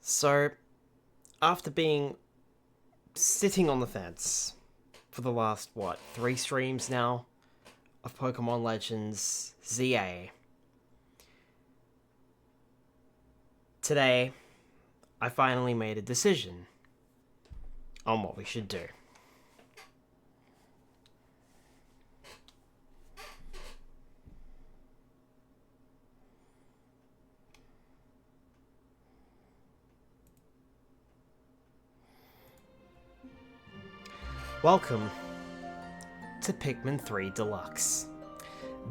So, after being sitting on the fence for the last, 3 streams now of Pokemon Legends ZA, today I finally made a decision on what we should do. Welcome to Pikmin 3 Deluxe.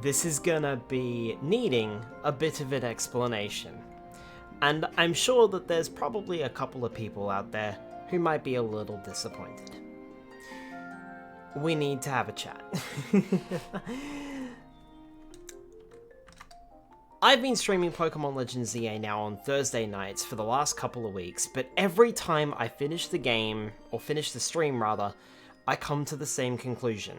This is gonna be needing a bit of an explanation, and I'm sure that there's probably a couple of people out there who might be a little disappointed. We need to have a chat. I've been streaming Pokemon Legends ZA now on Thursday nights for the last couple of weeks, but every time I finish the game, or finish the stream rather, I come to the same conclusion.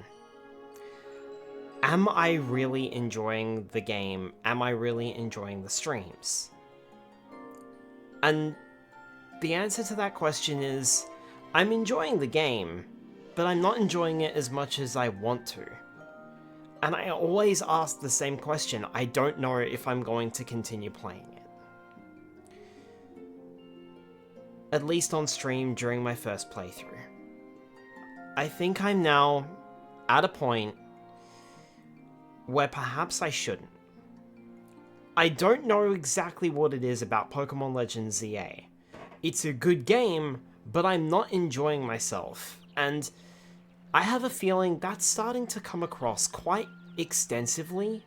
Am I really enjoying the game? Am I really enjoying the streams? And the answer to that question is, I'm enjoying the game, but I'm not enjoying it as much as I want to. And I always ask the same question. I don't know if I'm going to continue playing it. At least on stream during my first playthrough. I think I'm now at a point where perhaps I shouldn't. I don't know exactly what it is about Pokemon Legends ZA. It's a good game, but I'm not enjoying myself, and I have a feeling that's starting to come across quite extensively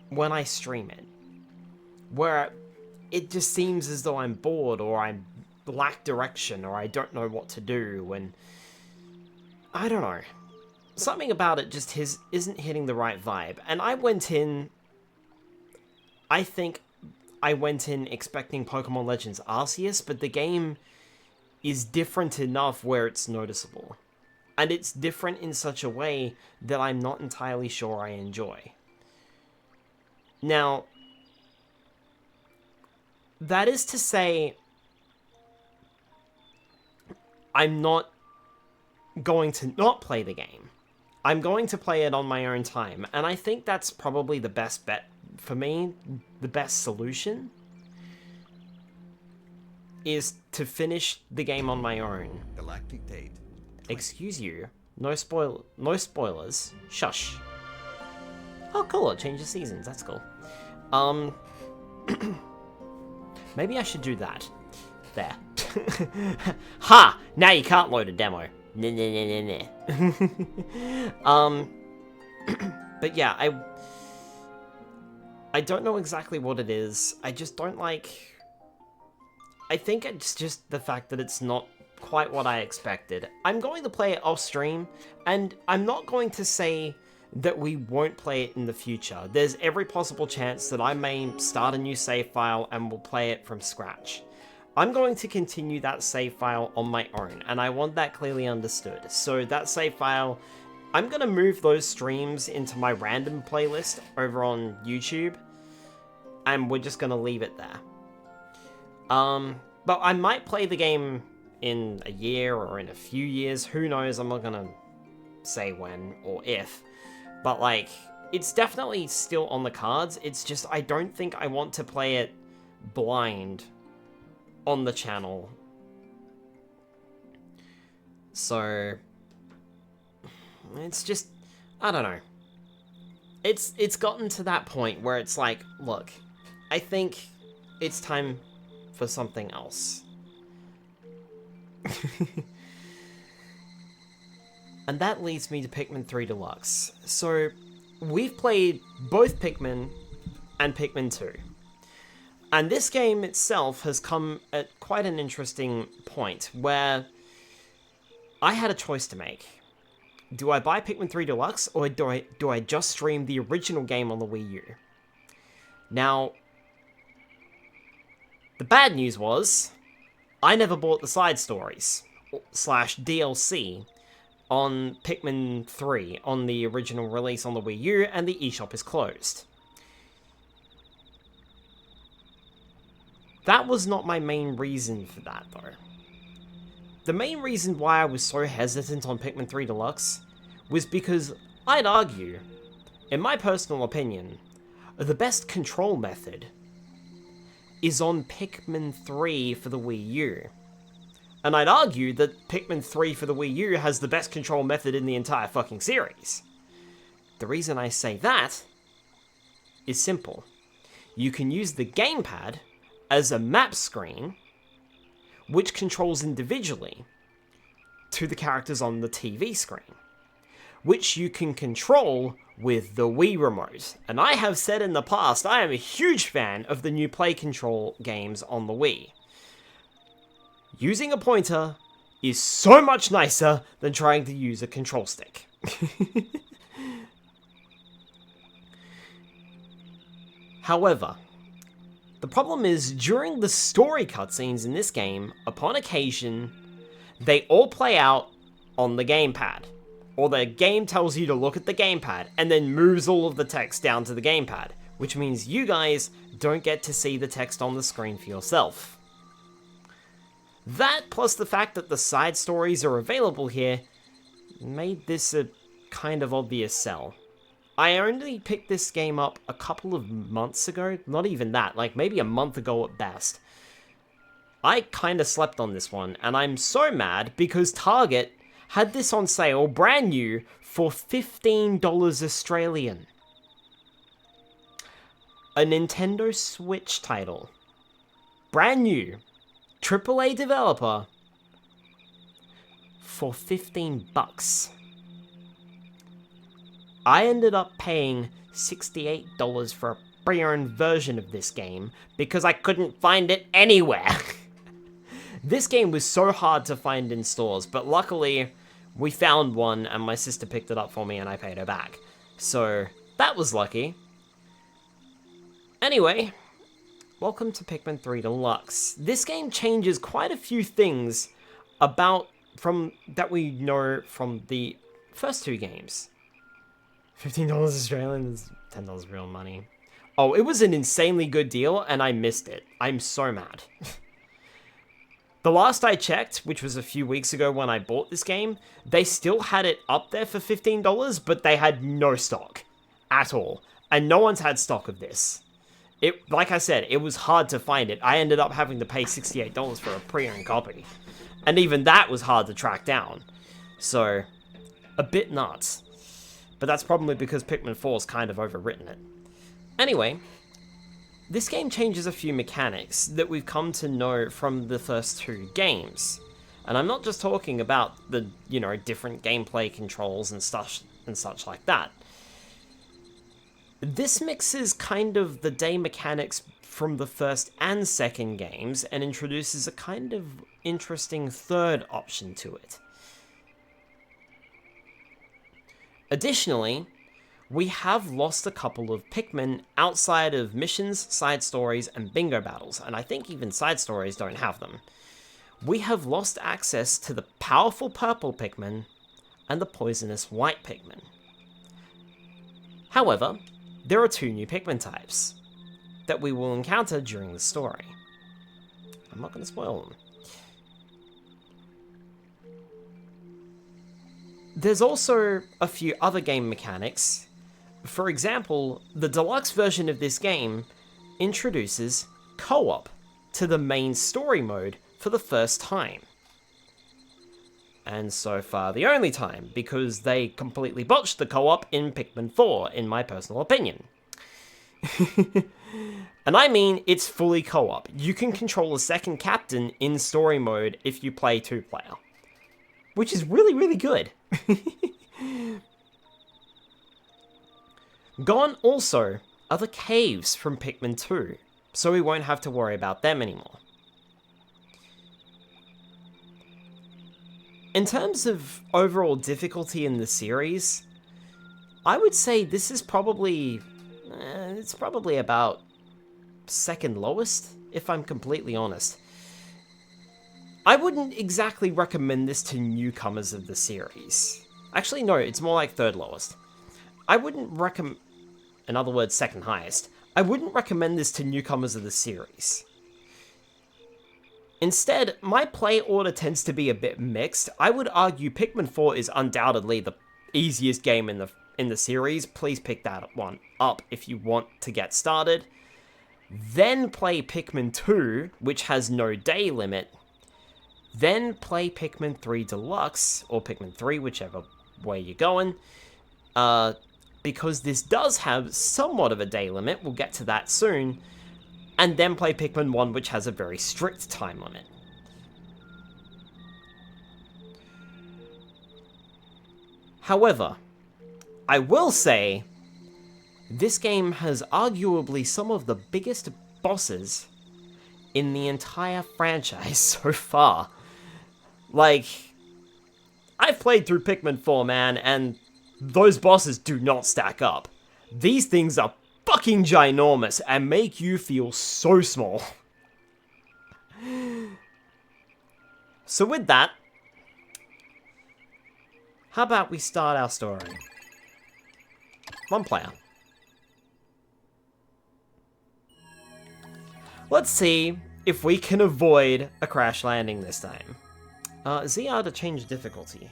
when I stream it. Where it just seems as though I'm bored, or I lack direction, or I don't know what to do, and I don't know. Something about it just isn't hitting the right vibe. And I think I went in expecting Pokemon Legends Arceus, but the game is different enough where it's noticeable. And it's different in such a way that I'm not entirely sure I enjoy. Now, that is to say, I'm not going to not play the game. I'm going to play it on my own time, and I think that's probably the best bet for me. The best solution is to finish the game on my own. Galactic date. Excuse you. No spoilers. Shush. Oh, cool. It changes seasons. That's cool. Maybe I should do that. There. Ha! Now you can't load a demo. Nah. But yeah, I don't know exactly what it is. I just don't like... I think it's just the fact that it's not quite what I expected. I'm going to play it off stream, and I'm not going to say that we won't play it in the future. There's every possible chance that I may start a new save file and we'll play it from scratch. I'm going to continue that save file on my own, and I want that clearly understood. So that save file, I'm going to move those streams into my random playlist over on YouTube, and we're just going to leave it there. But I might play the game in a year or in a few years, who knows, I'm not going to say when or if. But like, it's definitely still on the cards, it's just I don't think I want to play it blind on the channel. So it's just, I don't know. It's gotten to that point where it's like, look, I think it's time for something else. And that leads me to Pikmin 3 Deluxe. So we've played both Pikmin and Pikmin 2. And this game itself has come at quite an interesting point, where I had a choice to make. Do I buy Pikmin 3 Deluxe, or do I just stream the original game on the Wii U? Now, the bad news was, I never bought the side stories, / DLC, on Pikmin 3 on the original release on the Wii U, and the eShop is closed. That was not my main reason for that, though. The main reason why I was so hesitant on Pikmin 3 Deluxe was because I'd argue, in my personal opinion, the best control method is on Pikmin 3 for the Wii U. And I'd argue that Pikmin 3 for the Wii U has the best control method in the entire fucking series. The reason I say that is simple. You can use the gamepad as a map screen, which controls individually to the characters on the TV screen, which you can control with the Wii remote. And I have said in the past, I am a huge fan of the new Play Control games on the Wii. Using a pointer is so much nicer than trying to use a control stick. However, the problem is, during the story cutscenes in this game, upon occasion, they all play out on the gamepad. Or the game tells you to look at the gamepad, and then moves all of the text down to the gamepad, which means you guys don't get to see the text on the screen for yourself. That, plus the fact that the side stories are available here, made this a kind of obvious sell. I only picked this game up a couple of months ago, not even that, like maybe a month ago at best. I kinda slept on this one, and I'm so mad because Target had this on sale, brand new, for $15 Australian. A Nintendo Switch title. Brand new. AAA developer. For $15. I ended up paying $68 for a pre-owned version of this game because I couldn't find it anywhere. This game was so hard to find in stores, but luckily we found one and my sister picked it up for me and I paid her back. So that was lucky. Anyway, welcome to Pikmin 3 Deluxe. This game changes quite a few things that we know from the first two games. $15 Australian is $10 real money. Oh, it was an insanely good deal, and I missed it. I'm so mad. The last I checked, which was a few weeks ago when I bought this game, they still had it up there for $15, but they had no stock. At all. And no one's had stock of this. Like I said, it was hard to find it. I ended up having to pay $68 for a pre-owned copy. And even that was hard to track down. So, a bit nuts. But that's probably because Pikmin 4's kind of overwritten it. Anyway, this game changes a few mechanics that we've come to know from the first two games. And I'm not just talking about the, different gameplay controls and such like that. This mixes kind of the day mechanics from the first and second games and introduces a kind of interesting third option to it. Additionally, we have lost a couple of Pikmin outside of missions, side stories, and bingo battles, and I think even side stories don't have them. We have lost access to the powerful purple Pikmin and the poisonous white Pikmin. However, there are two new Pikmin types that we will encounter during the story. I'm not going to spoil them. There's also a few other game mechanics. For example, the deluxe version of this game introduces co-op to the main story mode for the first time. And so far the only time, because they completely botched the co-op in Pikmin 4, in my personal opinion. And I mean, it's fully co-op. You can control a second captain in story mode if you play two-player. Which is really, really good. Gone also are the caves from Pikmin 2, so we won't have to worry about them anymore. In terms of overall difficulty in the series, I would say this is probably about second lowest, if I'm completely honest. I wouldn't exactly recommend this to newcomers of the series. Actually, no, it's more like third lowest. I wouldn't recommend, in other words, second highest. I wouldn't recommend this to newcomers of the series. Instead, my play order tends to be a bit mixed. I would argue Pikmin 4 is undoubtedly the easiest game in the series. Please pick that one up if you want to get started. Then play Pikmin 2, which has no day limit. Then play Pikmin 3 Deluxe, or Pikmin 3, whichever way you're going. Because this does have somewhat of a day limit, we'll get to that soon. And then play Pikmin 1, which has a very strict time limit. However, I will say, this game has arguably some of the biggest bosses in the entire franchise so far. Like, I've played through Pikmin 4, man, and those bosses do not stack up. These things are fucking ginormous and make you feel so small. So with that, how about we start our story? One player. Let's see if we can avoid a crash landing this time. ZR to change difficulty.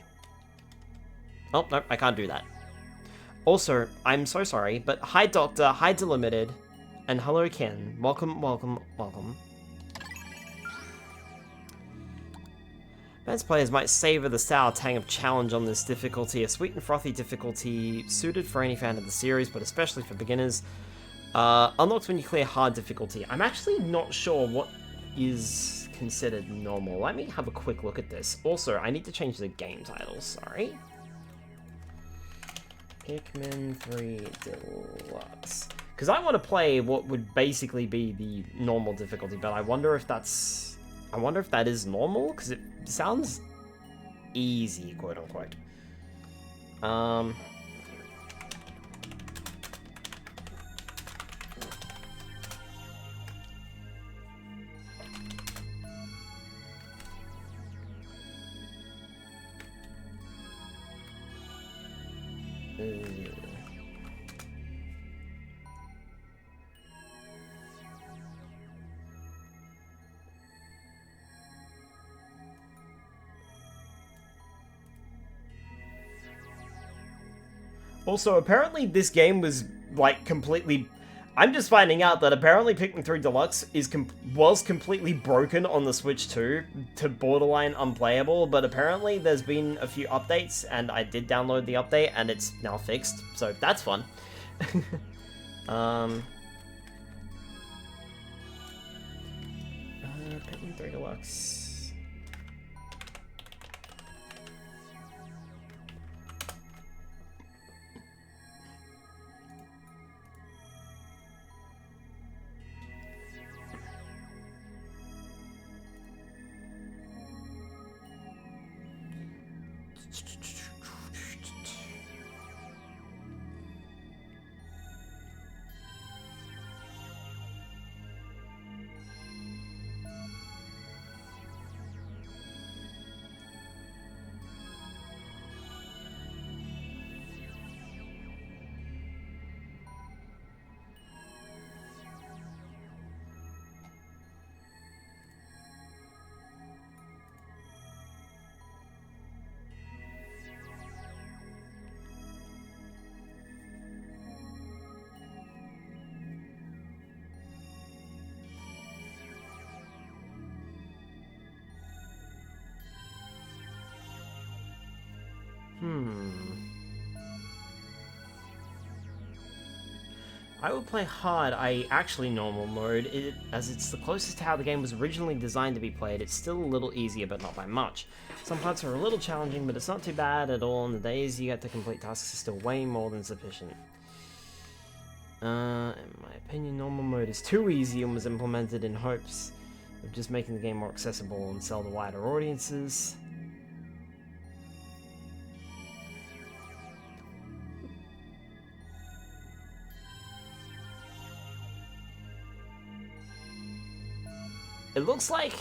Oh, no, I can't do that. Also, I'm so sorry, but hi Doctor, hi Delimited, and hello Ken. Welcome, welcome, welcome. Advanced players might savor the sour tang of challenge on this difficulty, a sweet and frothy difficulty suited for any fan of the series, but especially for beginners. Unlocked when you clear hard difficulty. I'm actually not sure what is considered normal. Let me have a quick look at this. Also, I need to change the game title, sorry. Pikmin 3 Deluxe. Because I want to play what would basically be the normal difficulty, but I wonder if that's... I wonder if that is normal, because it sounds easy, quote-unquote. Also, apparently this game was, like, completely... I'm just finding out that apparently Pikmin 3 Deluxe was completely broken on the Switch 2 to borderline unplayable, but apparently there's been a few updates, and I did download the update, and it's now fixed, so that's fun. Pikmin 3 Deluxe... I would play hard, actually normal mode, as it's the closest to how the game was originally designed to be played. It's still a little easier, but not by much. Some parts are a little challenging, but it's not too bad at all, and the days you get to complete tasks are still way more than sufficient. In my opinion, normal mode is too easy and was implemented in hopes of just making the game more accessible and sell to wider audiences. It looks like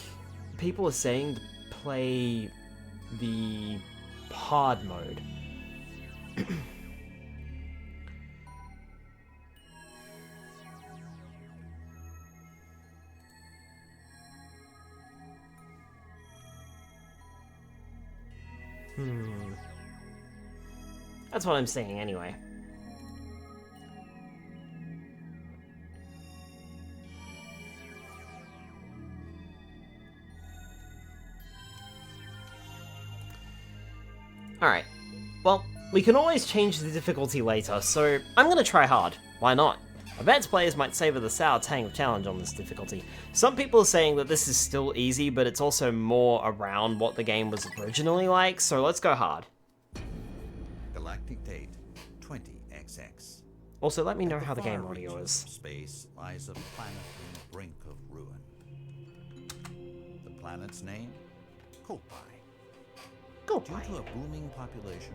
people are saying to play the hard mode. That's what I'm saying anyway. Alright. Well, we can always change the difficulty later, so I'm gonna try hard. Why not? Advanced players might savor the sour tang of challenge on this difficulty. Some people are saying that this is still easy, but it's also more around what the game was originally like, so let's go hard. Galactic date 20XX. Also, let me know how the game audio Far reaches is. of space lies a planet on the brink of ruin. The planet's name? Kopai. Go Due to a booming population,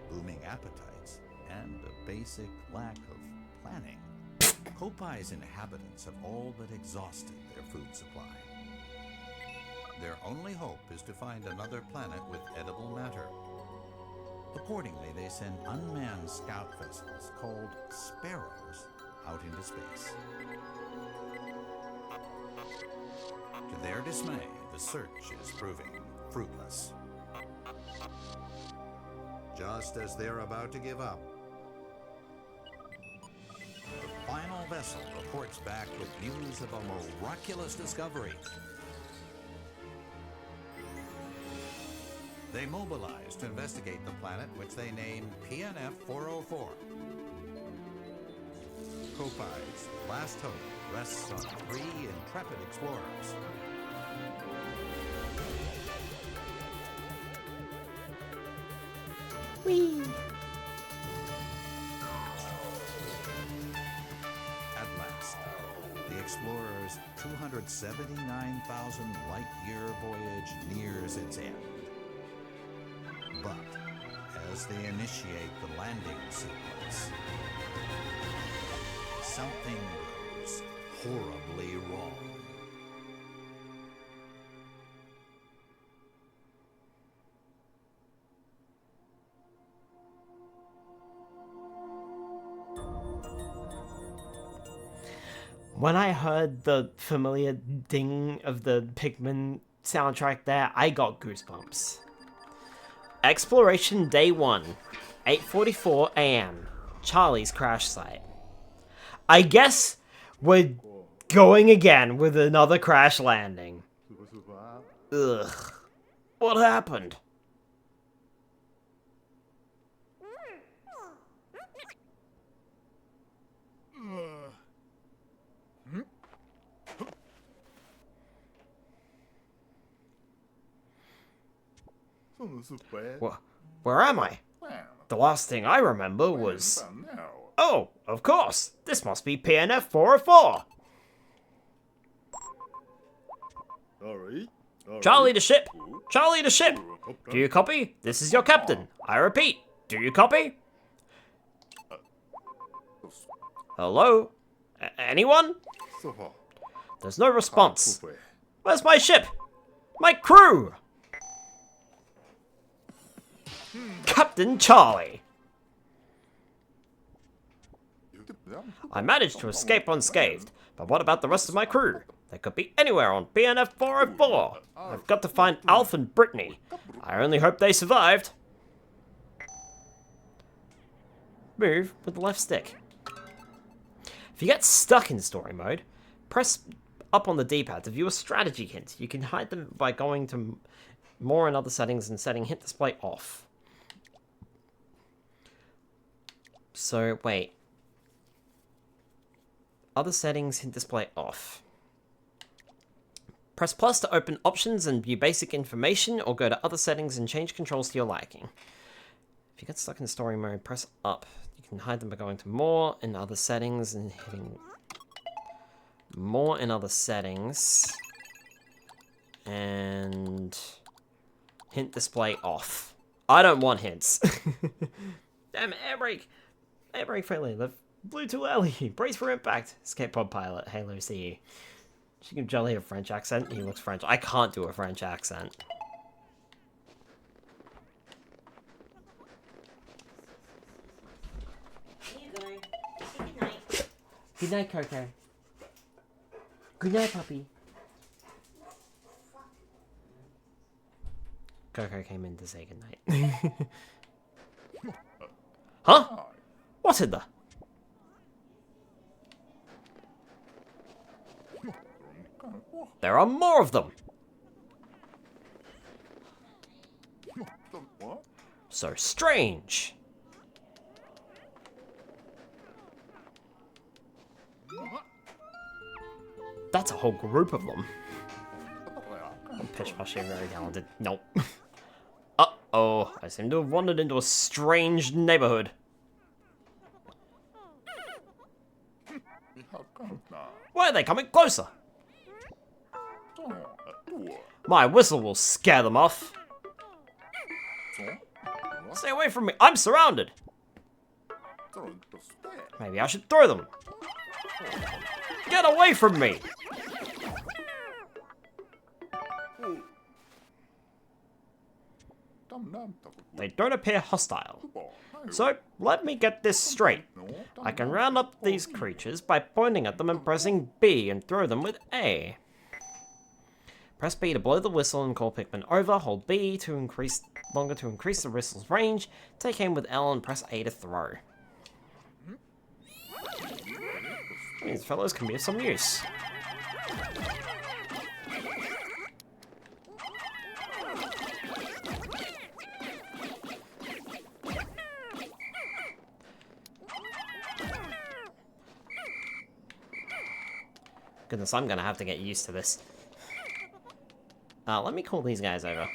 booming appetites, and a basic lack of planning, Kopai's inhabitants have all but exhausted their food supply. Their only hope is to find another planet with edible matter. Accordingly, they send unmanned scout vessels called Sparrows out into space. To their dismay, the search is proving fruitless. Just as they're about to give up, the final vessel reports back with news of a miraculous discovery. They mobilize to investigate the planet, which they name PNF 404. Kopai's last hope rests on 3 intrepid explorers. Whee! At last, the explorers' 279,000 light-year voyage nears its end. But as they initiate the landing sequence, something goes horribly wrong. When I heard the familiar ding of the Pikmin soundtrack there, I got goosebumps. Exploration Day 1, 8:44 AM, Charlie's crash site. I guess we're going again with another crash landing. Ugh. What happened? Where am I? The last thing I remember was... Oh, of course! This must be PNF 404! Charlie to ship! Charlie to ship! Do you copy? This is your captain. I repeat, do you copy? Hello? Anyone? There's no response. Where's my ship? My crew! Captain Charlie! I managed to escape unscathed, but what about the rest of my crew? They could be anywhere on PNF 404. I've got to find Alf and Brittany. I only hope they survived. Move with the left stick. If you get stuck in story mode, press up on the D-pad to view a strategy hint. You can hide them by going to more and other settings and setting hint display off. So, wait. Other settings, hint display off. Press plus to open options and view basic information, or go to other settings and change controls to your liking. If you get stuck in story mode, press up. You can hide them by going to more and other settings and hitting more and other settings. And hint display off. I don't want hints. Damn it, air brake! Air brake failure. The blew too early. Brace for impact. Escape pod pilot. Halo CE. She can jolly a French accent. He looks French. I can't do a French accent. Here you go. Say good night. Good night, Coco. Good night, puppy. Coco came in to say goodnight. Huh? What in the... There are more of them! So strange! That's a whole group of them. Pitch Pushy, very talented. Nope. Uh-oh, I seem to have wandered into a strange neighborhood. Why are they coming closer? My whistle will scare them off. Stay away from me, I'm surrounded. Maybe I should throw them. Get away from me! They don't appear hostile. So, let me get this straight. I can round up these creatures by pointing at them and pressing B and throw them with A. Press B to blow the whistle and call Pikmin over, hold B to increase the whistle's range, take aim with L and press A to throw. These fellows can be of some use. Goodness, I'm gonna have to get used to this. Let me call these guys over. I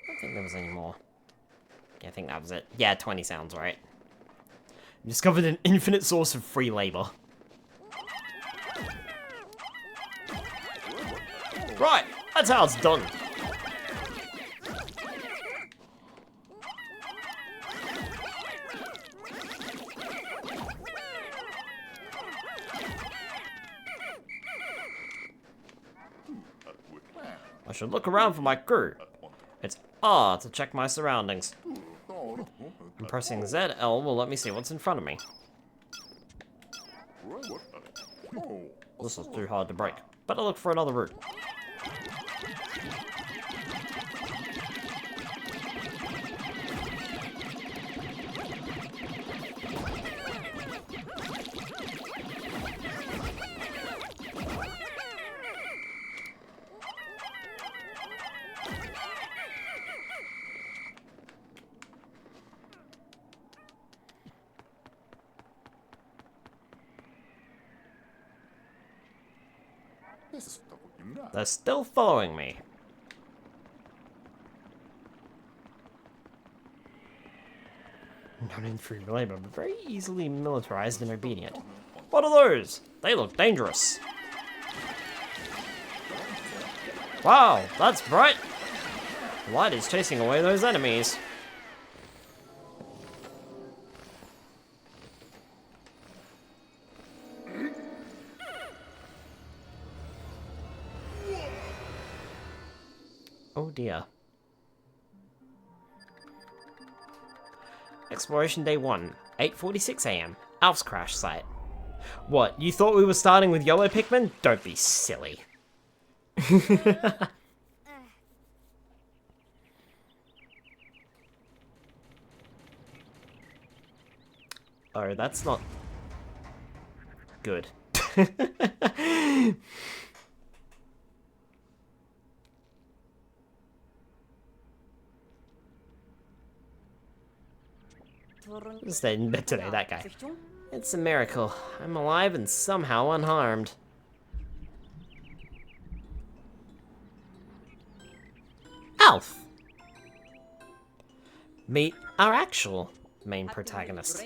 don't think there was any more. Yeah, I think that was it. Yeah, 20 sounds right. I discovered an infinite source of free labor. Right, that's how it's done. I should look around for my crew. It's R to check my surroundings. And pressing ZL will let me see what's in front of me. This is too hard to break. Better look for another route. They're still following me. Known in free labor, but very easily militarized and obedient. What are those? They look dangerous. Wow, that's bright. The light is chasing away those enemies. Oh dear. Exploration Day 1, 8:46 AM. Alf's crash site. What, you thought we were starting with yellow Pikmin? Don't be silly. Oh, that's not good. Stayed in bed today, that guy. It's a miracle. I'm alive and somehow unharmed. Alf! Meet our actual main protagonist.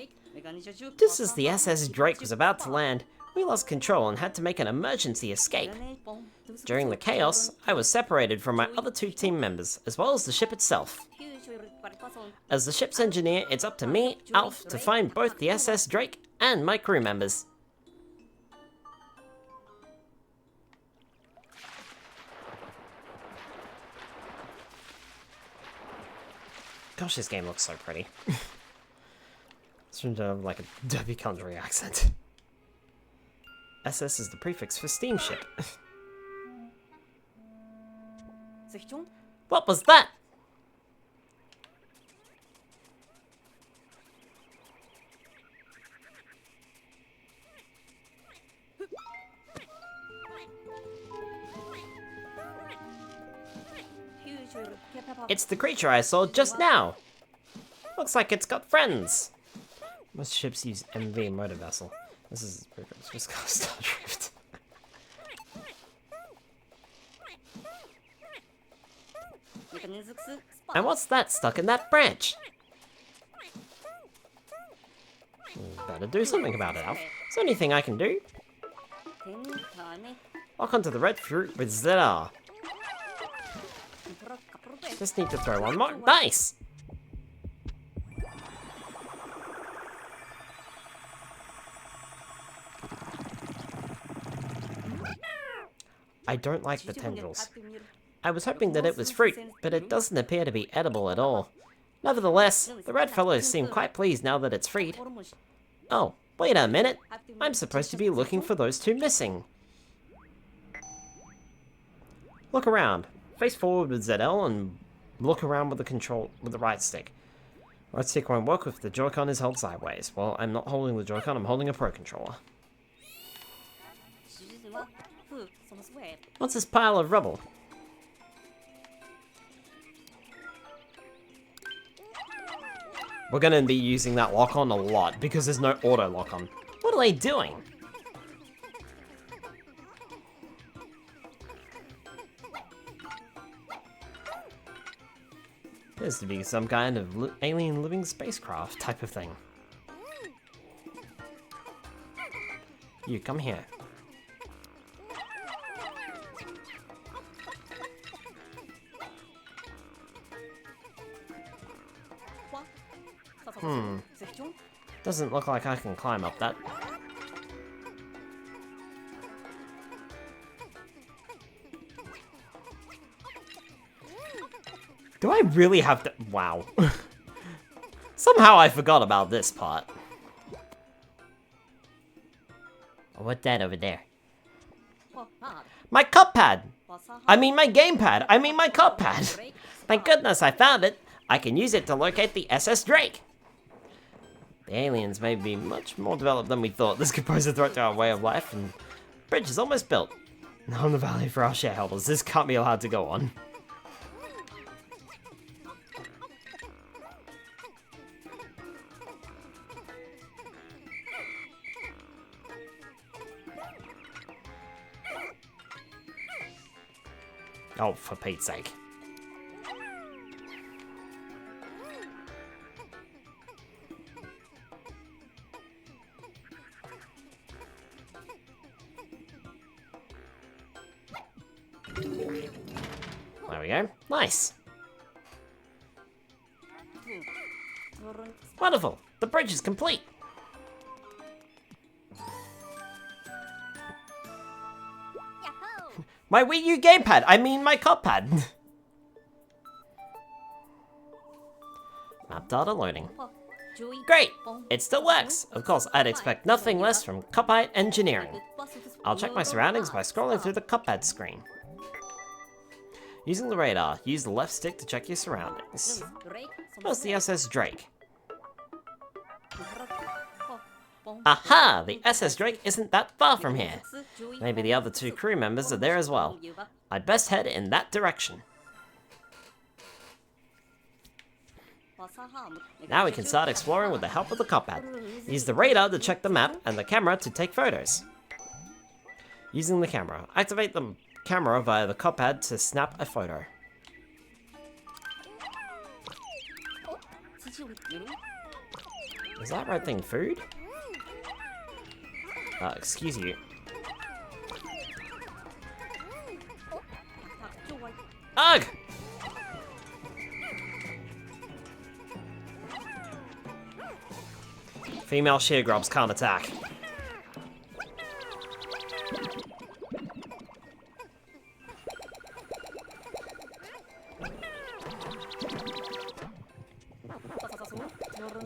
Just as the SS Drake was about to land, we lost control and had to make an emergency escape. During the chaos, I was separated from my other two team members, as well as the ship itself. As the ship's engineer, it's up to me, Alf, to find both the SS Drake and my crew members. Gosh, this game looks so pretty. It's from like a derby country accent. SS is the prefix for steamship. What was that? It's the creature I saw just now. Looks like it's got friends. Most ships use MV motor vessel. This is just Star Drift. And what's that stuck in that branch? Better do something about it, Alf. Is there anything I can do? Lock onto the red fruit with ZR. Just need to throw one more. Nice! I don't like the tendrils. I was hoping that it was fruit, but it doesn't appear to be edible at all. Nevertheless, the red fellows seem quite pleased now that it's freed. Oh, wait a minute. I'm supposed to be looking for those two missing. Look around. Face forward with ZL and look around with the right stick. Right stick won't work if the Joy-Con is held sideways. Well, I'm not holding the Joy-Con, I'm holding a Pro Controller. What's this pile of rubble? We're gonna be using that lock-on a lot because there's no auto lock-on. What are they doing? Appears to be some kind of alien living spacecraft type of thing. You, come here. Doesn't look like I can climb up that. Do I really have to? Wow. Somehow I forgot about this part. What's that over there? My cup pad! I mean my gamepad! I mean my cup pad! Thank goodness I found it! I can use it to locate the SS Drake! The aliens may be much more developed than we thought. This could pose a threat to our way of life, and the bridge is almost built. Now in the valley for our shareholders. This can't be allowed to go on. Oh, for Pete's sake. There we go. Nice. Wonderful. The bridge is complete. My Wii U gamepad! I mean my cup pad! Map data loading. Great! It still works! Of course, I'd expect nothing less from Cupite Engineering. I'll check my surroundings by scrolling through the Cuphead screen. Using the radar, use the left stick to check your surroundings. Where's the SS Drake? Aha! The SS Drake isn't that far from here. Maybe the other two crew members are there as well. I'd best head in that direction. Now we can start exploring with the help of the Cuphead. Use the radar to check the map and the camera to take photos. Using the camera, activate the camera via the Cuphead to snap a photo. Is that red thing food? Excuse you. Ugh! Female sheargrubs can't attack.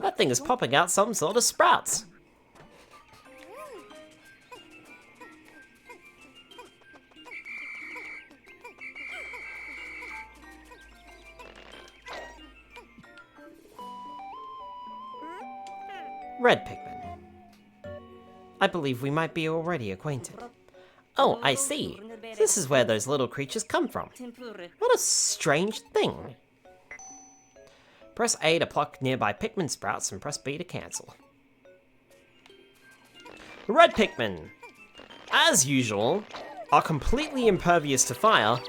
That thing is popping out some sort of sprouts. Red Pikmin. I believe we might be already acquainted. Oh, I see. This is where those little creatures come from. What a strange thing. Press A to pluck nearby Pikmin sprouts and press B to cancel. Red Pikmin, as usual, are completely impervious to fire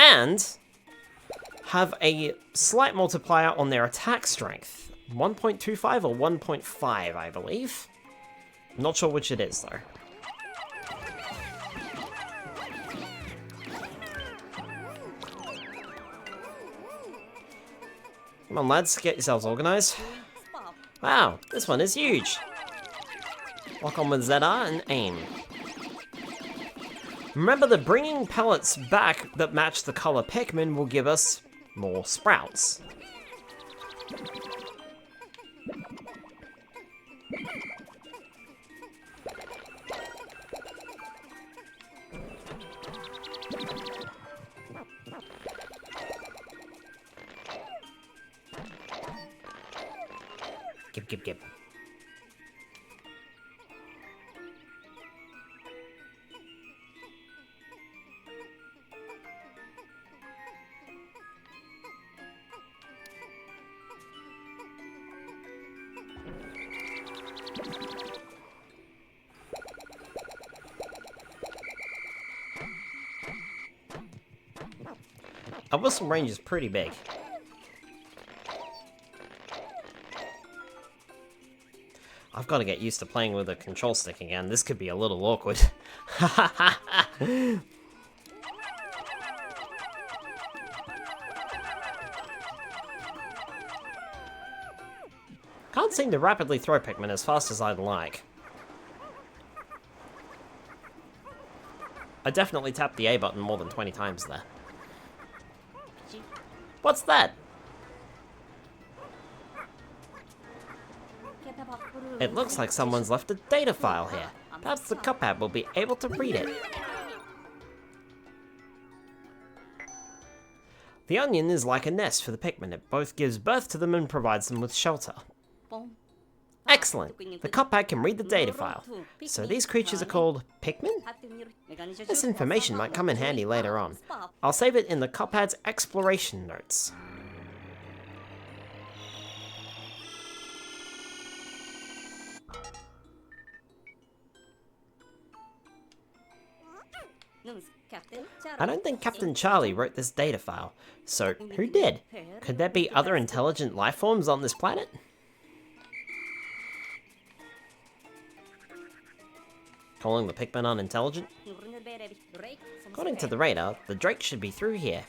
and have a slight multiplier on their attack strength. 1.25 or 1.5, I believe. Not sure which it is, though. Come on, lads, get yourselves organized. Wow, this one is huge. Lock on with ZR and aim. Remember that bringing pellets back that match the color Pikmin will give us more sprouts. Gib. Our whistle range is pretty big. I've got to get used to playing with a control stick again. This could be a little awkward. Can't seem to rapidly throw Pikmin as fast as I'd like. I definitely tapped the A button more than 20 times there. What's that? It looks like someone's left a data file here. Perhaps the Cuphead will be able to read it. The onion is like a nest for the Pikmin. It both gives birth to them and provides them with shelter. Excellent! The Cuphead can read the data file. So these creatures are called Pikmin? This information might come in handy later on. I'll save it in the Cuphead's exploration notes. I don't think Captain Charlie wrote this data file. So, who did? Could there be other intelligent life forms on this planet? Calling the Pikmin unintelligent? According to the radar, the Drake should be through here.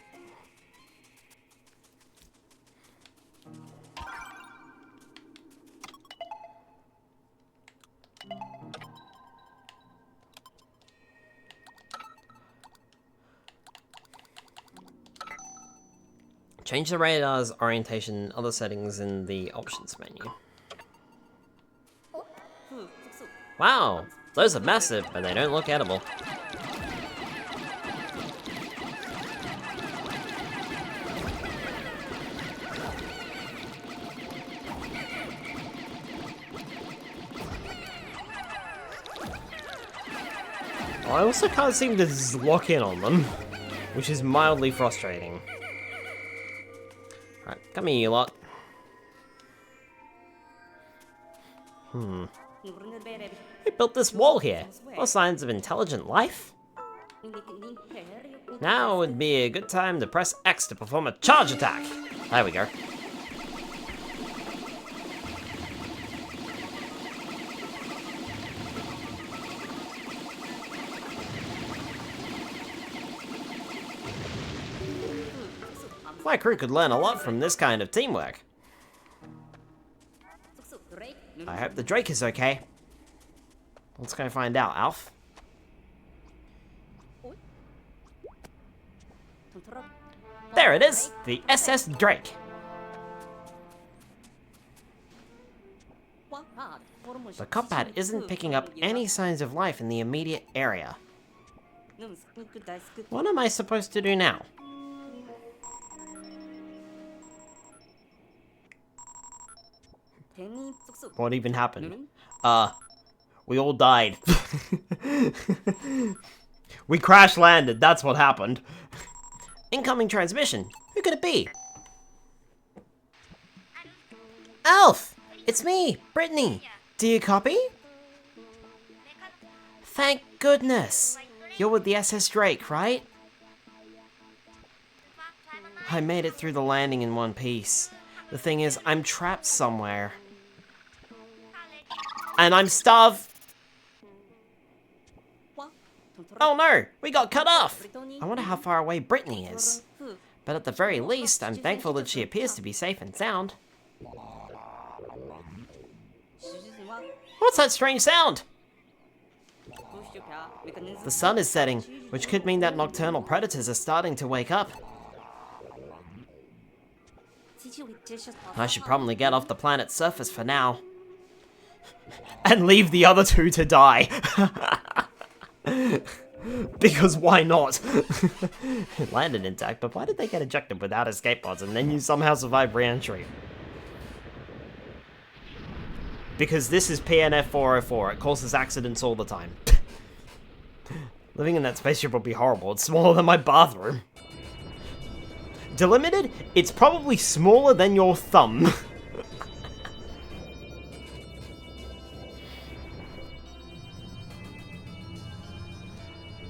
Change the radar's orientation and other settings in the options menu. Wow, those are massive, but they don't look edible. I also can't seem to lock in on them, which is mildly frustrating. Alright, come here, you lot. Who built this wall here? No signs of intelligent life? Now would be a good time to press X to perform a charge attack. There we go. My crew could learn a lot from this kind of teamwork. I hope the Drake is okay. Let's go find out, Alf. There it is! The SS Drake! The Cuphead isn't picking up any signs of life in the immediate area. What am I supposed to do now? What even happened? We all died. We crash landed, that's what happened. Incoming transmission. Who could it be? Alf! It's me, Brittany. Do you copy? Thank goodness. You're with the SS Drake, right? I made it through the landing in one piece. The thing is, I'm trapped somewhere. And I'm starved. Oh no, we got cut off. I wonder how far away Brittany is. But at the very least, I'm thankful that she appears to be safe and sound. What's that strange sound? The sun is setting, which could mean that nocturnal predators are starting to wake up. I should probably get off the planet's surface for now. And leave the other two to die. Because why not? It landed intact, but why did they get ejected without escape pods and then you somehow survived re-entry? Because this is PNF 404, it causes accidents all the time. Living in that spaceship would be horrible, it's smaller than my bathroom. Delimited, it's probably smaller than your thumb.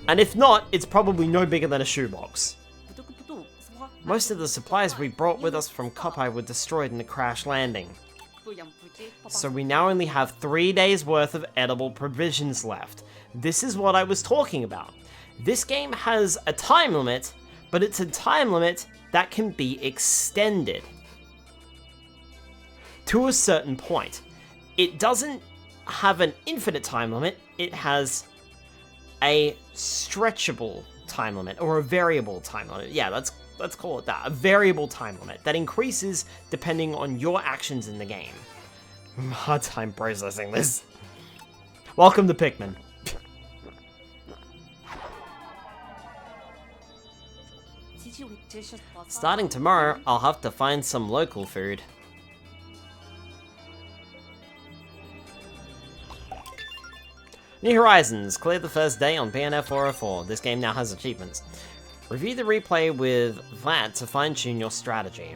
And if not, it's probably no bigger than a shoebox. Most of the supplies we brought with us from Kopai were destroyed in the crash landing. So we now only have 3 days worth of edible provisions left. This is what I was talking about. This game has a time limit, but it's a time limit that can be extended to a certain point. It doesn't have an infinite time limit, it has a stretchable time limit, or a variable time limit. Yeah, let's call it that. A variable time limit that increases depending on your actions in the game. Hard time processing this. Welcome to Pikmin. Starting tomorrow, I'll have to find some local food. New Horizons, cleared the first day on PNF 404. This game now has achievements. Review the replay with that to fine-tune your strategy.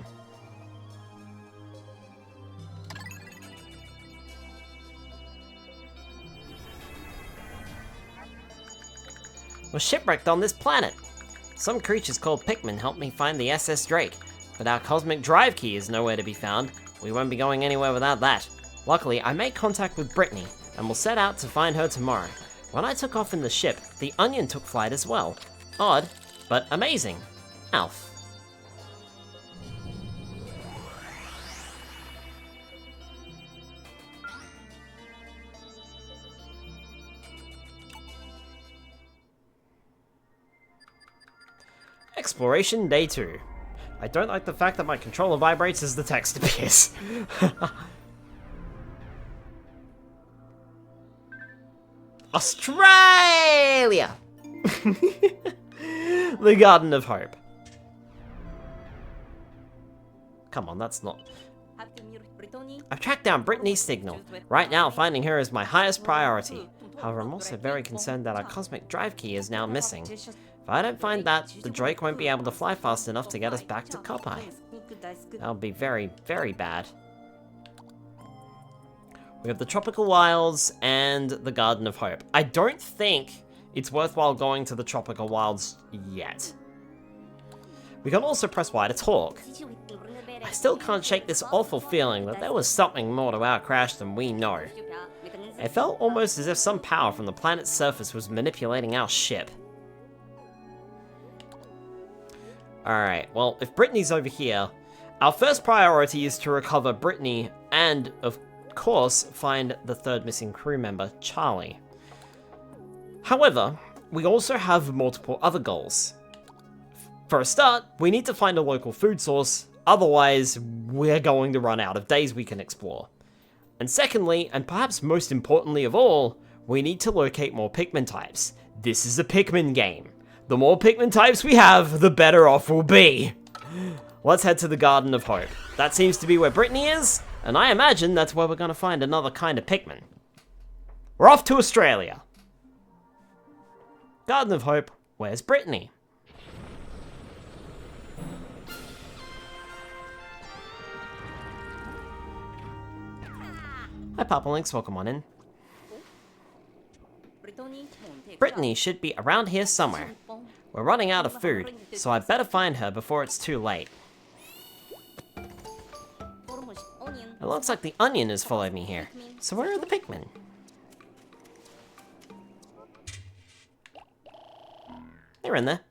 We're shipwrecked on this planet. Some creatures called Pikmin helped me find the SS Drake, but our cosmic drive key is nowhere to be found. We won't be going anywhere without that. Luckily, I made contact with Brittany, and will set out to find her tomorrow. When I took off in the ship, the Onion took flight as well. Odd, but amazing. Alf. Exploration Day 2. I don't like the fact that my controller vibrates as the text appears. Australia! The Garden of Hope. Come on, that's not... I've tracked down Brittany's signal. Right now, finding her is my highest priority. However, I'm also very concerned that our cosmic drive key is now missing. If I don't find that, the Drake won't be able to fly fast enough to get us back to Kopai. That'll be very, very bad. We have the Tropical Wilds and the Garden of Hope. I don't think it's worthwhile going to the Tropical Wilds yet. We can also press Y to talk. I still can't shake this awful feeling that there was something more to our crash than we know. It felt almost as if some power from the planet's surface was manipulating our ship. Alright, well, if Brittany's over here, our first priority is to recover Brittany and, of course, find the third missing crew member, Charlie. However, we also have multiple other goals. For a start, we need to find a local food source, otherwise we're going to run out of days we can explore. And secondly, and perhaps most importantly of all, we need to locate more Pikmin types. This is a Pikmin game. The more Pikmin types we have, the better off we'll be. Let's head to the Garden of Hope. That seems to be where Brittany is. And I imagine that's where we're gonna find another kind of Pikmin. We're off to Australia. Garden of Hope, where's Brittany? Hi Papa Lynx, welcome on in. Brittany should be around here somewhere. We're running out of food, so I better find her before it's too late. It looks like the onion has followed me here. So where are the Pikmin? They're in there.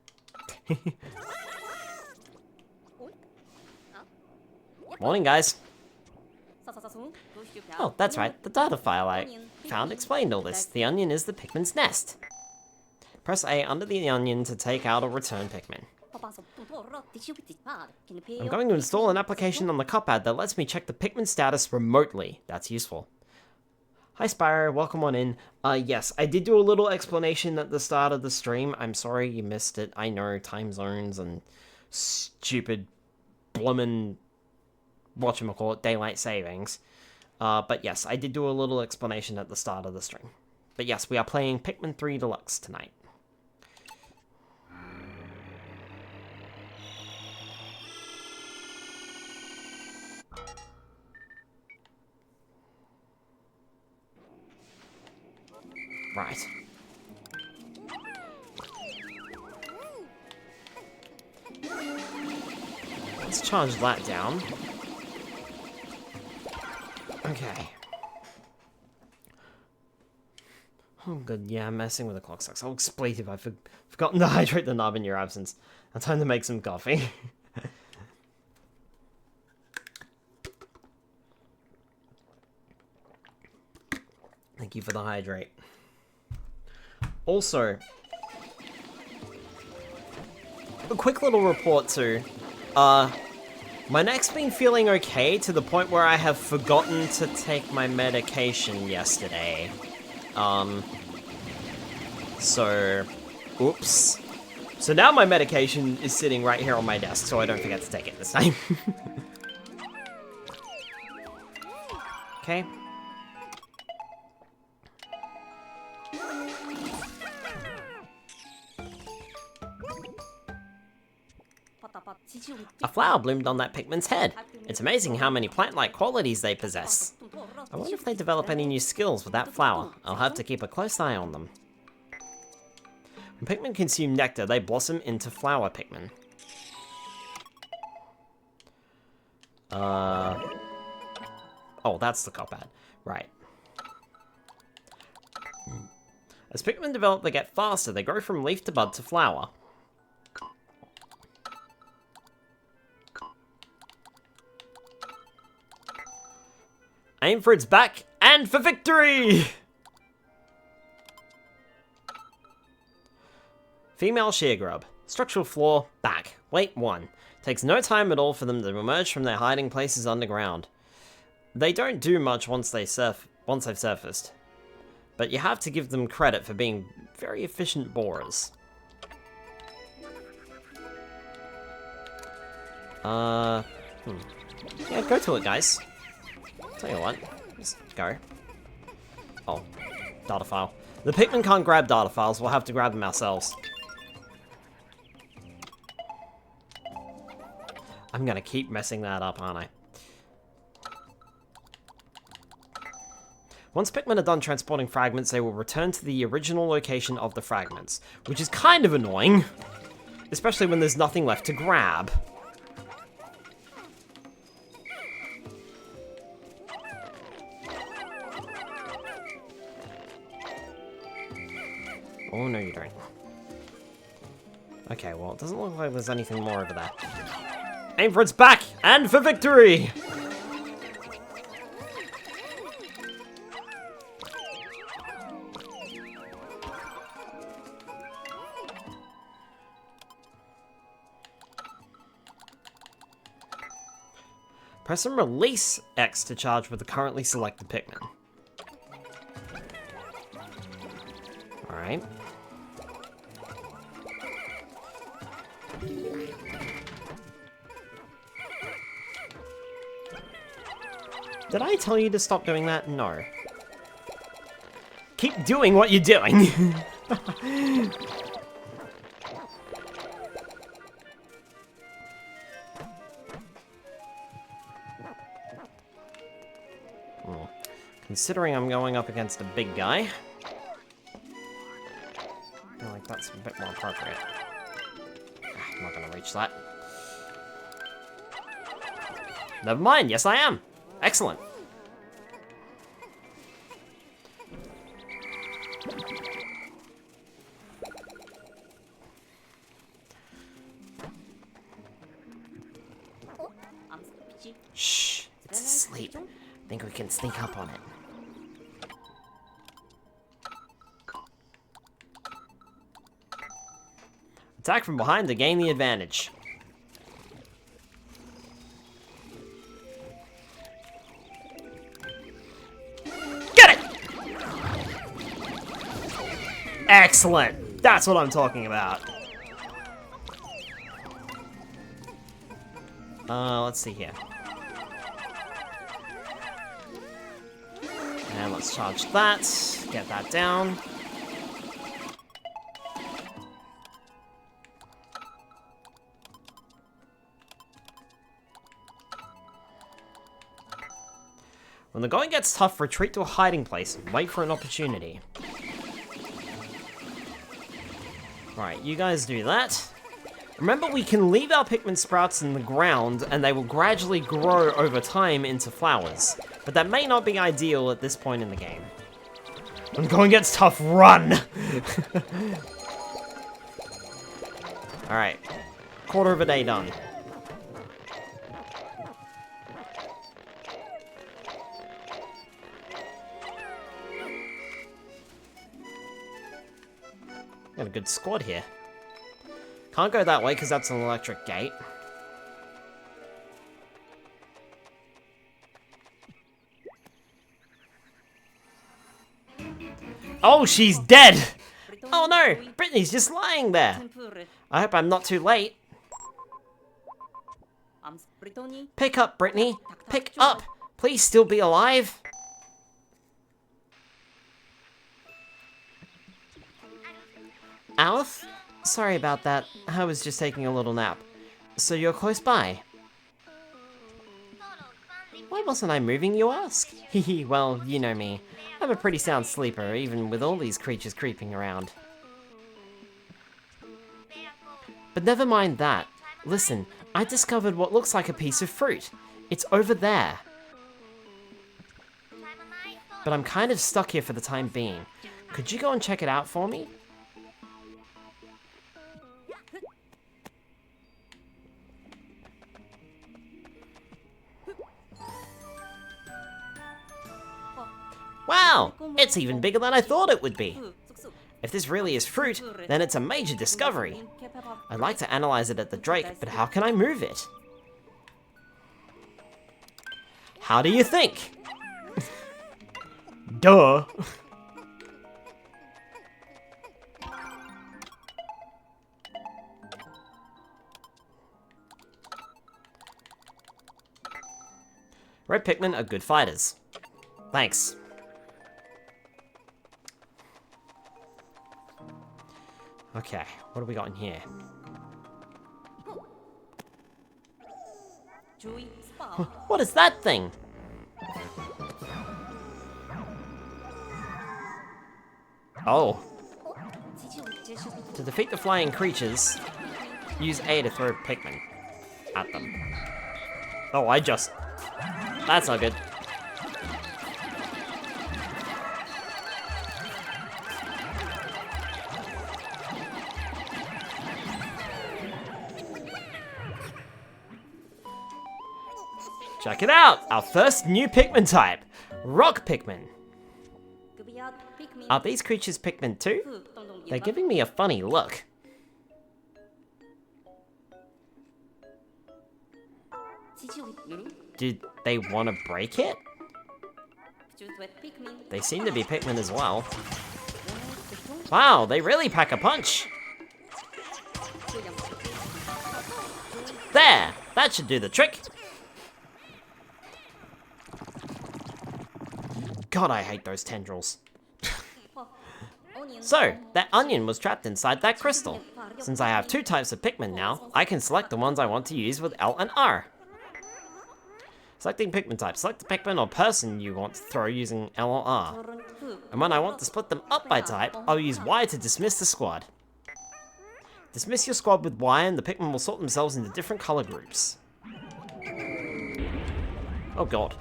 Morning, guys. Oh, that's right. The data file I found explained all this. The onion is the Pikmin's nest. Press A under the onion to take out or return Pikmin. I'm going to install an application on the copad that lets me check the Pikmin status remotely. That's useful. Hi Spyro, welcome on in. Yes, I did do a little explanation at the start of the stream. I'm sorry you missed it. I know, time zones and stupid bloomin' whatchamacallit, daylight savings. But yes, I did do a little explanation at the start of the stream. But yes, we are playing Pikmin 3 Deluxe tonight. Right. Let's charge that down. Okay. Oh good, yeah, I'm messing with the clock sucks. I'll explain if I've forgotten to hydrate the knob in your absence. Now time to make some coffee. Thank you for the hydrate. Also, a quick little report too. My neck's been feeling okay to the point where I have forgotten to take my medication yesterday. Oops. So now my medication is sitting right here on my desk, so I don't forget to take it this time. Okay. A flower bloomed on that Pikmin's head. It's amazing how many plant-like qualities they possess. I wonder if they develop any new skills with that flower. I'll have to keep a close eye on them. When Pikmin consume nectar, they blossom into flower Pikmin. Oh, that's the copad. Right. As Pikmin develop, they get faster. They grow from leaf to bud to flower. Aim for its back, and for victory! Female shear grub. Structural flaw, back. Weight 1. Takes no time at all for them to emerge from their hiding places underground. They don't do much once they've surfaced. But you have to give them credit for being very efficient borers. Yeah, go to it, guys. Tell you what, just go. Oh, data file. The Pikmin can't grab data files, we'll have to grab them ourselves. I'm gonna keep messing that up, aren't I? Once Pikmin are done transporting fragments, they will return to the original location of the fragments, which is kind of annoying, especially when there's nothing left to grab. Oh, no you don't. Okay, well, it doesn't look like there's anything more over there. Aim for its back, and for victory! Press and release X to charge with the currently selected Pikmin. Alright. Did I tell you to stop doing that? No. Keep doing what you're doing. Considering I'm going up against a big guy, I feel like that's a bit more appropriate. I'm not gonna reach that. Never mind, yes I am. Excellent. Shh, it's asleep. I think we can sneak up on it. Attack from behind to gain the advantage. Get it! Excellent! That's what I'm talking about. Let's see here. And let's charge that. Get that down. When the going gets tough, retreat to a hiding place and wait for an opportunity. Right, you guys do that. Remember, we can leave our Pikmin sprouts in the ground, and they will gradually grow over time into flowers. But that may not be ideal at this point in the game. When the going gets tough, run! Alright. Quarter of a day done. Got a good squad here. Can't go that way because that's an electric gate. Oh, she's dead! Oh no, Brittany's just lying there. I hope I'm not too late. Pick up, Brittany. Pick up. Please still be alive. Alf? Sorry about that. I was just taking a little nap. So you're close by? Why wasn't I moving, you ask? Hehe, well, you know me. I'm a pretty sound sleeper, even with all these creatures creeping around. But never mind that. Listen, I discovered what looks like a piece of fruit. It's over there. But I'm kind of stuck here for the time being. Could you go and check it out for me? Wow! It's even bigger than I thought it would be! If this really is fruit, then it's a major discovery. I'd like to analyze it at the Drake, but how can I move it? How do you think? Duh! Red Pikmin are good fighters. Thanks. Okay, what have we got in here? What is that thing? Oh. To defeat the flying creatures, use A to throw Pikmin at them. Oh, that's not good. Check it out! Our first new Pikmin type! Rock Pikmin! Are these creatures Pikmin too? They're giving me a funny look. Did they want to break it? They seem to be Pikmin as well. Wow, they really pack a punch! There! That should do the trick! God, I hate those tendrils. So, that onion was trapped inside that crystal. Since I have 2 types of Pikmin now, I can select the ones I want to use with L and R. Selecting Pikmin type. Select the Pikmin or person you want to throw using L or R. And when I want to split them up by type, I'll use Y to dismiss the squad. Dismiss your squad with Y and the Pikmin will sort themselves into different color groups. Oh god.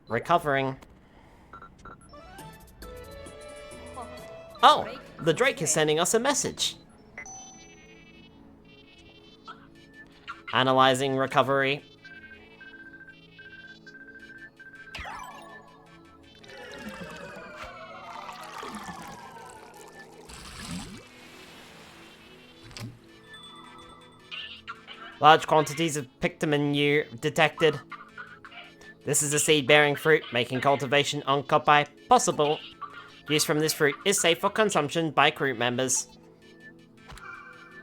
Recovering. Oh, the Drake is sending us a message. Analyzing recovery. Large quantities of Pikmin detected. This is a seed-bearing fruit, making cultivation on Kopai possible. Use from this fruit is safe for consumption by crew members.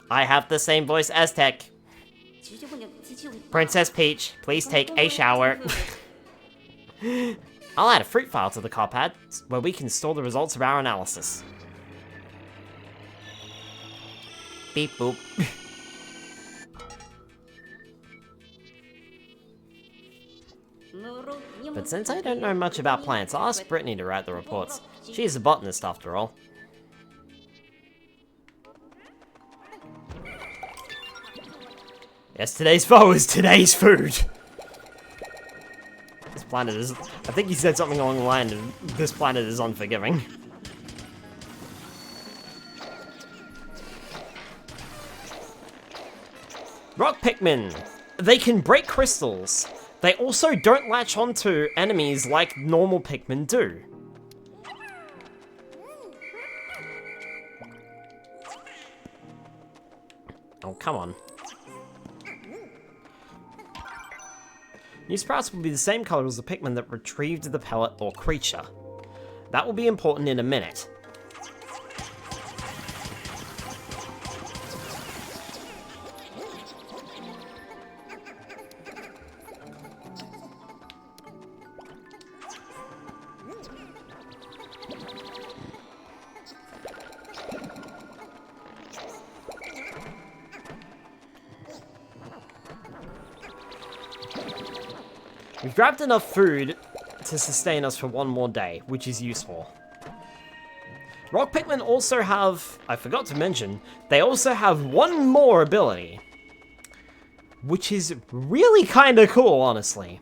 I have the same voice as Tech. Princess Peach, please take a shower. I'll add a fruit file to the car pad, where we can store the results of our analysis. Beep boop. But since I don't know much about plants, I'll ask Brittany to write the reports. She's a botanist after all. Yesterday's foe is today's food! This planet is... I think he said something along the line of, this planet is unforgiving. Rock Pikmin! They can break crystals. They also don't latch onto enemies like normal Pikmin do. Oh, come on. New sprouts will be the same color as the Pikmin that retrieved the pellet or creature. That will be important in a minute. We've grabbed enough food to sustain us for one more day, which is useful. Rock Pikmin also have, I forgot to mention, they also have one more ability. Which is really kinda cool, honestly.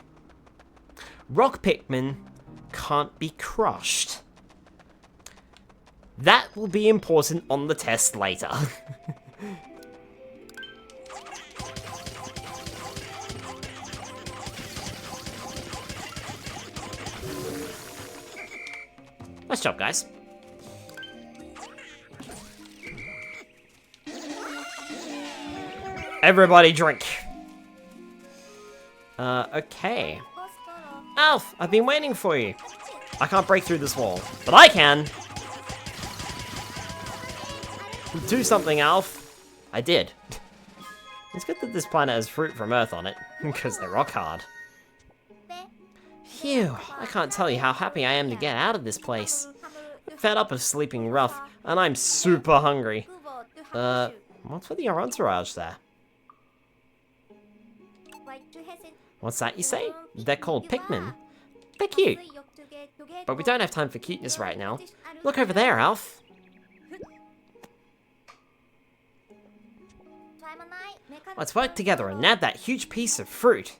Rock Pikmin can't be crushed. That will be important on the test later. Nice job, guys. Everybody drink. Okay. Alf, I've been waiting for you. I can't break through this wall, but I can. Do something, Alf. I did. It's good that this planet has fruit from Earth on it, because they're rock hard. Phew, I can't tell you how happy I am to get out of this place. I'm fed up of sleeping rough, and I'm super hungry. What's with your entourage there? What's that you say? They're called Pikmin. They're cute. But we don't have time for cuteness right now. Look over there, Alf. Let's work together and nab that huge piece of fruit.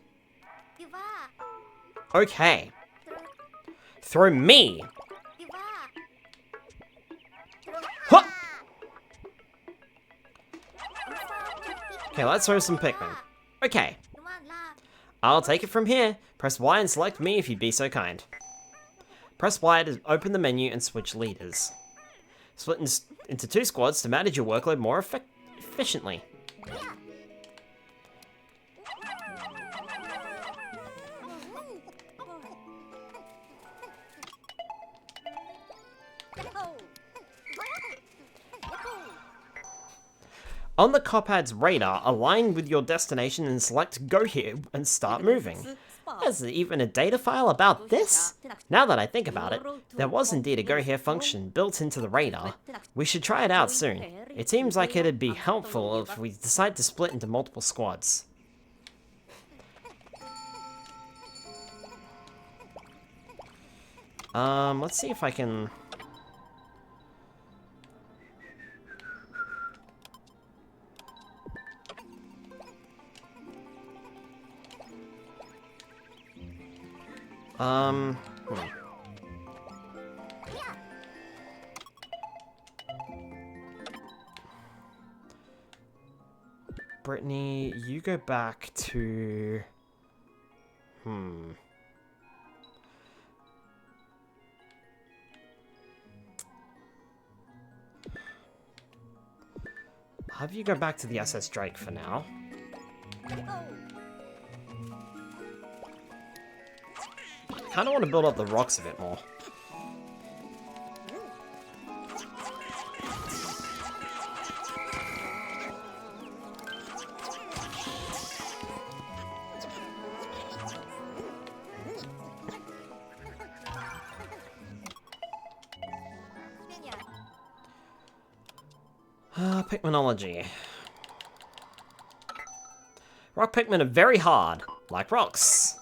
Okay. Throw me. Huh! Okay, let's throw some Pikmin. Okay. I'll take it from here. Press Y and select me if you'd be so kind. Press Y to open the menu and switch leaders. Split into 2 squads to manage your workload more efficiently. On the Copad's radar, align with your destination and select Go Here and start moving. There's even a data file about this? Now that I think about it, there was indeed a Go Here function built into the radar. We should try it out soon. It seems like it'd be helpful if we decide to split into multiple squads. Let's see if I can... Brittany, you go back to... Have you go back to the SS Drake for now. Kinda want to build up the rocks a bit more. Pikminology. Rock Pikmin are very hard, like rocks.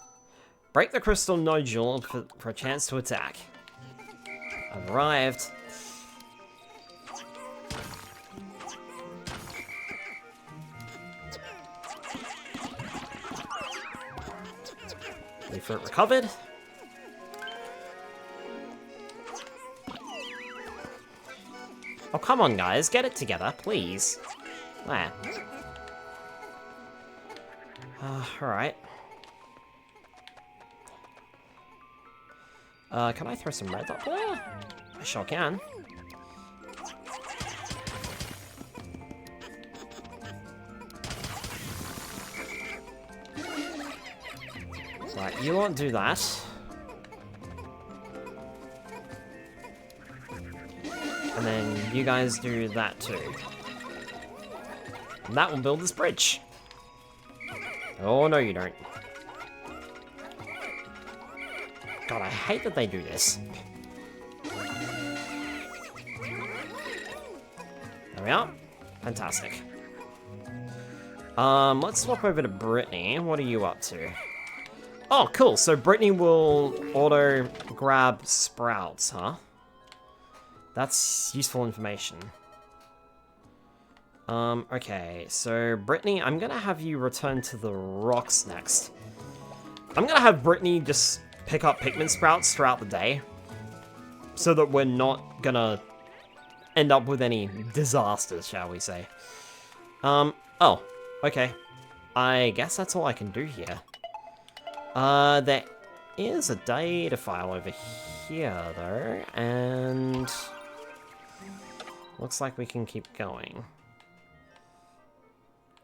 Break the crystal nodule for a chance to attack. I've arrived. New fruit recovered. Oh, come on, guys. Get it together, please. There. Alright. Can I throw some red up there? I sure can. Right, you won't do that. And then you guys do that too. And that will build this bridge. Oh, no you don't. God, I hate that they do this. There we are. Fantastic. Let's swap over to Brittany. What are you up to? Oh, cool. So Brittany will auto-grab sprouts, huh? That's useful information. Okay, so Brittany, I'm gonna have you return to the rocks next. I'm gonna have Brittany just pick up Pikmin sprouts throughout the day, so that we're not gonna end up with any disasters, shall we say. Oh, okay. I guess that's all I can do here. There is a data file over here, though, and... looks like we can keep going.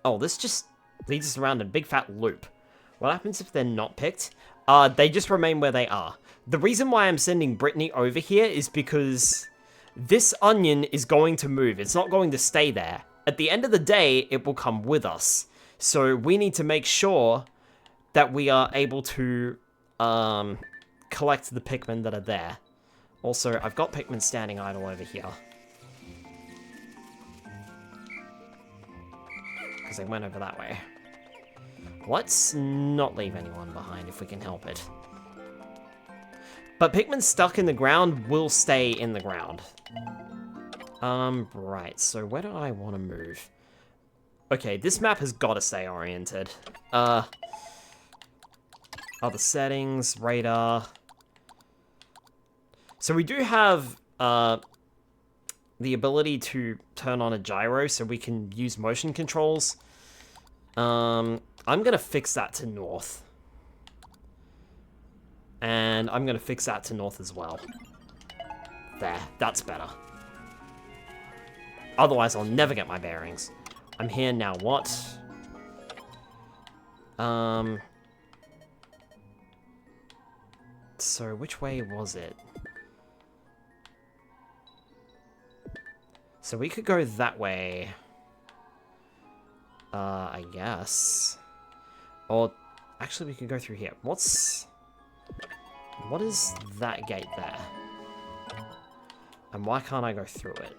Oh, this just leads us around a big fat loop. What happens if they're not picked? They just remain where they are. The reason why I'm sending Brittany over here is because this onion is going to move. It's not going to stay there. At the end of the day, it will come with us. So we need to make sure that we are able to collect the Pikmin that are there. Also, I've got Pikmin standing idle over here. Because they went over that way. Let's not leave anyone behind if we can help it. But Pikmin stuck in the ground will stay in the ground. Right, so where do I want to move? Okay, this map has got to stay oriented. Other settings, radar. So we do have, the ability to turn on a gyro so we can use motion controls. I'm gonna fix that to north. And I'm gonna fix that to north as well. There, that's better. Otherwise, I'll never get my bearings. I'm here now, what? So which way was it? So we could go that way. I guess. Or, actually we could go through here. What is that gate there? And why can't I go through it?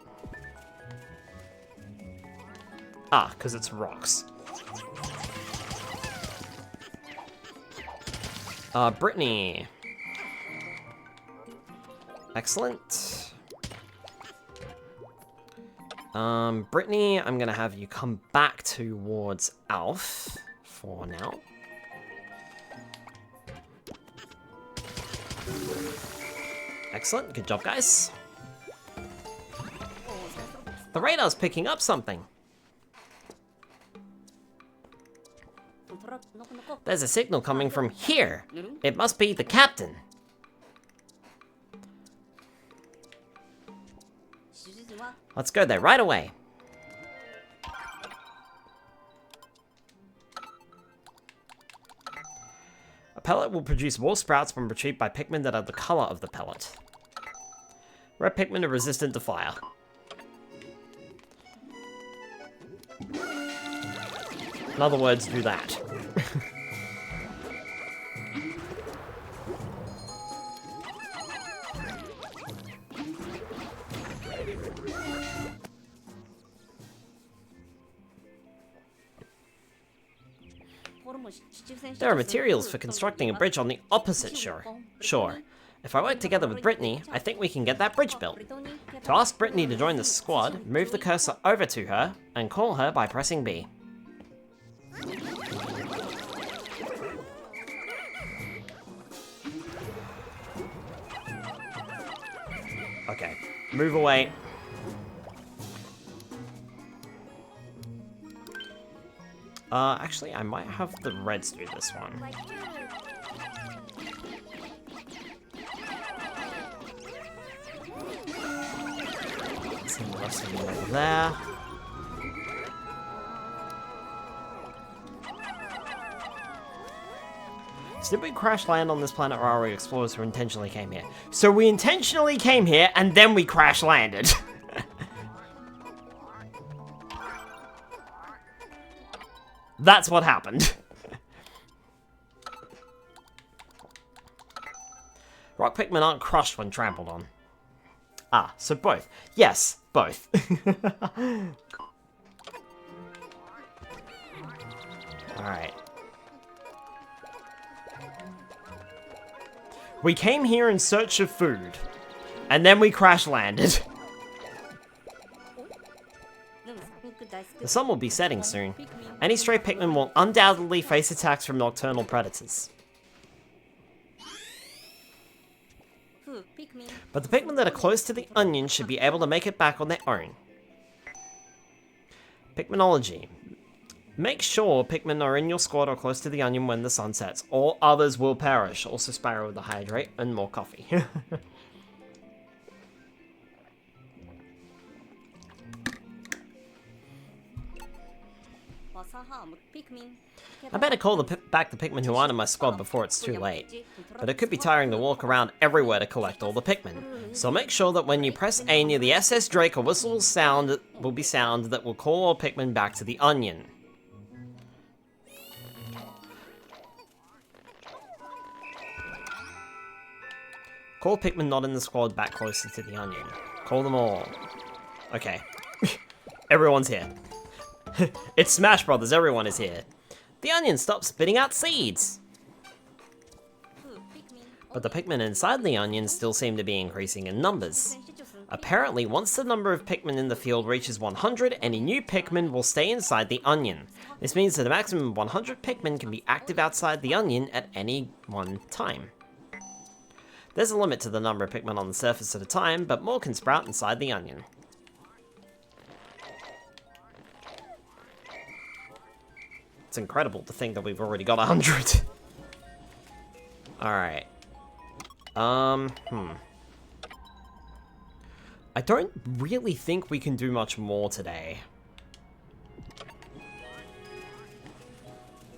Ah, because it's rocks. Brittany. Excellent. Brittany, I'm gonna have you come back towards Alf for now. Excellent, good job, guys. The radar's picking up something. There's a signal coming from here. It must be the captain. Let's go there right away. A pellet will produce more sprouts when retrieved by Pikmin that are the color of the pellet. Red Pikmin are resistant to fire. In other words, do that. There are materials for constructing a bridge on the opposite shore. If I work together with Brittany, I think we can get that bridge built. To ask Brittany to join the squad, move the cursor over to her, and call her by pressing B. Okay, move away. Actually, I might have the Reds do this one. See the rest of them over there. So did we crash land on this planet, or are we explorers who intentionally came here? So we intentionally came here, and then we crash landed. That's what happened. Rock Pikmin aren't crushed when trampled on. Ah, so both. Yes, both. Alright. We came here in search of food, and then we crash landed. The sun will be setting soon. Any stray Pikmin will undoubtedly face attacks from nocturnal predators. But the Pikmin that are close to the onion should be able to make it back on their own. Pikminology. Make sure Pikmin are in your squad or close to the onion when the sun sets, or others will perish. Also Spyro with the hydrate and more coffee. I better call back the Pikmin who aren't in my squad before it's too late. But it could be tiring to walk around everywhere to collect all the Pikmin. So make sure that when you press A near the SS Drake, a whistle will be sound that will call all Pikmin back to the onion. Call Pikmin not in the squad back closer to the onion. Call them all. Okay. Everyone's here. It's Smash Brothers, everyone is here. The onion stopped spitting out seeds! But the Pikmin inside the onion still seem to be increasing in numbers. Apparently, once the number of Pikmin in the field reaches 100, any new Pikmin will stay inside the onion. This means that a maximum of 100 Pikmin can be active outside the onion at any one time. There's a limit to the number of Pikmin on the surface at a time, but more can sprout inside the onion. It's incredible to think that we've already got 100. Alright. I don't really think we can do much more today.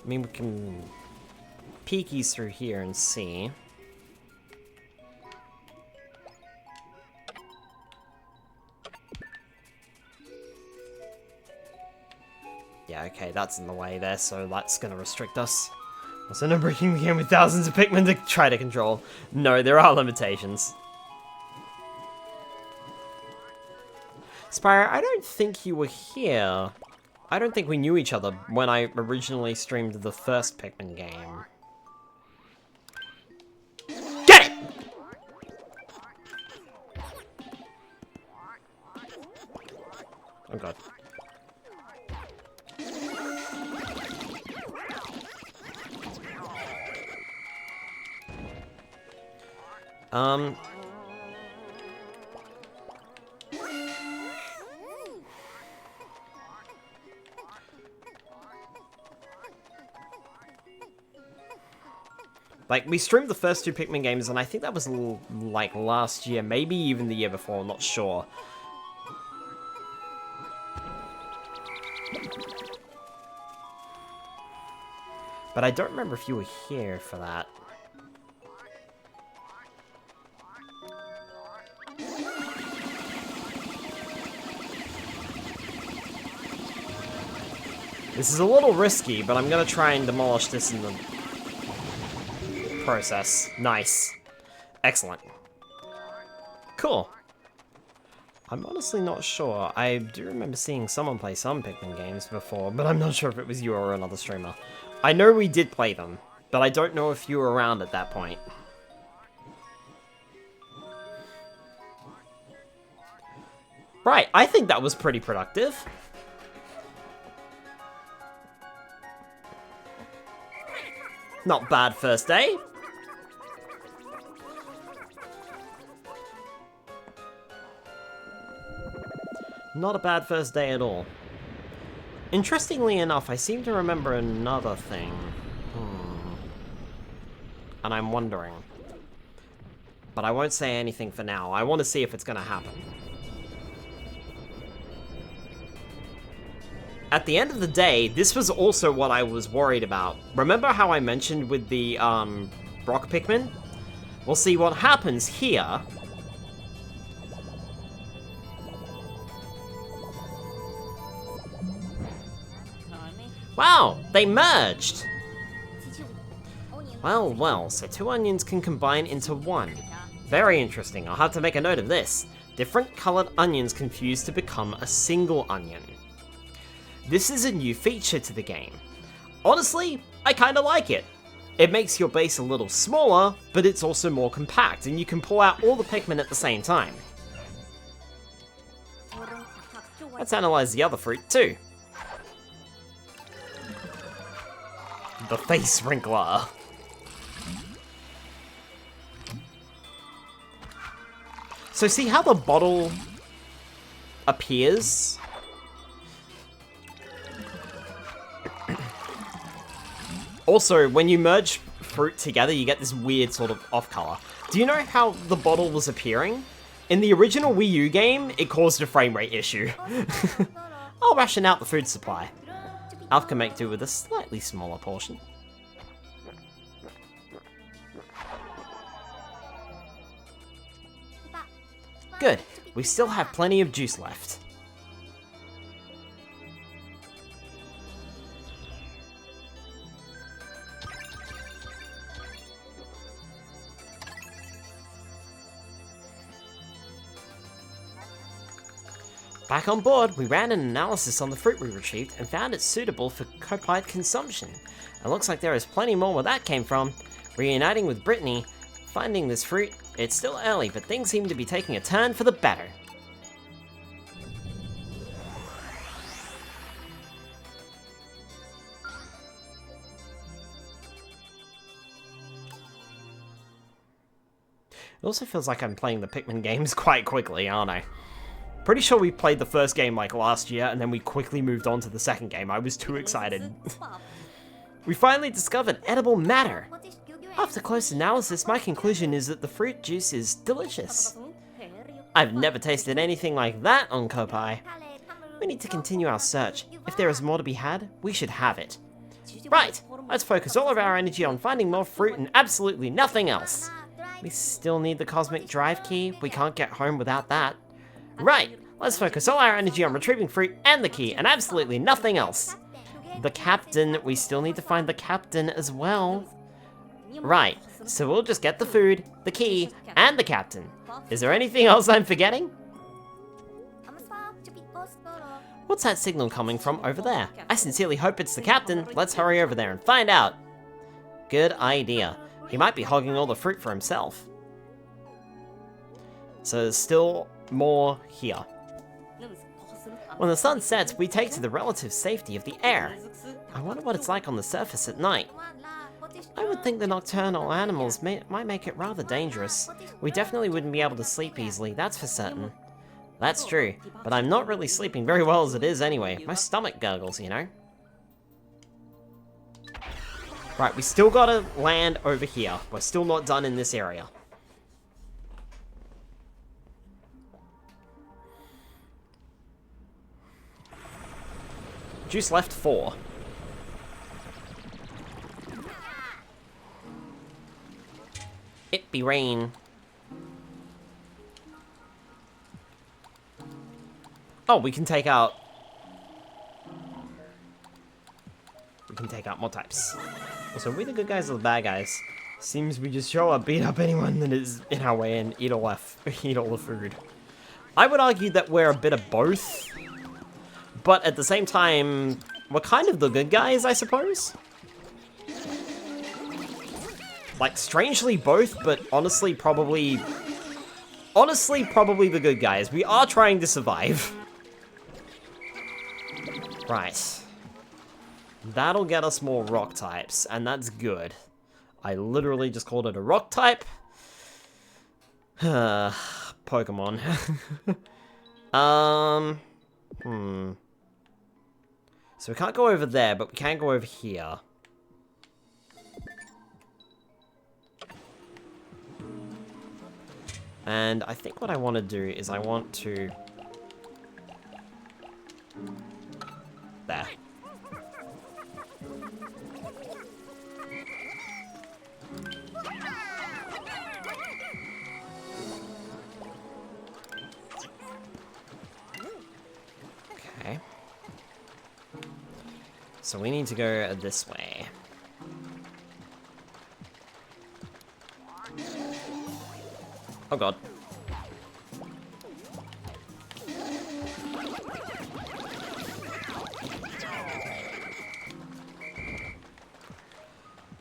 I mean, we can peekies through here and see. Yeah, Okay, that's in the way there, so that's gonna restrict us. Also, no breaking the game with thousands of Pikmin to try to control. No, there are limitations. Spyro, I don't think you were here. I don't think we knew each other when I originally streamed the first Pikmin game. Get it! Oh god. Like, we streamed the first two Pikmin games, and I think that was, like, last year, maybe even the year before, I'm not sure. But I don't remember if you were here for that. This is a little risky, but I'm gonna try and demolish this in the process. Nice. Excellent. Cool. I'm honestly not sure. I do remember seeing someone play some Pikmin games before, but I'm not sure if it was you or another streamer. I know we did play them, but I don't know if you were around at that point. Right, I think that was pretty productive. Not bad first day. Not a bad first day at all. Interestingly enough, I seem to remember another thing. And I'm wondering. But I won't say anything for now. I want to see if it's going to happen. At the end of the day, this was also what I was worried about. Remember how I mentioned with the rock Pikmin? We'll see what happens here. Wow, they merged! Well, well, so two onions can combine into one. Very interesting, I'll have to make a note of this. Different colored onions can fuse to become a single onion. This is a new feature to the game. Honestly, I kinda like it. It makes your base a little smaller, but it's also more compact, and you can pull out all the Pikmin at the same time. Let's analyze the other fruit too. The face wrinkler. So see how the bottle appears? Also, when you merge fruit together, you get this weird sort of off color. Do you know how the bottle was appearing? In the original Wii U game, it caused a frame rate issue. I'll ration out the food supply. Alf can make do with a slightly smaller portion. Good, we still have plenty of juice left. Back on board, we ran an analysis on the fruit we retrieved and found it suitable for copite consumption. It looks like there is plenty more where that came from. Reuniting with Brittany, finding this fruit, it's still early, but things seem to be taking a turn for the better. It also feels like I'm playing the Pikmin games quite quickly, aren't I? Pretty sure we played the first game like last year, and then we quickly moved on to the second game. I was too excited. We finally discovered edible matter. After close analysis, my conclusion is that the fruit juice is delicious. I've never tasted anything like that on Kopai. We need to continue our search. If there is more to be had, we should have it. Right, let's focus all of our energy on finding more fruit and absolutely nothing else. We still need the cosmic drive key. We can't get home without that. Right, let's focus all our energy on retrieving fruit and the key and absolutely nothing else. the captain. We still need to find the captain as well. Right, so we'll just get the food, the key, and the captain. Is there anything else I'm forgetting? What's that signal coming from over there? I sincerely hope it's the captain. Let's hurry over there and find out. Good idea. He might be hogging all the fruit for himself. So there's still more here. When the sun sets, we take to the relative safety of the air. I wonder what it's like on the surface at night. I would think the nocturnal animals might make it rather dangerous. We definitely wouldn't be able to sleep easily, that's for certain. That's true, but I'm not really sleeping very well as it is anyway. My stomach gurgles, you know? Right, we still gotta land over here. We're still not done in this area. Juice left 4. It be rain. Oh, we can take out... We can take out more types. So are we the good guys or the bad guys? Seems we just show up, beat up anyone that is in our way, and eat all the food. I would argue that we're a bit of both. But at the same time, we're kind of the good guys, I suppose? Like, strangely both, but honestly probably the good guys. We are trying to survive. Right. That'll get us more rock types, and that's good. I literally just called it a rock type. Pokemon. So we can't go over there, but we can go over here. And I think what I want to do is I want to... There. Okay. So we need to go this way. Oh god.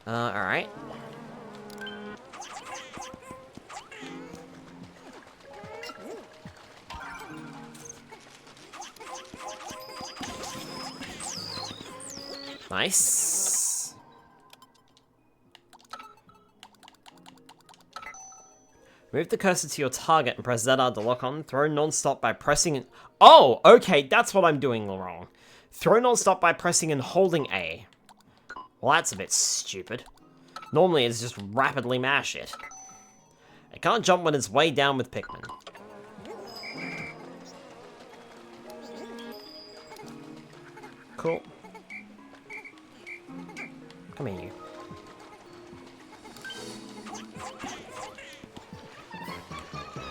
Alright. Nice. Move the cursor to your target and press ZR to lock on. Throw non-stop by pressing it. Oh, okay, that's what I'm doing wrong. Throw non-stop by pressing and holding A. Well, that's a bit stupid. Normally, it's just rapidly mash it. It can't jump when it's way down with Pikmin. Cool. Come here, you.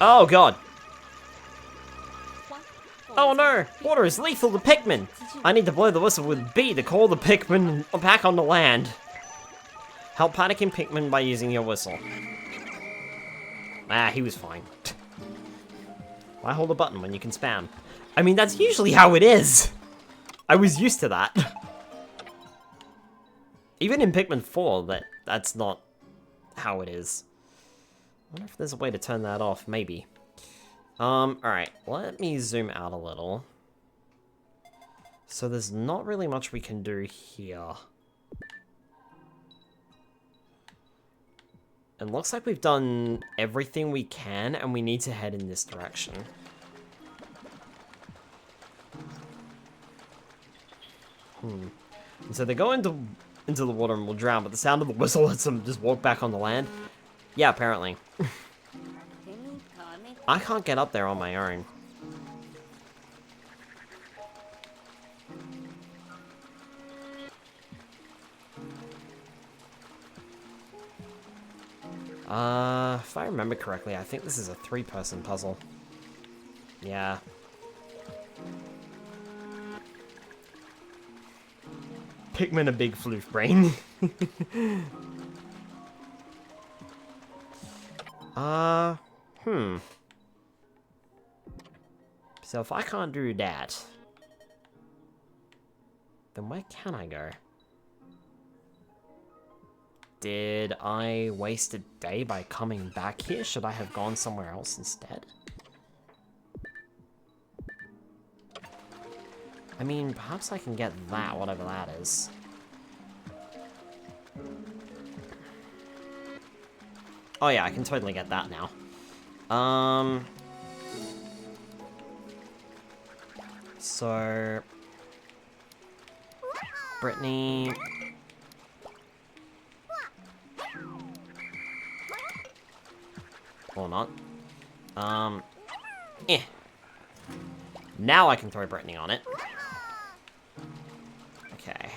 Oh, God. Oh, no. Water is lethal to Pikmin. I need to blow the whistle with B to call the Pikmin back on the land. Help panicking Pikmin by using your whistle. Ah, he was fine. Why hold a button when you can spam? I mean, that's usually how it is. I was used to that. Even in Pikmin 4, that's not how it is. I wonder if there's a way to turn that off. Maybe. Alright. Let me zoom out a little. So there's not really much we can do here. It looks like we've done everything we can, and we need to head in this direction. And so they go into the water and will drown, but the sound of the whistle lets them just walk back on the land. Yeah, apparently. I can't get up there on my own. If I remember correctly, I think this is a 3-person puzzle. Yeah. Pikmin a big floof brain. So if I can't do that, then where can I go? Did I waste a day by coming back here? Should I have gone somewhere else instead? I mean, perhaps I can get that, whatever that is. Oh yeah, I can totally get that now. So... Brittany... Or not. Now I can throw Brittany on it. Okay.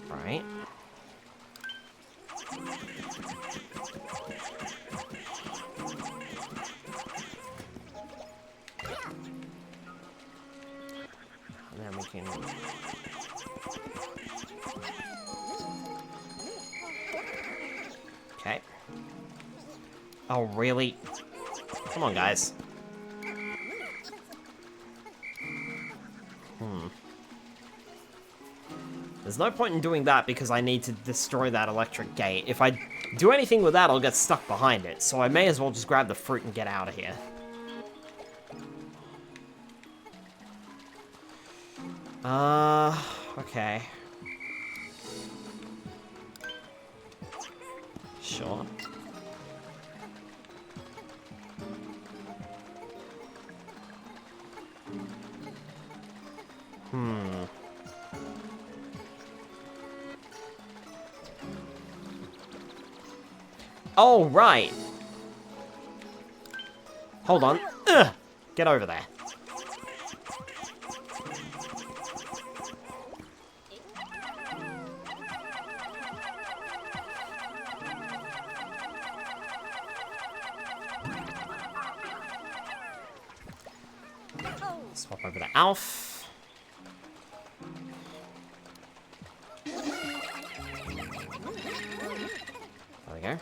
Right. And then we can... Okay. Oh, really? Come on, guys. There's no point in doing that because I need to destroy that electric gate. If I do anything with that, I'll get stuck behind it. So I may as well just grab the fruit and get out of here. Okay. Sure. Oh, right. Hold on. Ugh. Get over there. Swap over to Alf. There we go.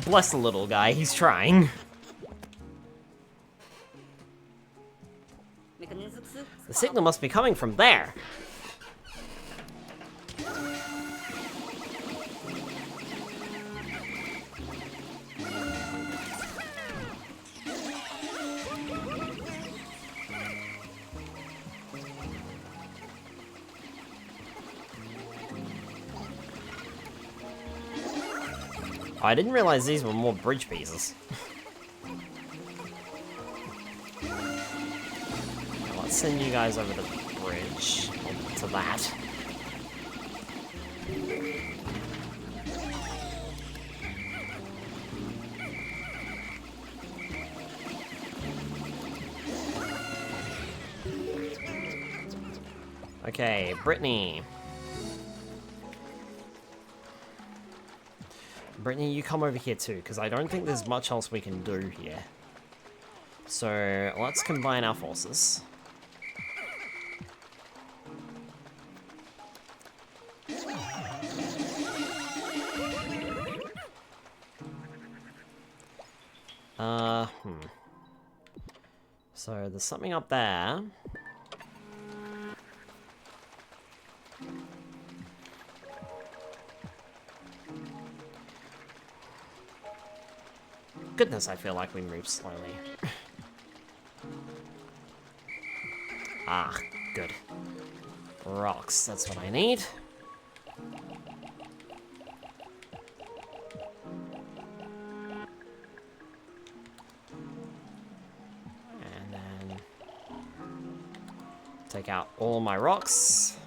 Bless the little guy, he's trying. The signal must be coming from there. Oh, I didn't realize these were more bridge pieces. Let's send you guys over the bridge. To that. Okay, Brittany. Brittany, you come over here too, because I don't think there's much else we can do here. So, let's combine our forces. So, there's something up there. Goodness, I feel like we move slowly. Ah, good. Rocks, that's what I need. And then take out all my rocks.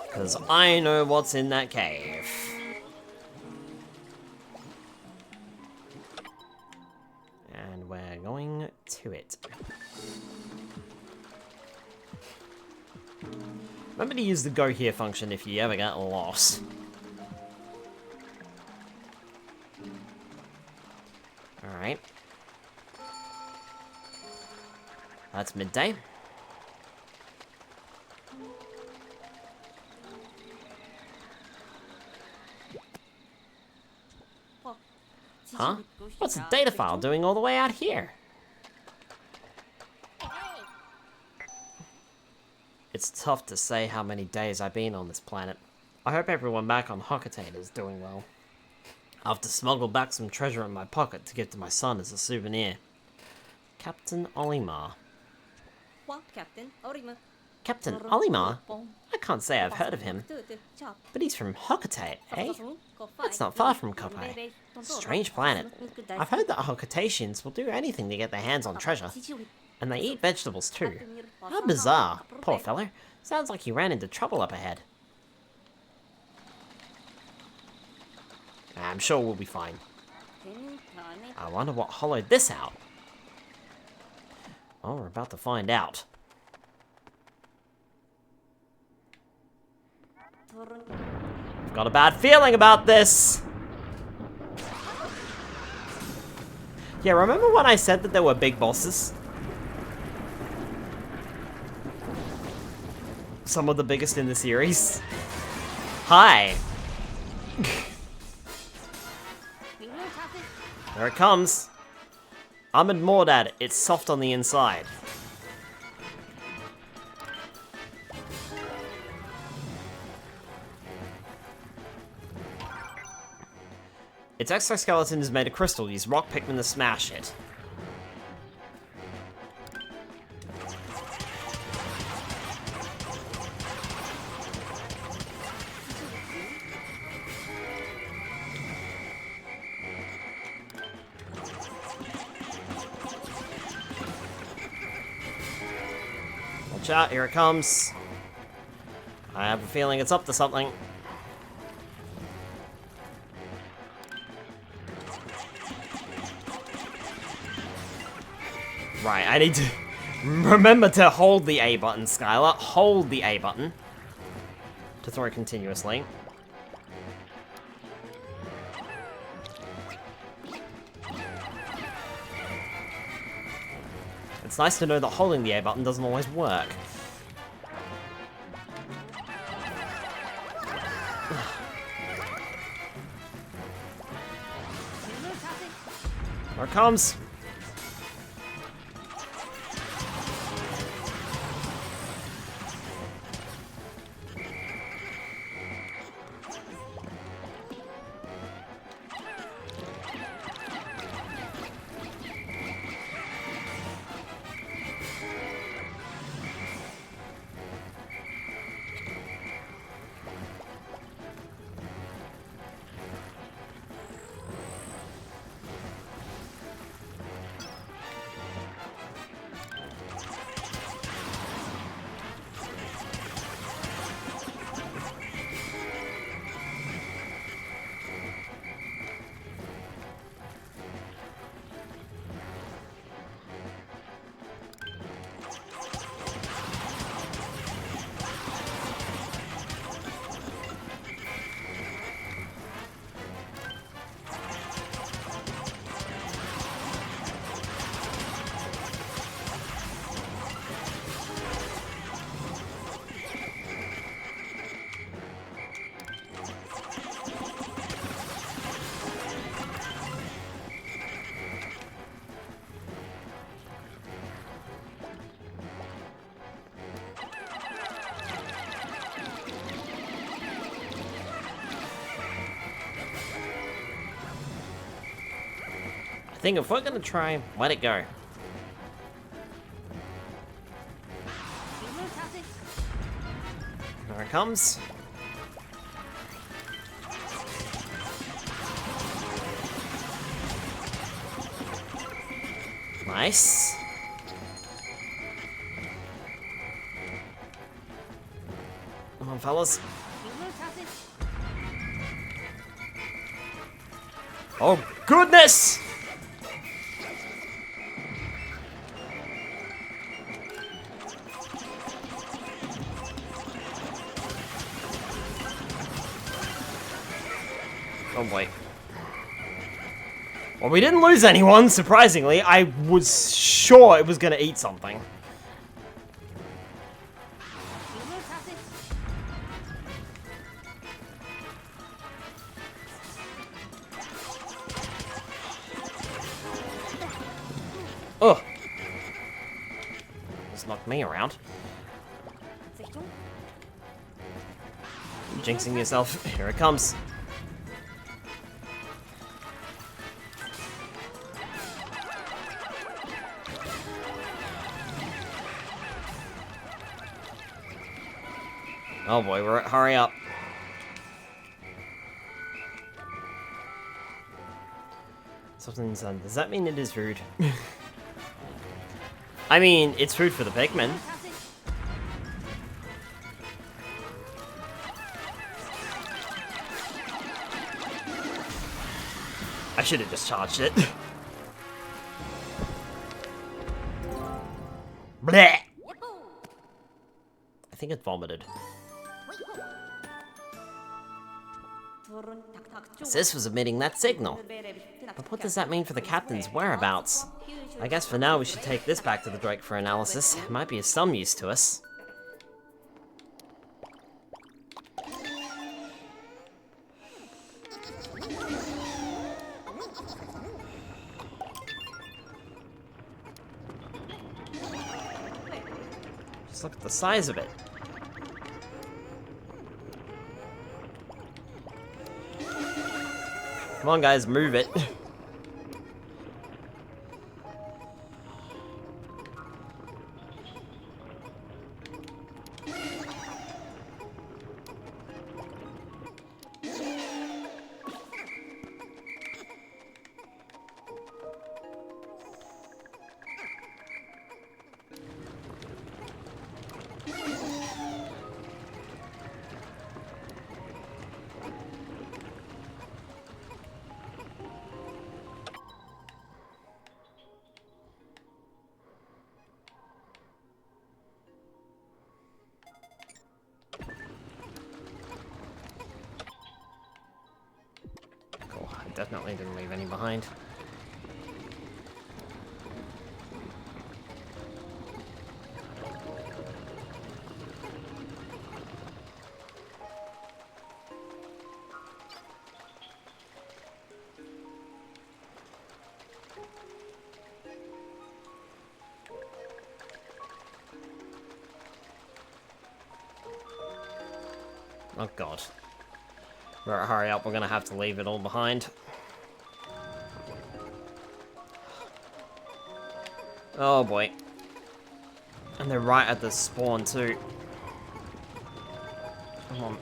Because I know what's in that cave. To it. Remember to use the go here function if you ever get lost. Alright. That's midday. Huh? What's a data file doing all the way out here? It's tough to say how many days I've been on this planet. I hope everyone back on Hokkatate is doing well. I'll have to smuggle back some treasure in my pocket to give to my son as a souvenir. Captain Olimar. What, Captain? Orima. Captain Olimar? I can't say I've heard of him. But he's from Hokkatate, eh? That's not far from Kopai. Strange planet. I've heard that Hokkatatians will do anything to get their hands on treasure. And they eat vegetables too. How bizarre. Poor fellow. Sounds like he ran into trouble up ahead. I'm sure we'll be fine. I wonder what hollowed this out. Well, we're about to find out. I've got a bad feeling about this. Yeah, remember when I said that there were big bosses? Some of the biggest in the series. Hi. There it comes. Ahmed Mordad, it's soft on the inside. Its exoskeleton is made of crystal. Use rock Pikmin to smash it. Watch out, here it comes. I have a feeling it's up to something. Right, I need to remember to hold the A button, Skylar. Hold the A button to throw continuously. It's nice to know that holding the A button doesn't always work. Here it comes. I think if we're gonna try, let it go. There it comes. Nice. Come on, fellas. Oh, goodness! Well, we didn't lose anyone, surprisingly. I was sure it was gonna eat something. Ugh. Just knocked me around. Jinxing yourself. Here it comes. Oh boy, hurry up. Something's done. Does that mean it is food? I mean, it's food for the Pikmin. I should have just charged it. Blech! I think it vomited. Sis was emitting that signal. But what does that mean for the captain's whereabouts? I guess for now we should take this back to the Drake for analysis. It might be of some use to us. Just look at the size of it. Come on, guys, move it. Definitely didn't leave any behind. Oh god. Right, hurry up, we're gonna have to leave it all behind. Oh boy. And they're right at the spawn too. Come on.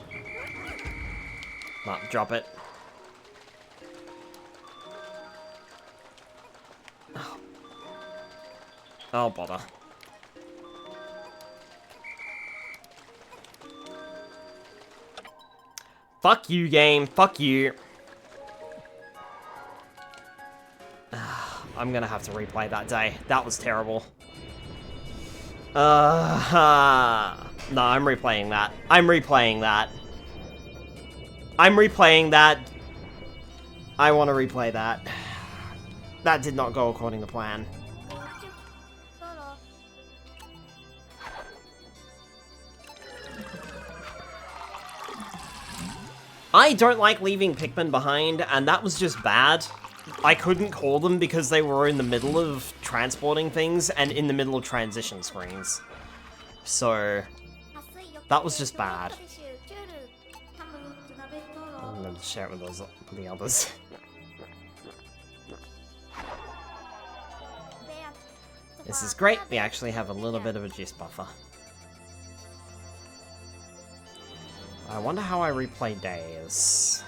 No, drop it. Oh bother. Fuck you, game. Fuck you. I'm gonna have to replay that day. That was terrible. No, I'm replaying that. I'm replaying that. I'm replaying that. I want to replay that. That did not go according to plan. I don't like leaving Pikmin behind, and that was just bad. I couldn't call them because they were in the middle of transporting things and in the middle of transition screens. So, that was just bad. I'm going to share it with the others. This is great. We actually have a little bit of a juice buffer. I wonder how I replay days.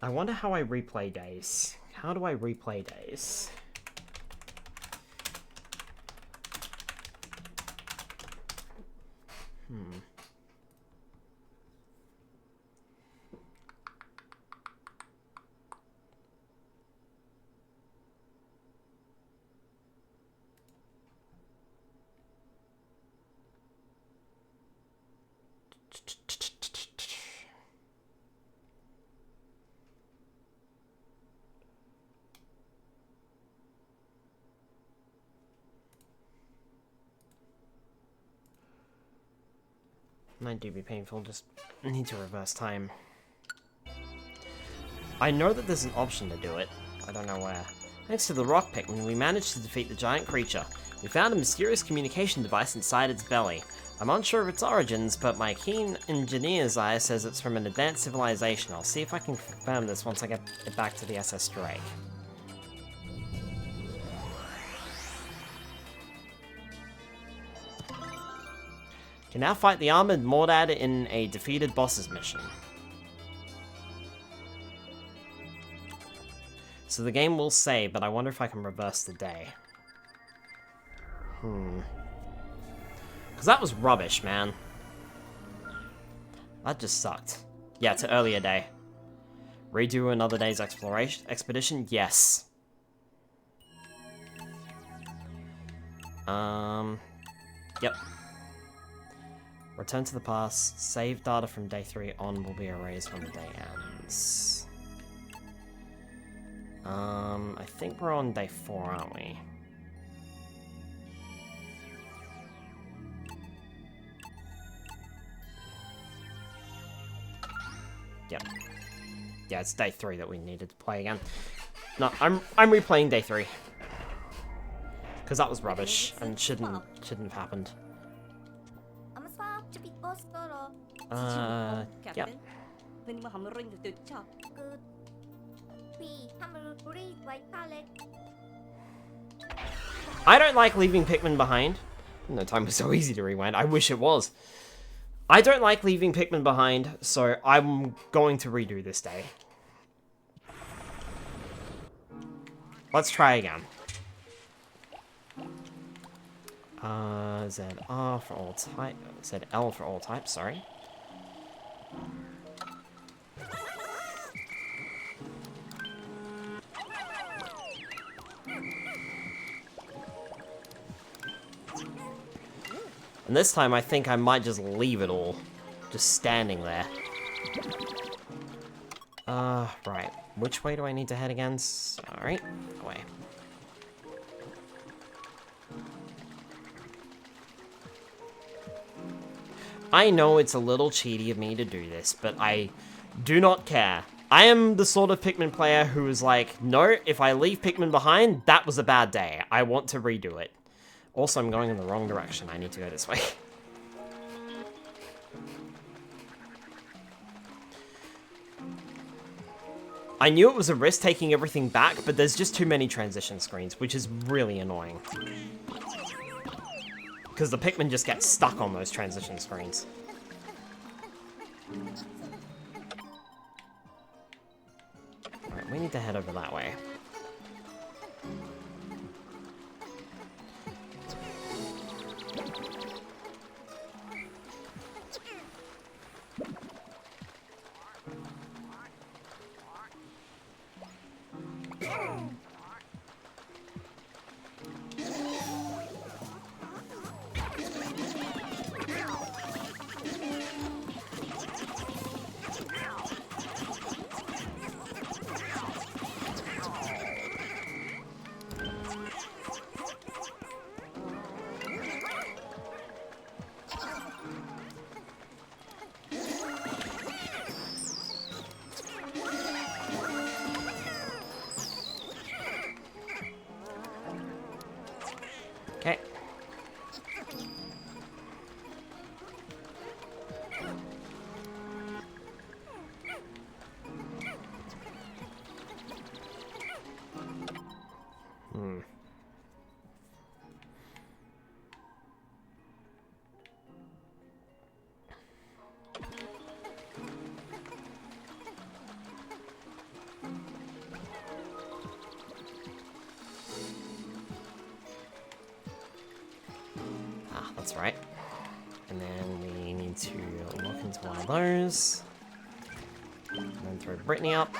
I wonder how I replay days. How do I replay days? Might do be painful, just need to reverse time. I know that there's an option to do it. I don't know where. Thanks to the rock Pikmin, we managed to defeat the giant creature. We found a mysterious communication device inside its belly. I'm unsure of its origins, but my keen engineer's eye says it's from an advanced civilization. I'll see if I can confirm this once I get it back to the SS Drake. Can now fight the armored Mordad in a defeated boss's mission. So the game will say, but I wonder if I can reverse the day. Because that was rubbish, man. That just sucked. Yeah, to earlier day. Redo another day's expedition? Yes. Yep. Return to the past. Save data from day 3 on will be erased when the day ends. I think we're on day 4, aren't we? Yep. Yeah, it's day 3 that we needed to play again. No, I'm replaying day 3. Because that was rubbish and shouldn't have happened. Yep. I don't like leaving Pikmin behind. No, time was so easy to rewind. I wish it was. I don't like leaving Pikmin behind, so I'm going to redo this day. Let's try again. ZR for all type. ZL for all types, sorry. And this time I think I might just leave it all. Just standing there. Right. Which way do I need to head again? Alright, away. I know it's a little cheaty of me to do this, but I do not care. I am the sort of Pikmin player who is like, no, if I leave Pikmin behind, that was a bad day. I want to redo it. Also, I'm going in the wrong direction. I need to go this way. I knew it was a risk taking everything back, but there's just too many transition screens, which is really annoying. Because the Pikmin just get stuck on those transition screens. Alright, we need to head over that way. Okay. That's right. And then we need to look into one of those. And then throw Brittany up.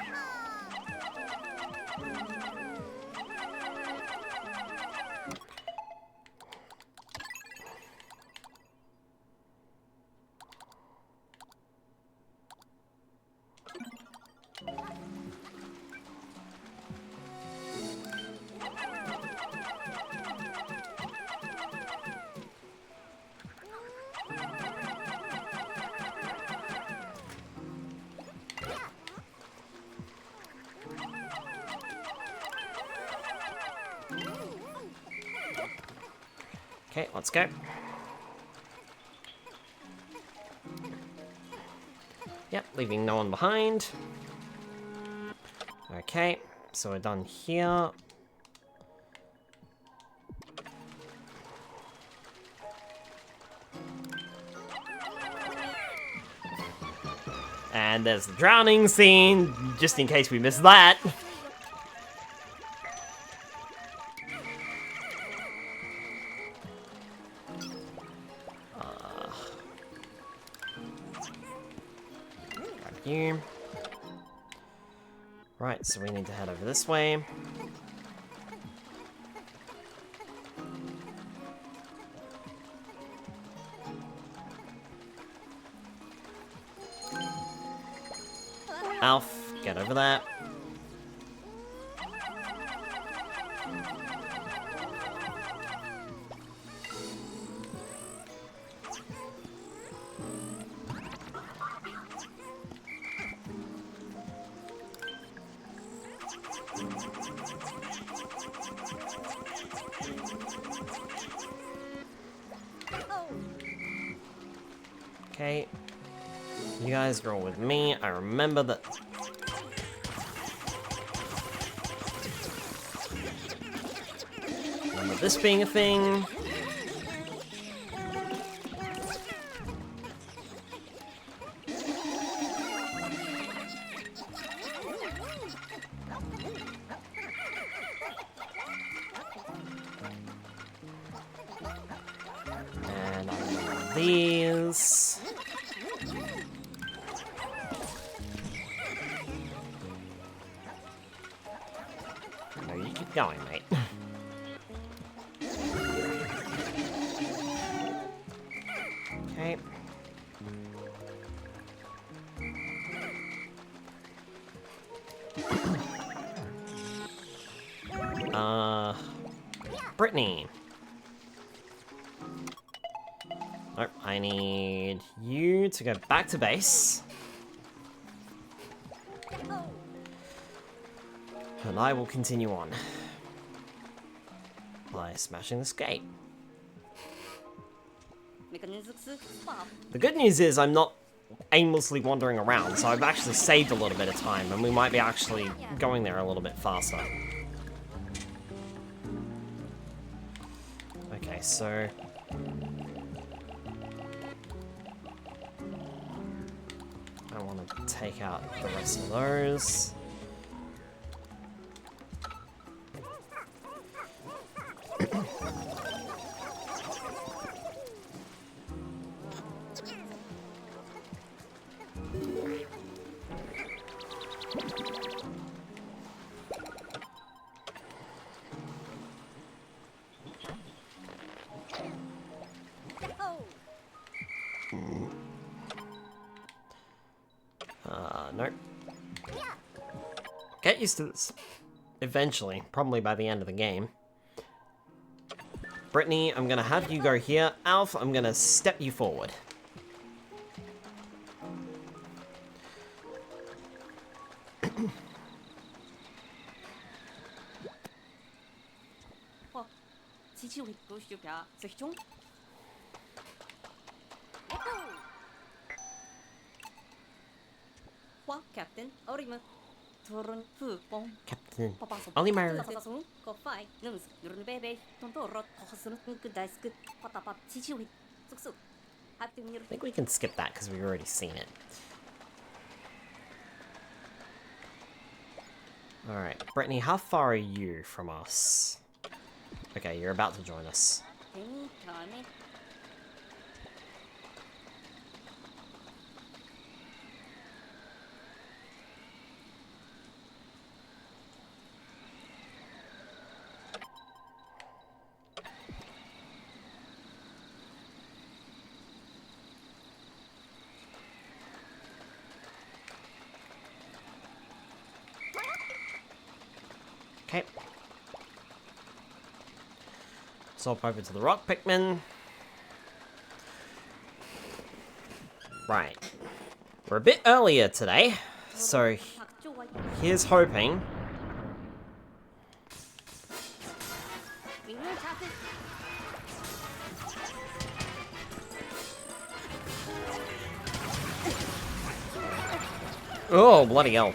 Okay, let's go. Yep, leaving no one behind. Okay, so we're done here. And there's the drowning scene, just in case we missed that. Grab you. Right, so we need to head over this way. Alf, get over there. Okay. You guys are all with me. I remember that. Remember this being a thing. And I remember these. No, you keep going, mate. Okay. Brittany. Nope, I need you to go back to base. And I will continue on by smashing this gate. The good news is I'm not aimlessly wandering around, so I've actually saved a little bit of time, and we might be actually going there a little bit faster. Okay, so... I want to take out the rest of those. Nope. Get used to this. Eventually, probably by the end of the game. Brittany, I'm gonna have you go here. Alf, I'm gonna step you forward. Captain, Orima. Turun Fupong. Captain Olimar. I think we can skip that because we've already seen it. Alright, Brittany, how far are you from us? Okay, you're about to join us. Okay. So up over to the rock Pikmin. Right. We're a bit earlier today, so here's hoping. Oh, bloody hell.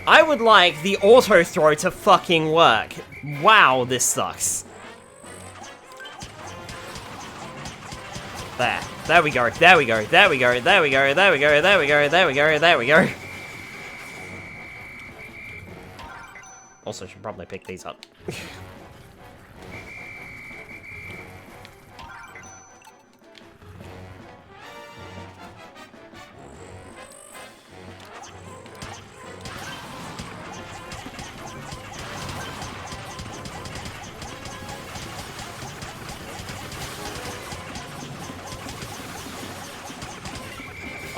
I would like the auto throw to fucking work. Wow, this sucks. There. There we go. There we go. There we go. There we go. There we go. There we go. There we go. There we go. Also, should probably pick these up.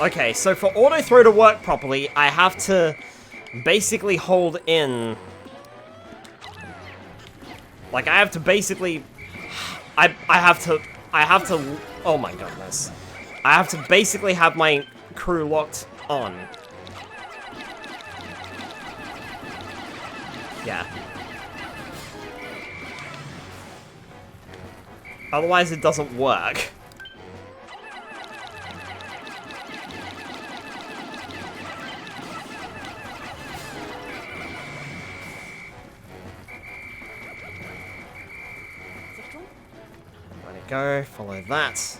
Okay, so for auto throw to work properly, I have to basically hold in. Like, I have to basically... I have to... Oh my goodness. I have to basically have my crew locked on. Yeah. Otherwise, it doesn't work. Go, follow that.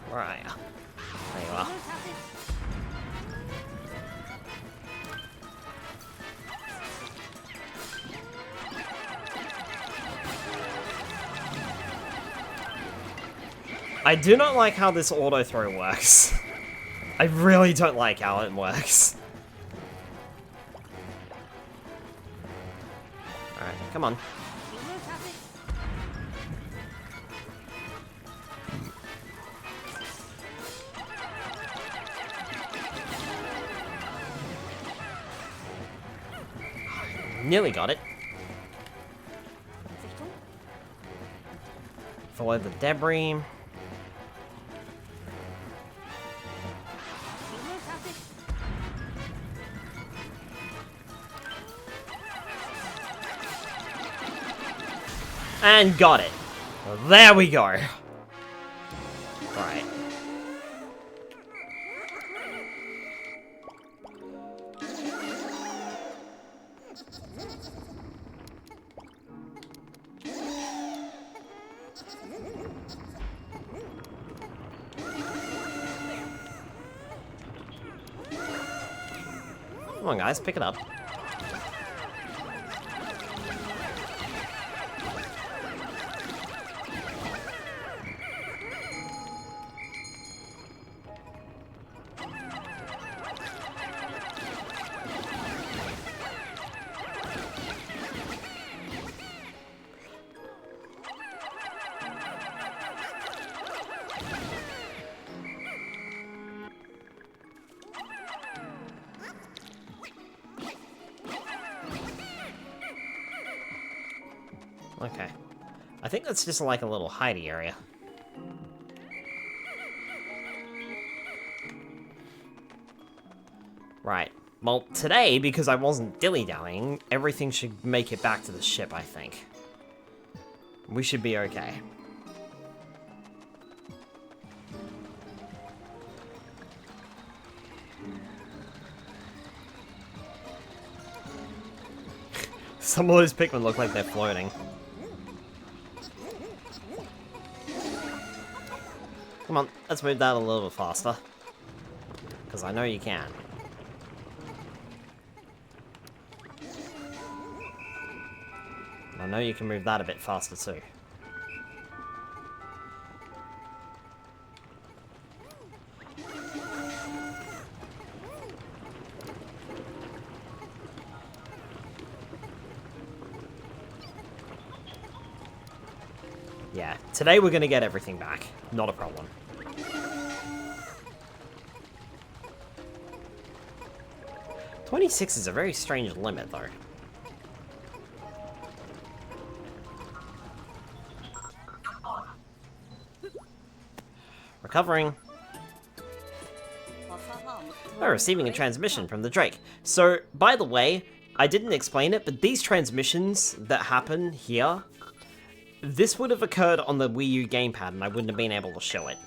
Where are you? There you are. I do not like how this auto throw works. I really don't like how it works. Alright, come on. Nearly got it. Follow the debris. And got it. There we go. Right. Come on, guys, pick it up. Okay. I think that's just like a little hidey area. Right. Well, today, because I wasn't dilly-dallying, everything should make it back to the ship, I think. We should be okay. Some of those Pikmin look like they're floating. Come on, let's move that a little bit faster. Because I know you can. I know you can move that a bit faster too. Yeah, today we're gonna get everything back. Not a problem. 26 is a very strange limit, though. Recovering. We're receiving a transmission from the Drake. So, by the way, I didn't explain it, but these transmissions that happen here, this would have occurred on the Wii U gamepad and I wouldn't have been able to show it.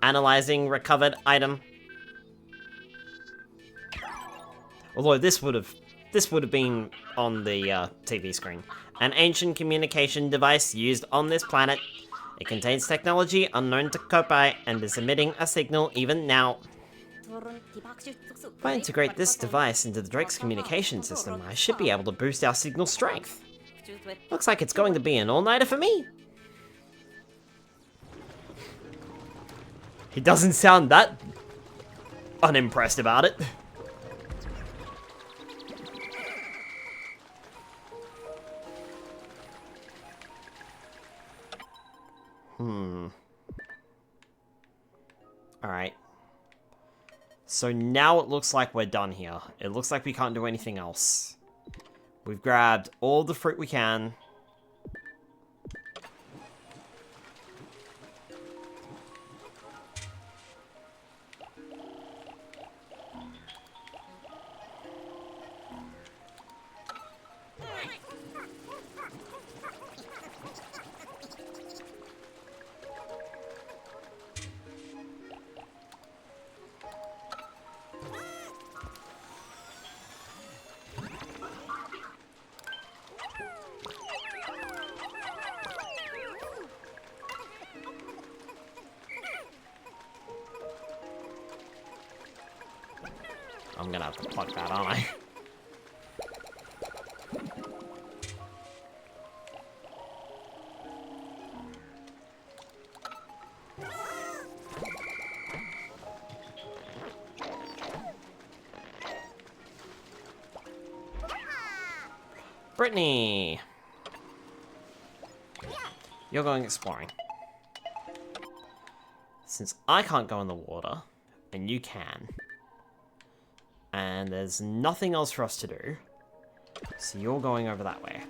Analyzing recovered item. Although this would have been on the TV screen. An ancient communication device used on this planet. It contains technology unknown to Kopai and is emitting a signal even now. If I integrate this device into the Drake's communication system, I should be able to boost our signal strength. Looks like it's going to be an all-nighter for me. He doesn't sound that unimpressed about it. Alright. So now it looks like we're done here. It looks like we can't do anything else. We've grabbed all the fruit we can. I'm gonna have to pluck that, aren't I? Brittany! You're going exploring. Since I can't go in the water, and you can. And there's nothing else for us to do. So you're going over that way.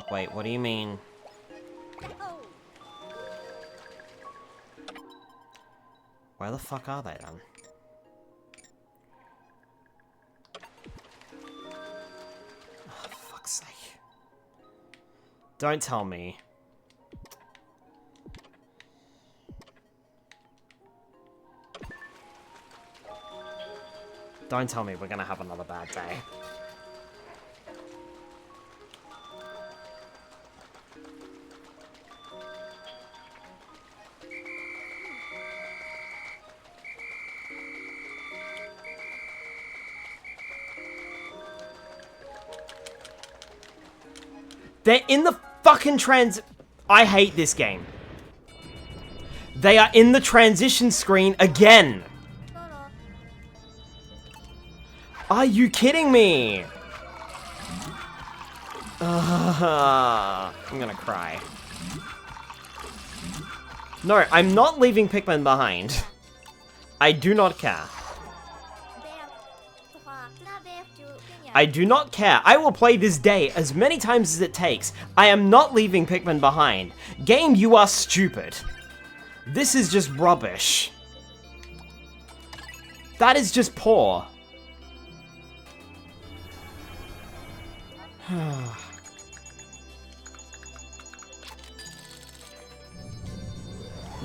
Wait, what do you mean? Where the fuck are they then? Oh, fuck's sake. Don't tell me. Don't tell me we're gonna have another bad day. They're in the fucking I hate this game. They are in the transition screen again. Are you kidding me? I'm gonna cry. No, I'm not leaving Pikmin behind. I do not care. I do not care. I will play this day as many times as it takes. I am not leaving Pikmin behind. Game, you are stupid. This is just rubbish. That is just poor.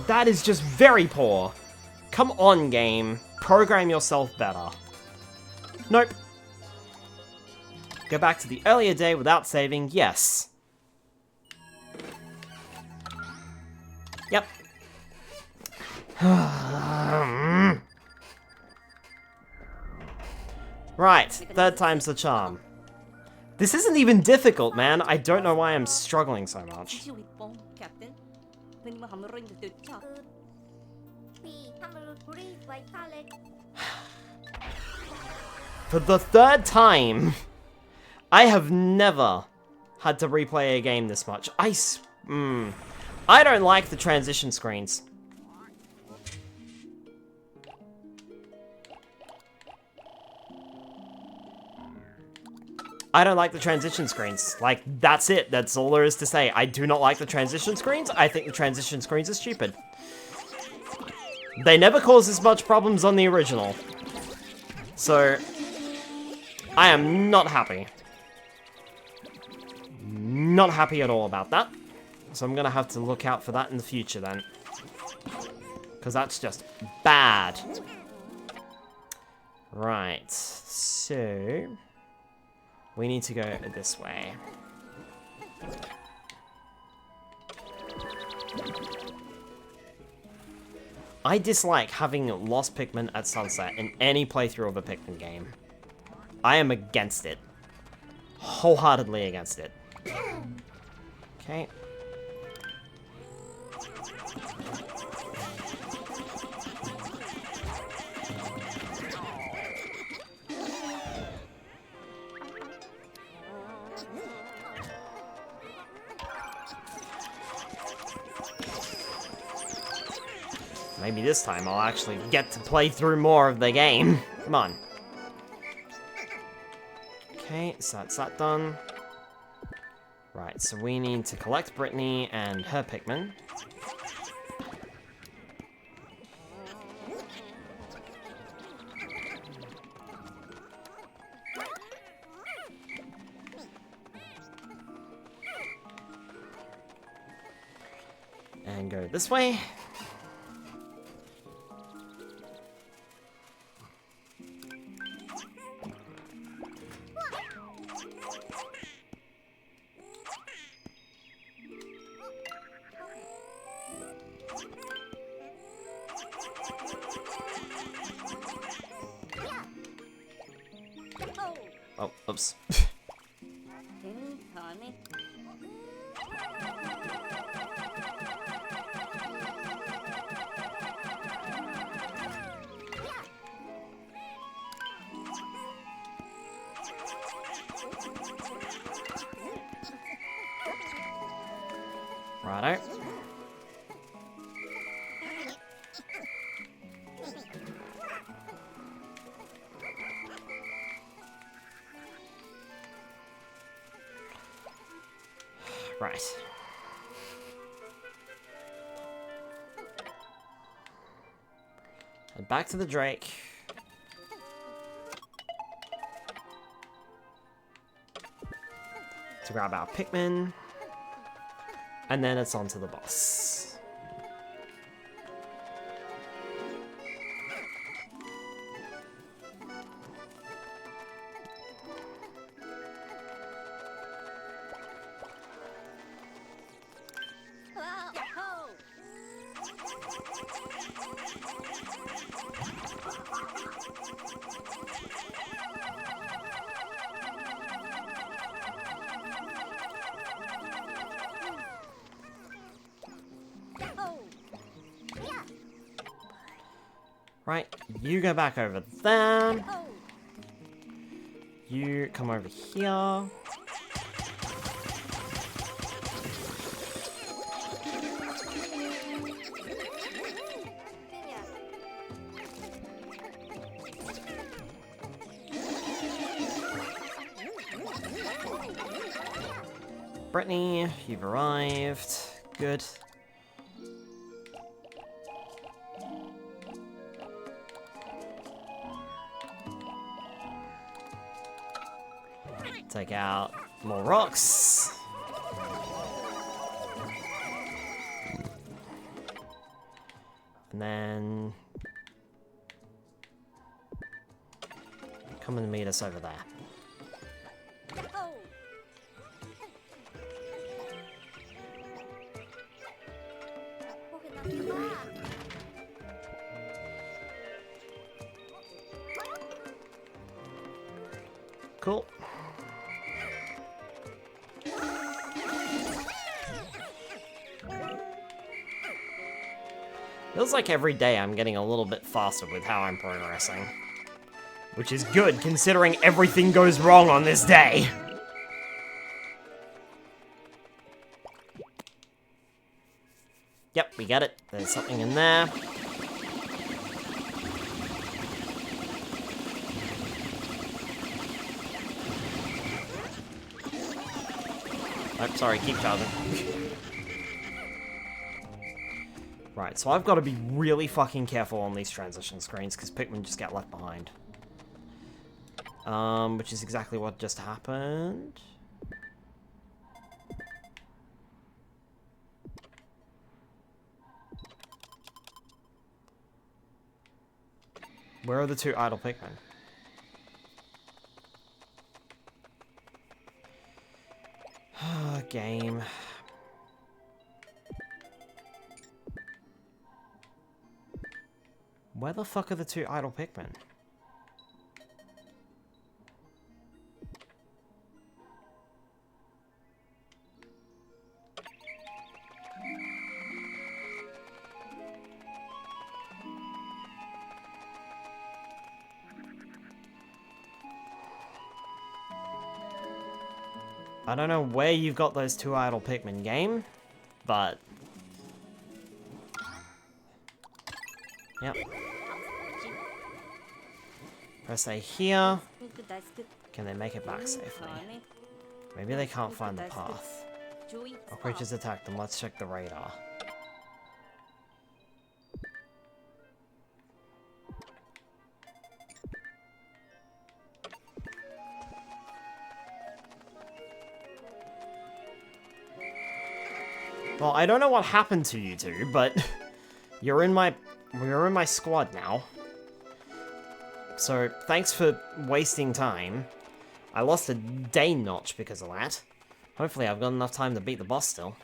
That is just very poor. Come on, game. Program yourself better. Nope. Go back to the earlier day without saving, yes. Yep. Right, third time's the charm. This isn't even difficult, man. I don't know why I'm struggling so much. For the third time, I have never had to replay a game this much. I don't like the transition screens. I don't like the transition screens. Like, that's it. That's all there is to say. I do not like the transition screens. I think the transition screens are stupid. They never caused as much problems on the original. So, I am not happy. Not happy at all about that. So I'm gonna have to look out for that in the future then. Because that's just bad. Right, so... we need to go this way. I dislike having lost Pikmin at sunset in any playthrough of a Pikmin game. I am against it. Wholeheartedly against it. Okay. Maybe this time I'll actually get to play through more of the game. Come on. Okay, so that's that done. Right, so we need to collect Brittany and her Pikmin. And go this way. Oh, oops. Righto. Right. And back to the Drake. To grab our Pikmin. And then it's on to the boss. Right, you go back over there. You come over here. Brittany, you've arrived. Good. Take out more rocks. And then come and meet us over there. Cool. Feels like every day I'm getting a little bit faster with how I'm progressing. Which is good, considering everything goes wrong on this day. Yep, we get it. There's something in there. Oh, sorry, keep charging. Right, so I've got to be really fucking careful on these transition screens, because Pikmin just get left behind. Which is exactly what just happened. Where are the two idle Pikmin? Game. Where the fuck are the two idle Pikmin? I don't know where you've got those two idle Pikmin, game, but... Yep. Press A here. Can they make it back safely? Maybe they can't find the path. Our creatures attack them. Let's check the radar. Well, I don't know what happened to you two, but you're in my squad now. So, thanks for wasting time. I lost a day notch because of that. Hopefully I've got enough time to beat the boss still.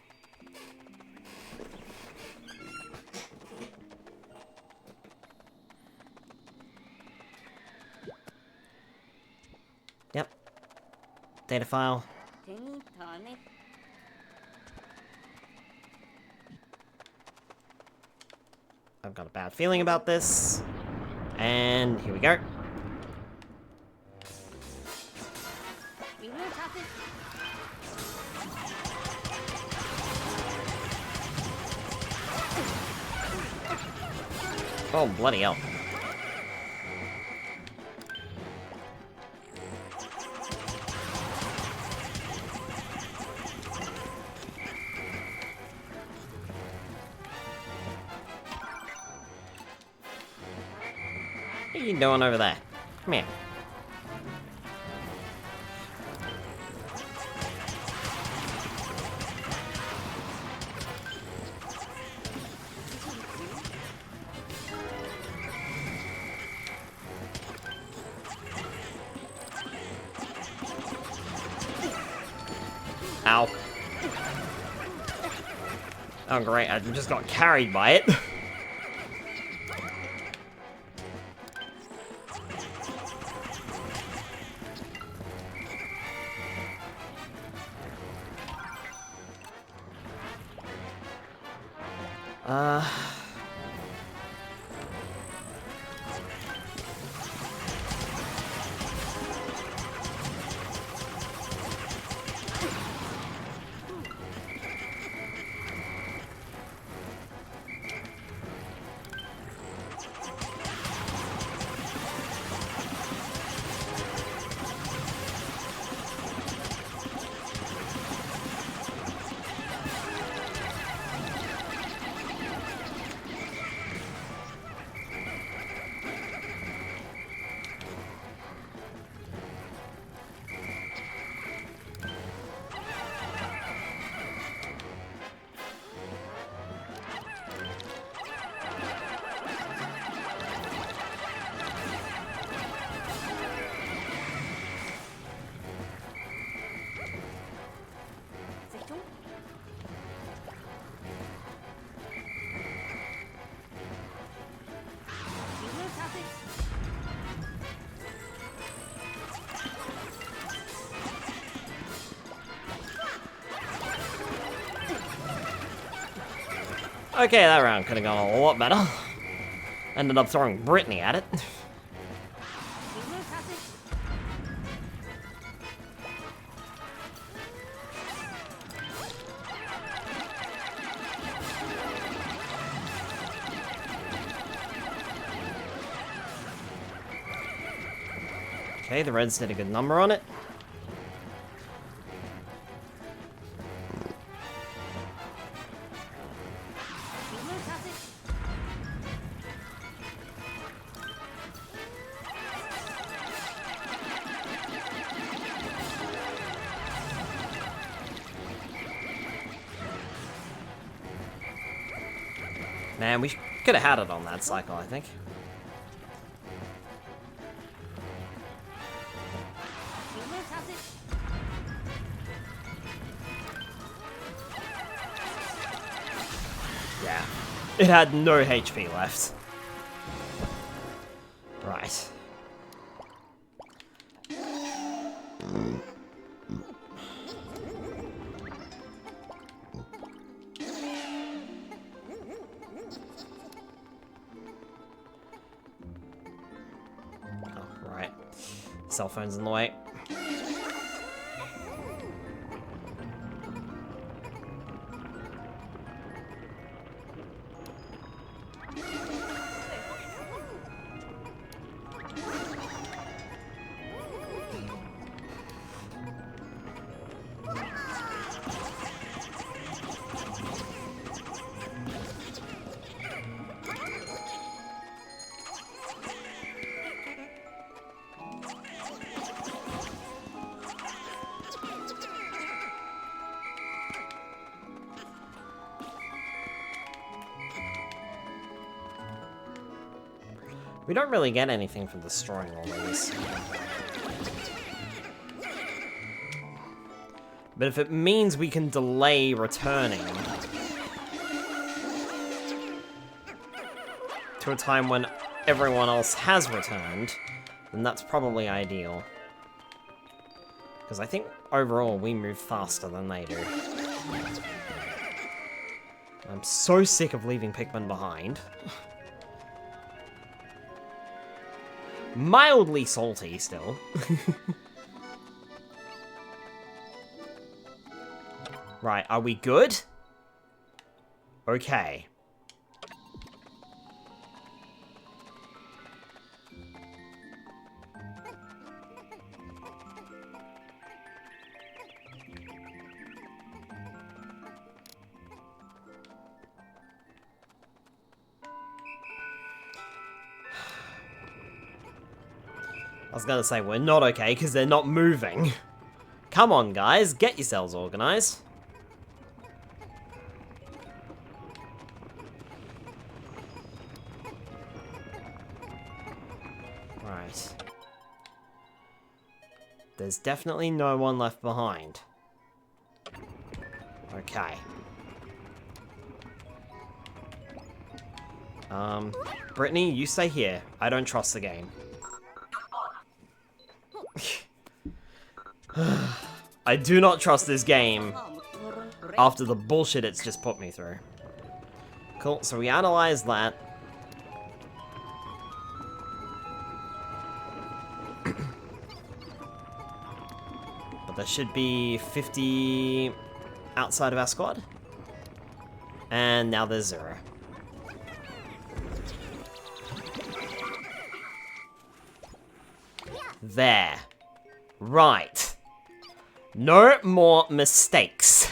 Yep. Data file. I've got a bad feeling about this. And here we go. Oh, bloody hell. What are you doing over there? Come here. Ow. Oh great, I just got carried by it. Okay, that round could have gone a lot better. Ended up throwing Brittany at it. Okay, the reds did a good number on it. Man, we could have had it on that cycle, I think. Yeah. It had no HP left. Right. Cell phone's in the way. We don't really get anything from destroying all these. But if it means we can delay returning to a time when everyone else has returned, then that's probably ideal. Because I think overall we move faster than they do. I'm so sick of leaving Pikmin behind. Mildly salty still. Right, are we good? Okay. I was gonna say, we're not okay, because they're not moving. Come on, guys, get yourselves organized. Right. There's definitely no one left behind. Okay. Brittany, you stay here. I don't trust the game. I do not trust this game after the bullshit it's just put me through. Cool, so we analyzed that. But there should be 50 outside of our squad. And now there's 0. There. Right. No more mistakes.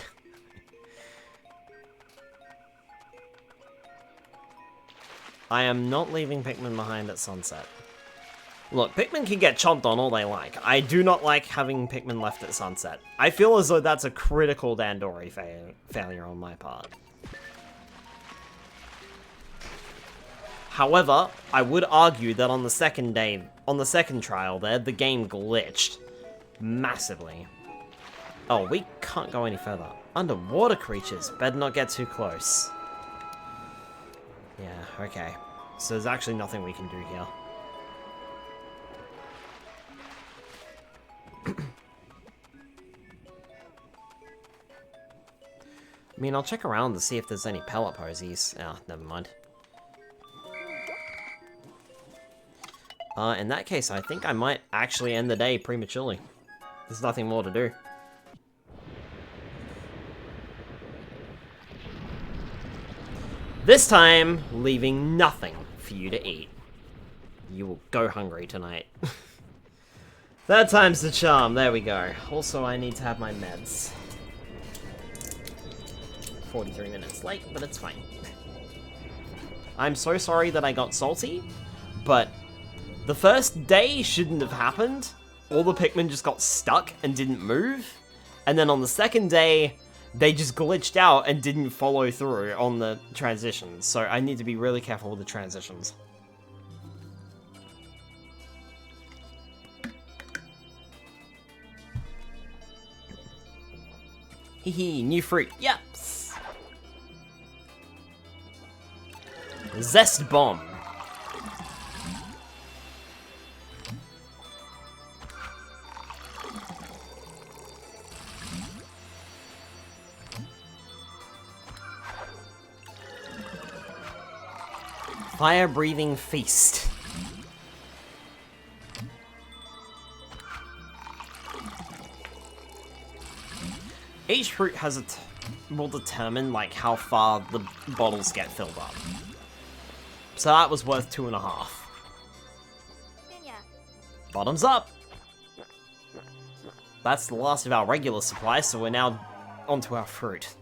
I am not leaving Pikmin behind at sunset. Look, Pikmin can get chomped on all they like. I do not like having Pikmin left at sunset. I feel as though that's a critical Dandori failure on my part. However, I would argue that on the second trial there, the game glitched massively. Oh, we can't go any further. Underwater creatures, better not get too close. Yeah, okay. So there's actually nothing we can do here. I mean, I'll check around to see if there's any pellet posies. Ah, never mind. In that case, I think I might actually end the day prematurely. There's nothing more to do. This time, leaving nothing for you to eat. You will go hungry tonight. Third time's the charm, there we go. Also, I need to have my meds. 43 minutes late, but it's fine. I'm so sorry that I got salty, but the first day shouldn't have happened. All the Pikmin just got stuck and didn't move. And then on the second day, they just glitched out and didn't follow through on the transitions. So I need to be really careful with the transitions. Hehe, new fruit. Yep. Zest bomb. Fire-breathing feast. Each fruit has will determine like how far the bottles get filled up. So that was worth 2.5. Bottoms up. That's the last of our regular supply, so we're now onto our fruit.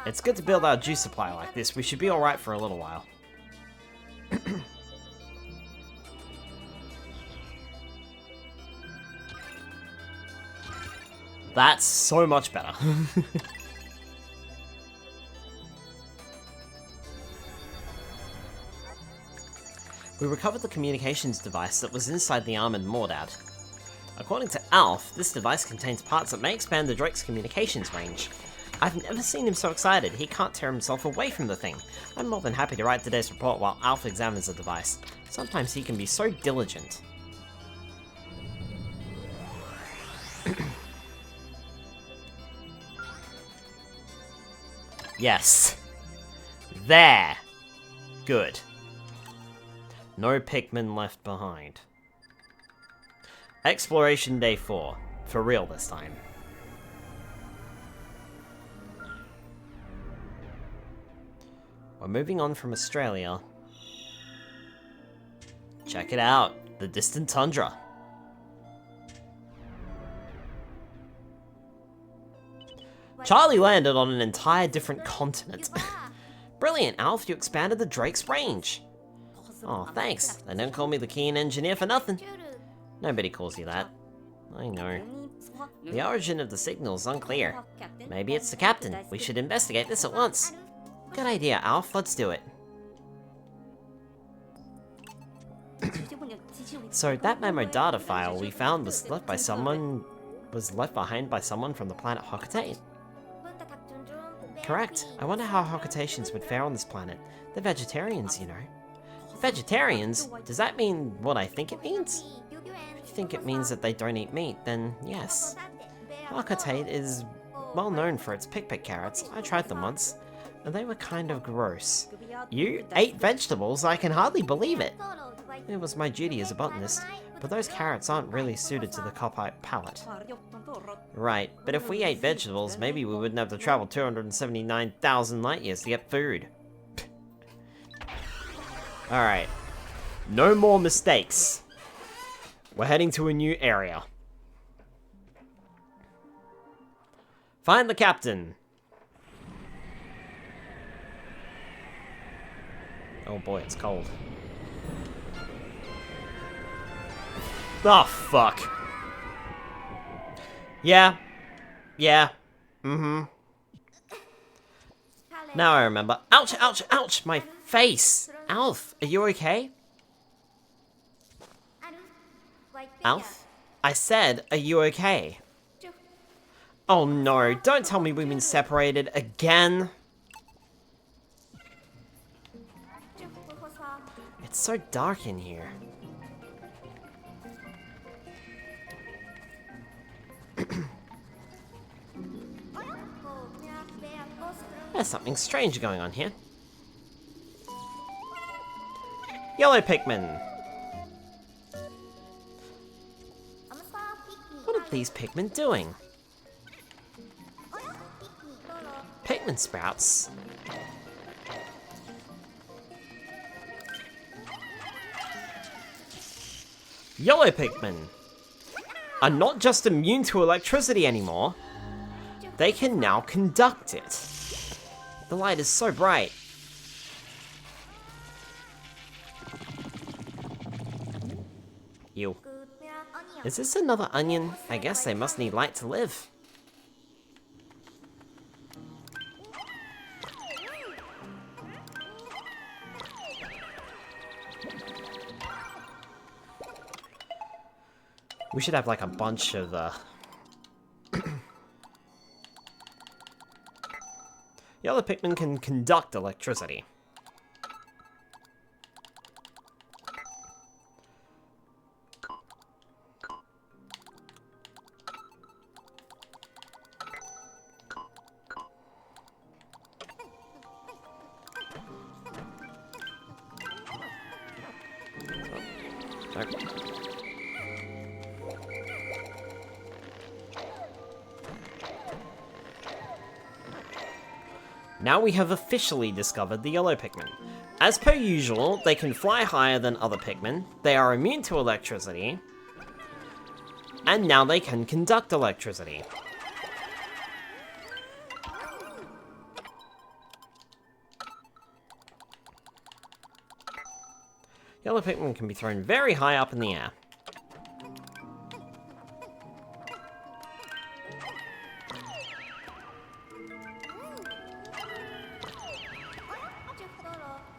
It's good to build our juice supply like this. We should be alright for a little while. That's so much better. We recovered the communications device that was inside the armored Mordad. According to Alf, this device contains parts that may expand the Drake's communications range. I've never seen him so excited, he can't tear himself away from the thing. I'm more than happy to write today's report while Alf examines the device. Sometimes he can be so diligent. Yes. There. Good. No Pikmin left behind. Exploration Day 4. For real this time. We're moving on from Australia. Check it out. The distant tundra. Charlie landed on an entire different continent. Brilliant, Alf, you expanded the Drake's range. Oh, thanks. They don't call me the keen engineer for nothing. Nobody calls you that. I know. The origin of the signal is unclear. Maybe it's the captain. We should investigate this at once. Good idea, Alf. Let's do it. So that memo data file we found was left behind by someone from the planet Hocate? Correct. I wonder how Hocataceans would fare on this planet. They're vegetarians, you know. Vegetarians? Does that mean what I think it means? If you think it means that they don't eat meat, then yes. Hocate is well known for its pick carrots. I tried them once, and they were kind of gross. You ate vegetables? I can hardly believe it. It was my duty as a botanist, but those carrots aren't really suited to the Copite palate. Right, but if we ate vegetables, maybe we wouldn't have to travel 279,000 light years to get food. Alright. No more mistakes. We're heading to a new area. Find the captain. Oh boy, it's cold. Oh, fuck. Yeah. Yeah. Mm-hmm. Now I remember. Ouch, ouch, ouch! My face! Alf, are you okay? Alf? I said, are you okay? Oh no, don't tell me we've been separated again. It's so dark in here. There's something strange going on here. Yellow Pikmin! What are these Pikmin doing? Pikmin sprouts? Yellow Pikmin are not just immune to electricity anymore, they can now conduct it. The light is so bright. Ew. Is this another onion? I guess they must need light to live. We should have like a bunch of Yellow Pikmin can conduct electricity. Now we have officially discovered the Yellow Pikmin. As per usual, they can fly higher than other Pikmin, they are immune to electricity, and now they can conduct electricity. Yellow Pikmin can be thrown very high up in the air.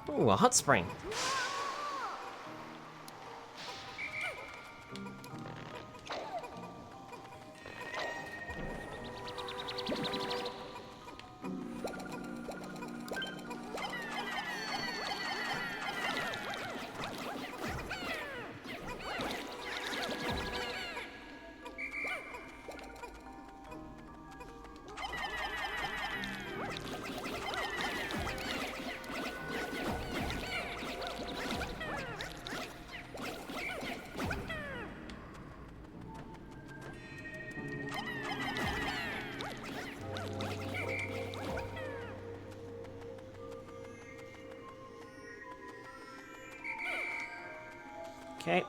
Ooh, a hot spring. Okay.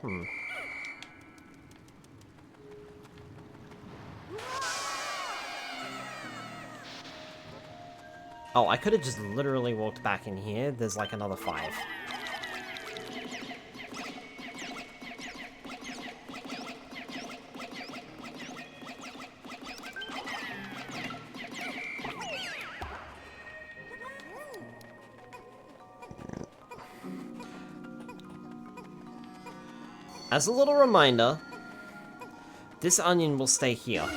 Hmm. Oh, I could have just literally walked back in here. There's like another 5. As a little reminder, this onion will stay here.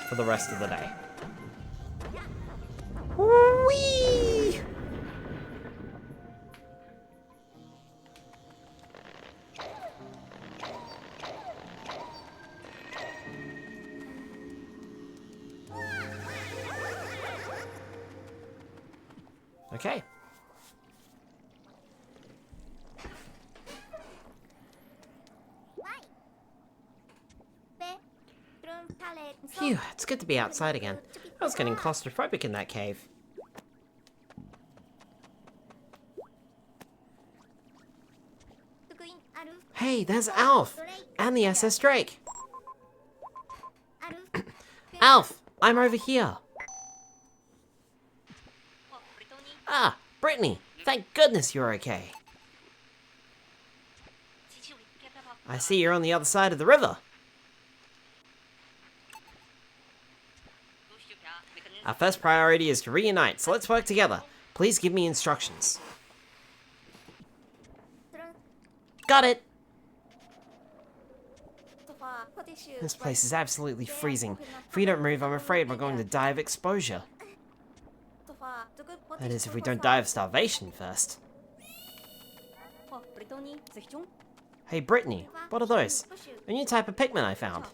For the rest of the day. Whee! Okay. Phew, it's good to be outside again. I was getting claustrophobic in that cave. Hey, there's Alf! And the SS Drake! Alf! I'm over here! Ah, Brittany! Thank goodness you're okay! I see you're on the other side of the river! Our first priority is to reunite, so let's work together. Please give me instructions. Got it! This place is absolutely freezing. If we don't move, I'm afraid we're going to die of exposure. That is, if we don't die of starvation first. Hey Brittany, what are those? A new type of Pikmin I found.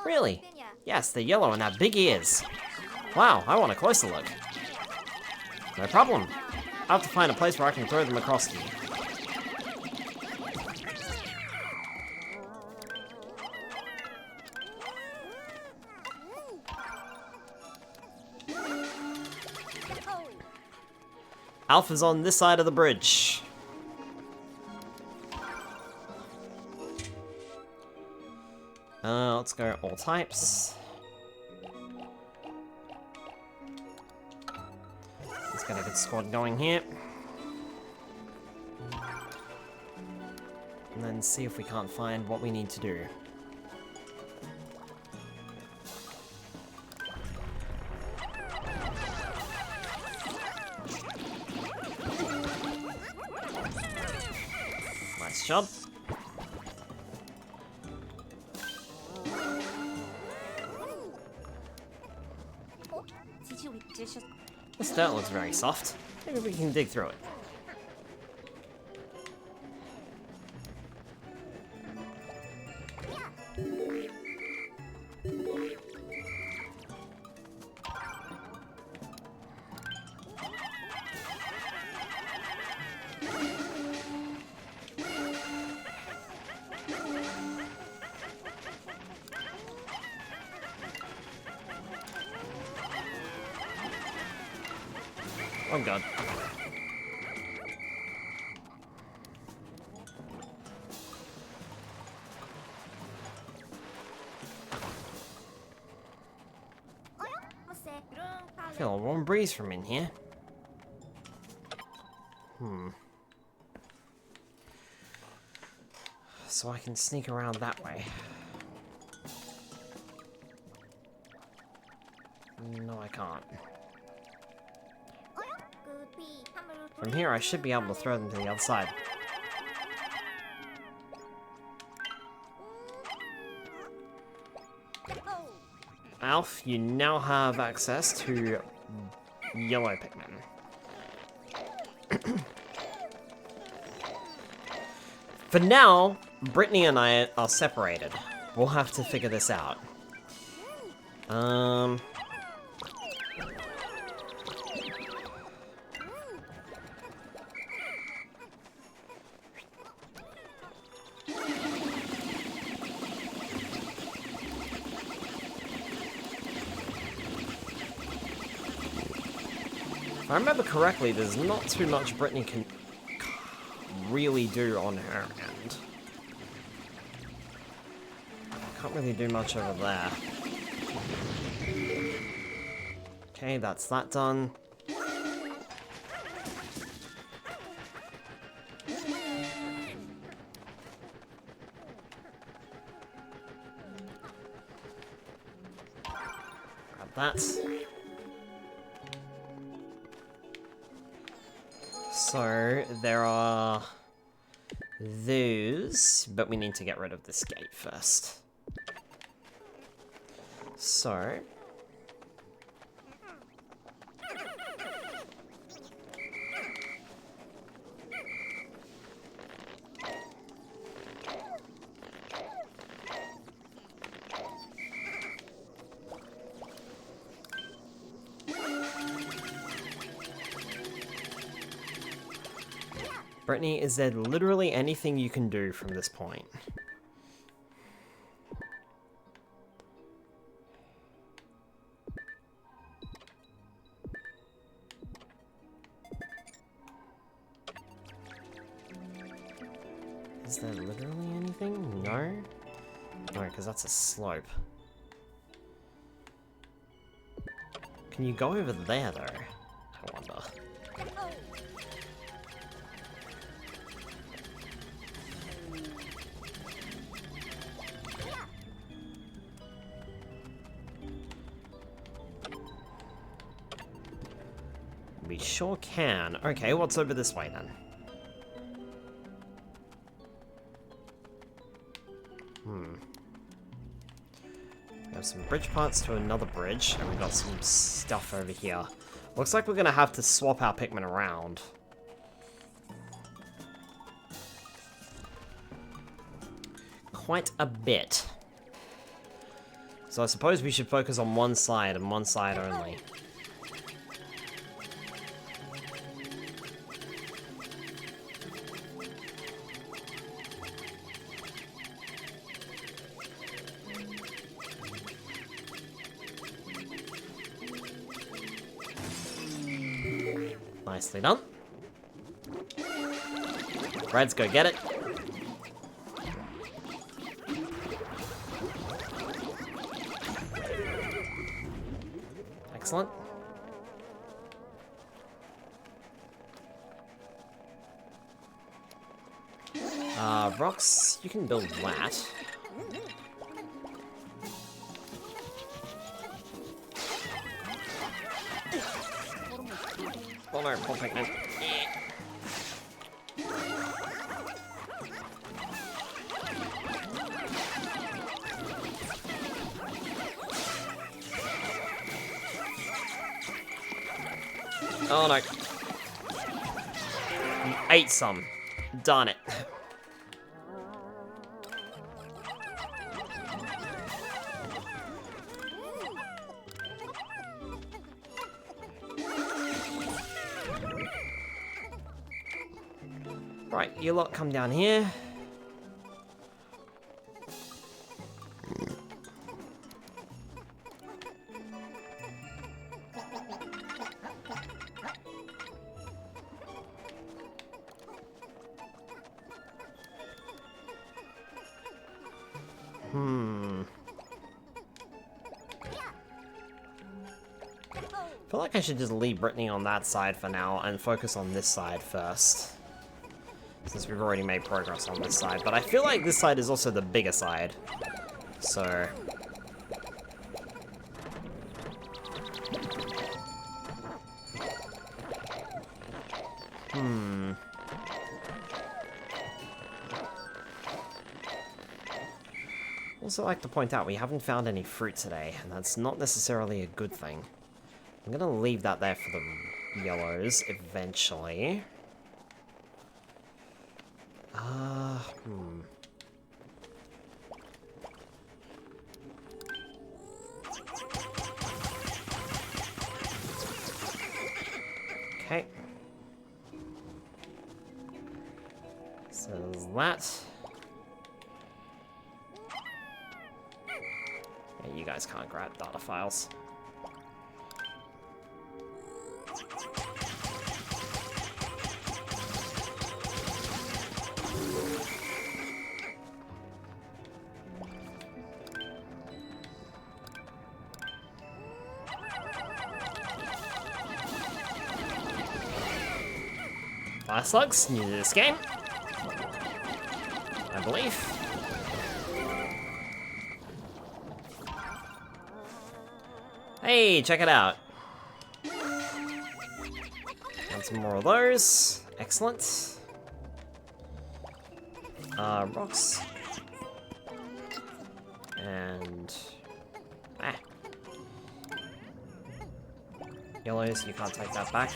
Really? Yes, they're yellow and have big ears. Wow, I want a closer look. No problem. I'll have to find a place where I can throw them across to you. Alpha's on this side of the bridge. Let's go all types. Let's get a good squad going here. And then see if we can't find what we need to do. Nice job. This dirt looks very soft. Maybe we can dig through it. Oh god. I feel a warm breeze from in here. So I can sneak around that way. No, I can't. From here, I should be able to throw them to the other side. Alf, you now have access to yellow Pikmin. For now, Brittany and I are separated. We'll have to figure this out. If I remember correctly, there's not too much Brittany can really do on her end. Can't really do much over there. Okay, that's that done. Grab that. So, there are those, but we need to get rid of this gate first. So... Brittany, is there literally anything you can do from this point? Is there literally anything? No? No, because that's a slope. Can you go over there, though? I wonder. We sure can. Okay, what's over this way then? We have some bridge parts to another bridge, and we've got some stuff over here. Looks like we're gonna have to swap our Pikmin around. Quite a bit. So I suppose we should focus on one side and one side only. Nicely done. Reds, go get it. Excellent. Rocks, you can build that. Oh no, poor Pikmin. Oh no. Ate some. Darn it. Right, you lot come down here. I feel like I should just leave Brittany on that side for now and focus on this side first. Since we've already made progress on this side. But I feel like this side is also the bigger side. So... Also like to point out, we haven't found any fruit today, and that's not necessarily a good thing. I'm gonna leave that there for the yellows, eventually. Okay. So there's that. Yeah, you guys can't grab data files. Fire slugs, new to this game. I believe. Hey, check it out. And some more of those. Excellent. Rocks. And... Yellows, you can't take that back.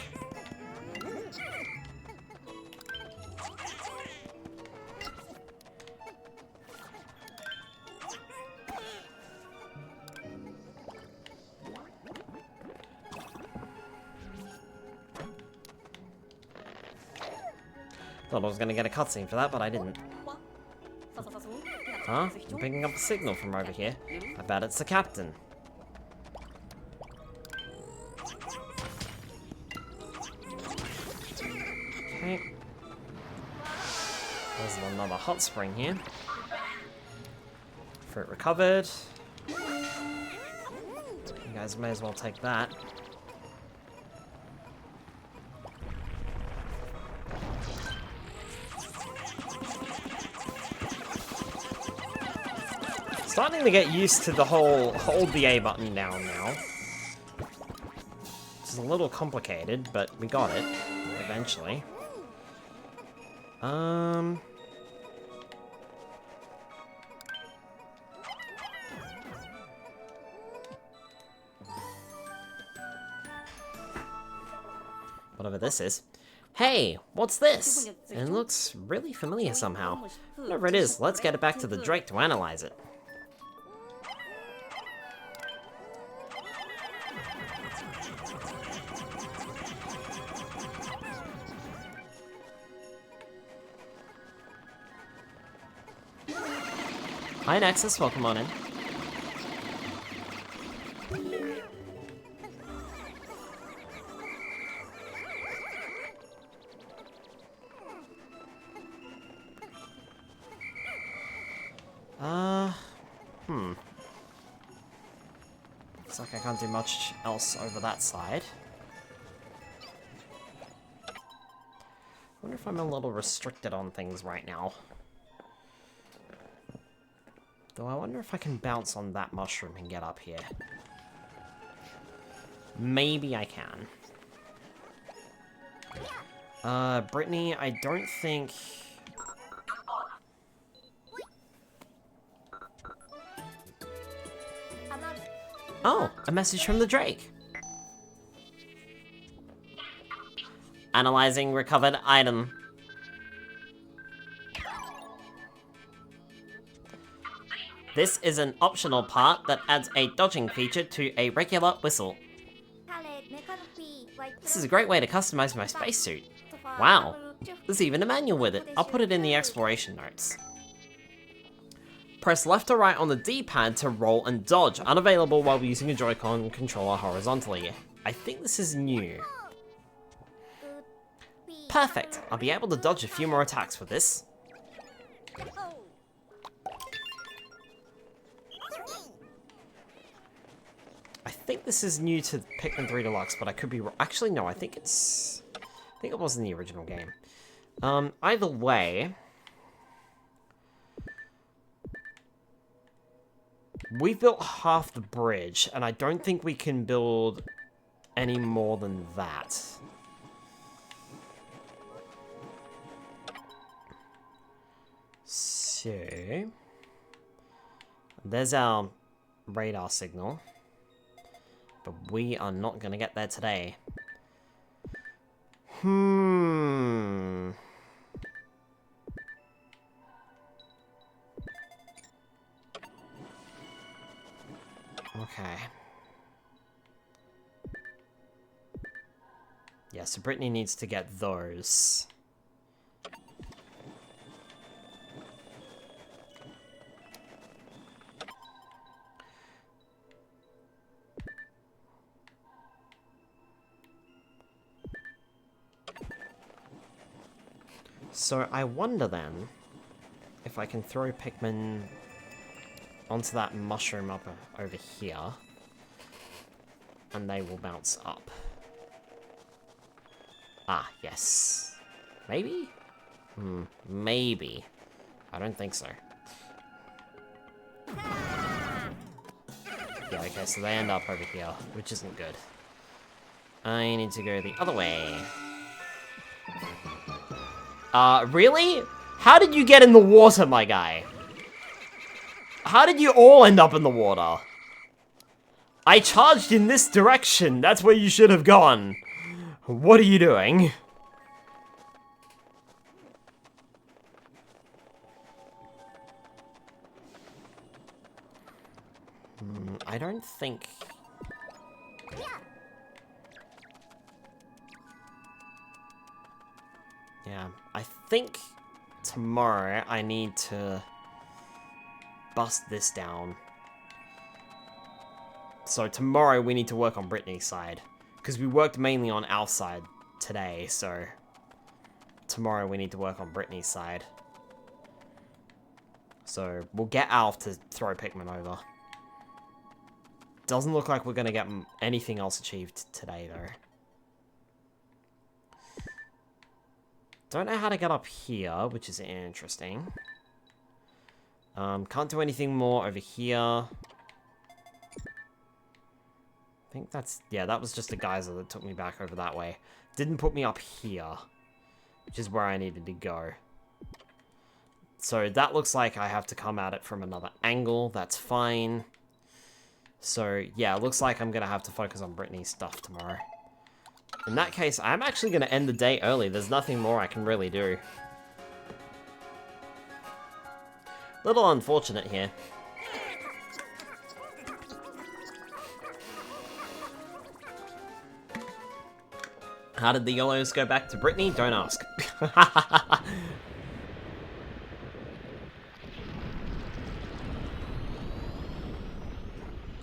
Thought I was gonna get a cutscene for that, but I didn't. Huh? I'm picking up a signal from over here. I bet it's the captain. Okay. There's another hot spring here. Fruit recovered. You guys may as well take that. Starting to get used to the whole hold the A button down now. It's a little complicated, but we got it eventually. Whatever this is. Hey, what's this? It looks really familiar somehow. Whatever it is, let's get it back to the Drake to analyze it. Hi Nexus, welcome on in. Looks like I can't do much else over that side. Wonder if I'm a little restricted on things right now. Though I wonder if I can bounce on that mushroom and get up here. Maybe I can. Brittany, I don't think... Oh, a message from the Drake. Analyzing recovered item. This is an optional part that adds a dodging feature to a regular whistle. This is a great way to customize my spacesuit. Wow, there's even a manual with it. I'll put it in the exploration notes. Press left or right on the D-pad to roll and dodge, unavailable while using a Joy-Con controller horizontally. I think this is new. Perfect, I'll be able to dodge a few more attacks with this. I think this is new to Pikmin 3 Deluxe, but I could be wrong. Actually, no, I think it was in the original game. Either way... We've built half the bridge, and I don't think we can build any more than that. So... There's our radar signal. But we are not going to get there today. Okay. Yeah, so Brittany needs to get those. So I wonder then if I can throw Pikmin onto that mushroom up over here, and they will bounce up. Ah, yes. Maybe? Maybe. I don't think so. Yeah, okay, so they end up over here, which isn't good. I need to go the other way. Really? How did you get in the water, my guy? How did you all end up in the water? I charged in this direction. That's where you should have gone. What are you doing? I don't think... Yeah, I think tomorrow I need to bust this down. So tomorrow we need to work on Brittany's side, because we worked mainly on our side today, so tomorrow we need to work on Brittany's side. So we'll get Alf to throw Pikmin over. Doesn't look like we're going to get anything else achieved today, though. Don't know how to get up here, which is interesting. Can't do anything more over here. I think that's... Yeah, that was just a geyser that took me back over that way. Didn't put me up here, which is where I needed to go. So that looks like I have to come at it from another angle. That's fine. So, yeah, it looks like I'm going to have to focus on Brittany's stuff tomorrow. In that case, I'm actually going to end the day early. There's nothing more I can really do. Little unfortunate here. How did the yellows go back to Brittany? Don't ask.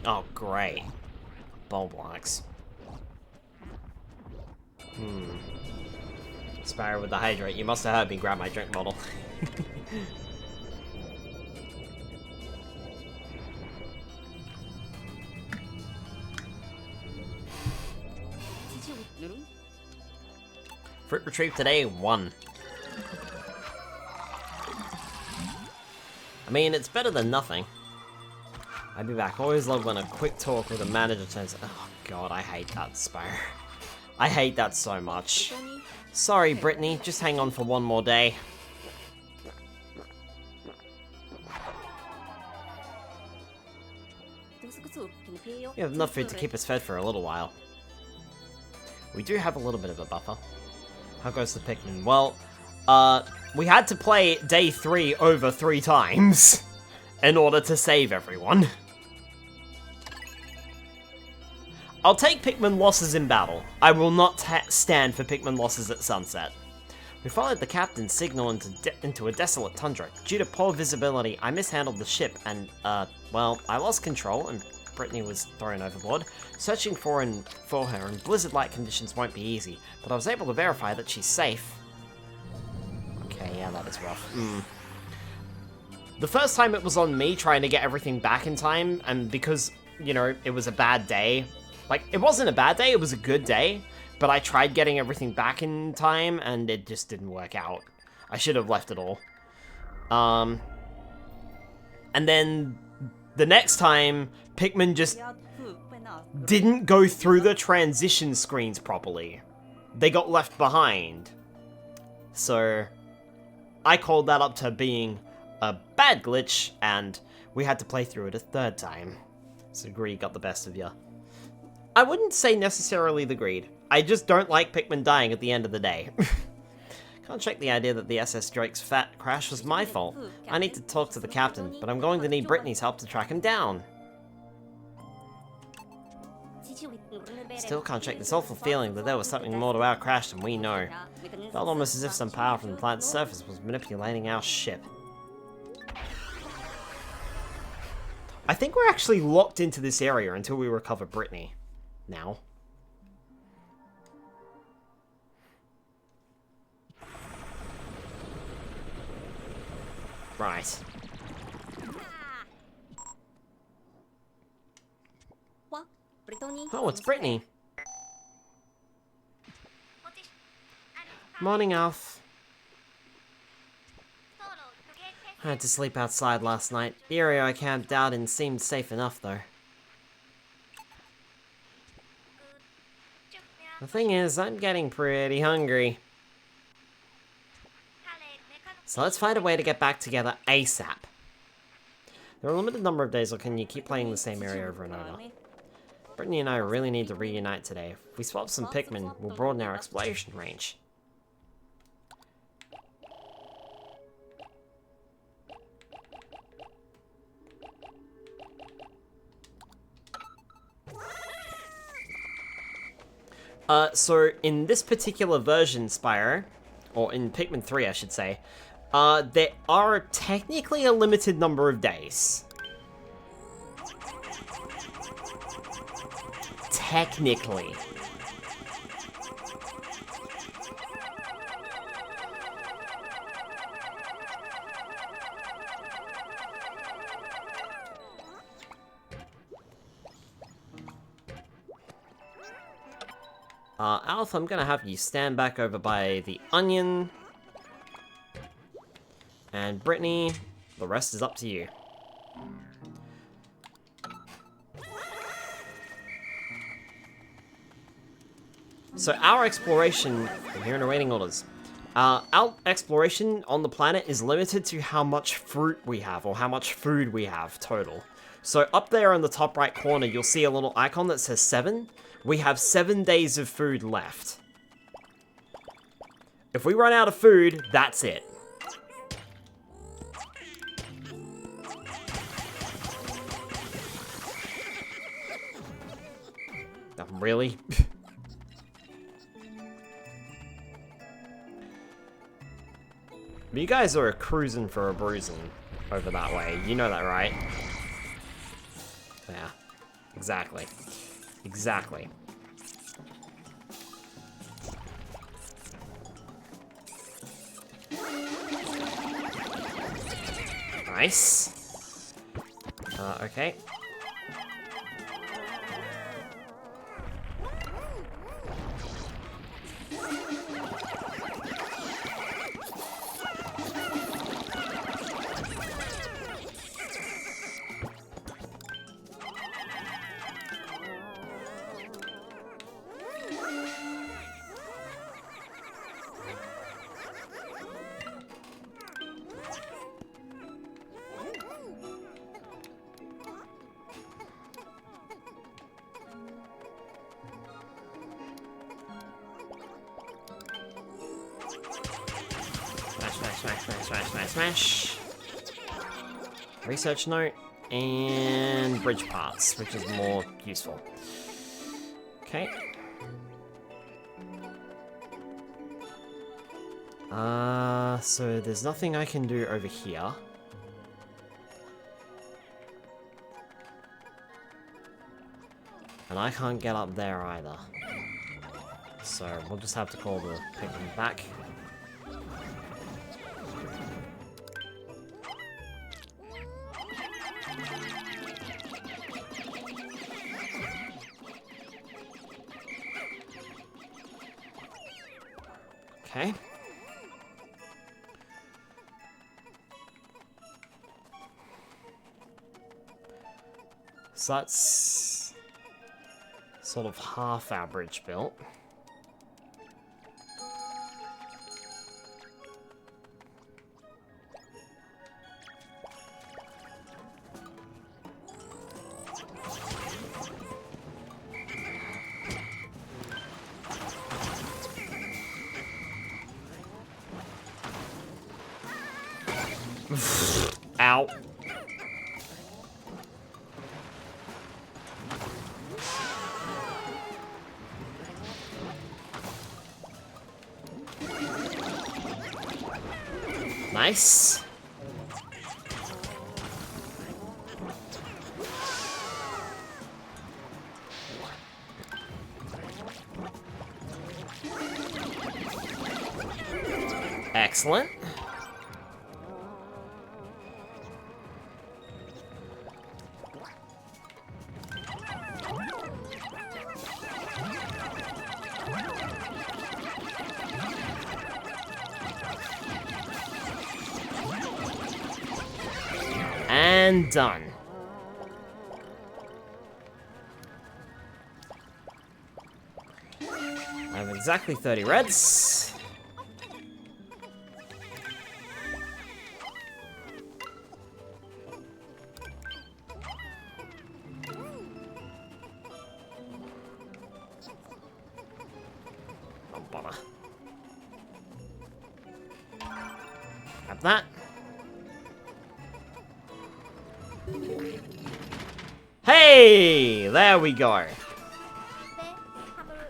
Oh, great. Bulb likes. Sparrow with the hydrate. You must have heard me grab my drink bottle. Fruit retrieved today, 1. I mean, it's better than nothing. I'll be back. Always love when a quick talk with a manager turns... Oh god, I hate that, Spire. I hate that so much. Sorry, Brittany. Just hang on for one more day. We have enough food to keep us fed for a little while. We do have a little bit of a buffer. How goes the Pikmin? Well, we had to play day 3 over 3 times in order to save everyone. I'll take Pikmin losses in battle. I will not stand for Pikmin losses at sunset. We followed the captain's signal into a desolate tundra. Due to poor visibility, I mishandled the ship and, well, I lost control and Brittany was thrown overboard. Searching for her in blizzard-like conditions won't be easy, but I was able to verify that she's safe. Okay, yeah, that is rough. The first time it was on me trying to get everything back in time, and because, you know, it was a bad day. Like, it wasn't a bad day, it was a good day, but I tried getting everything back in time, and it just didn't work out. I should have left it all. And then the next time, Pikmin just didn't go through the transition screens properly. They got left behind. So, I called that up to being a bad glitch, and we had to play through it a 3rd time. So greed got the best of you. I wouldn't say necessarily the greed. I just don't like Pikmin dying at the end of the day. Can't shake the idea that the SS Drake's fat crash was my fault. I need to talk to the captain, but I'm going to need Brittany's help to track him down. Still can't shake this awful feeling that there was something more to our crash than we know. Felt almost as if some power from the planet's surface was manipulating our ship. I think we're actually locked into this area until we recover Brittany. Now. Right. Oh, it's Brittany. Morning, Alf. I had to sleep outside last night. The area I camped out in seemed safe enough, though. The thing is, I'm getting pretty hungry. So let's find a way to get back together ASAP. There are a limited number of days, or can you keep playing the same area over and over? Brittany and I really need to reunite today. If we swap some Pikmin, we'll broaden our exploration range. So in this particular version, Spyro, or in Pikmin 3 I should say, there are technically a limited number of days. Technically. Alf, I'm gonna have you stand back over by the onion. And Brittany, the rest is up to you. So our exploration, I'm hearing awaiting orders. Our exploration on the planet is limited to how much fruit we have, or how much food we have total. So up there in the top right corner, you'll see a little icon that says 7. We have 7 days of food left. If we run out of food, that's it. Really? You guys are cruising for a bruising over that way. You know that, right? Yeah. Exactly. Exactly. Nice. Okay. Smash, smash, smash, smash. Research note and bridge parts, which is more useful. Okay. So there's nothing I can do over here. And I can't get up there either. So we'll just have to call the Pikmin back. Okay. So that's sort of half our bridge built. Ow. Nice. Excellent. And done. I have exactly 30 reds. Oh, bother. Have that. Hey! There we go.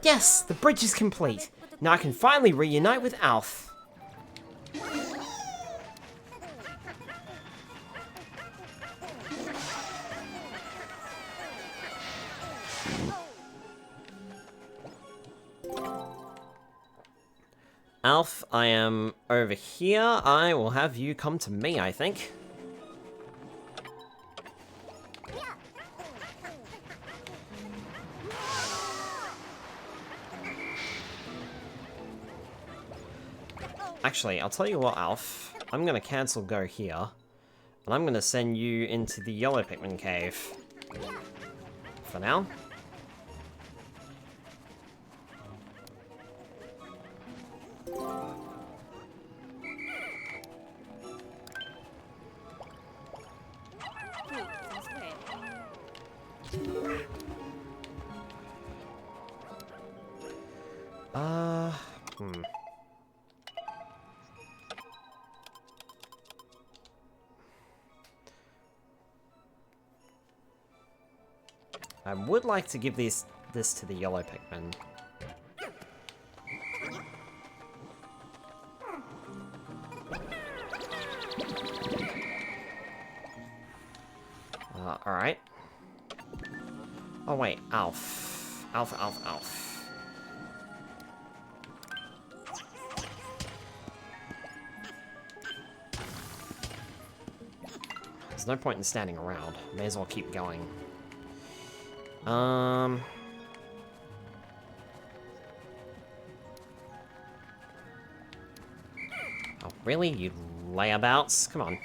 Yes, the bridge is complete. Now I can finally reunite with Alf. Alf, I am over here. I will have you come to me, I think. Actually, I'll tell you what, Alf. I'm gonna cancel go here. And I'm gonna send you into the yellow Pikmin cave. For now. I would like to give this to the yellow Pikmin. Alright. Oh wait, Alf. Alf. There's no point in standing around. May as well keep going. Oh, really? You layabouts? Come on.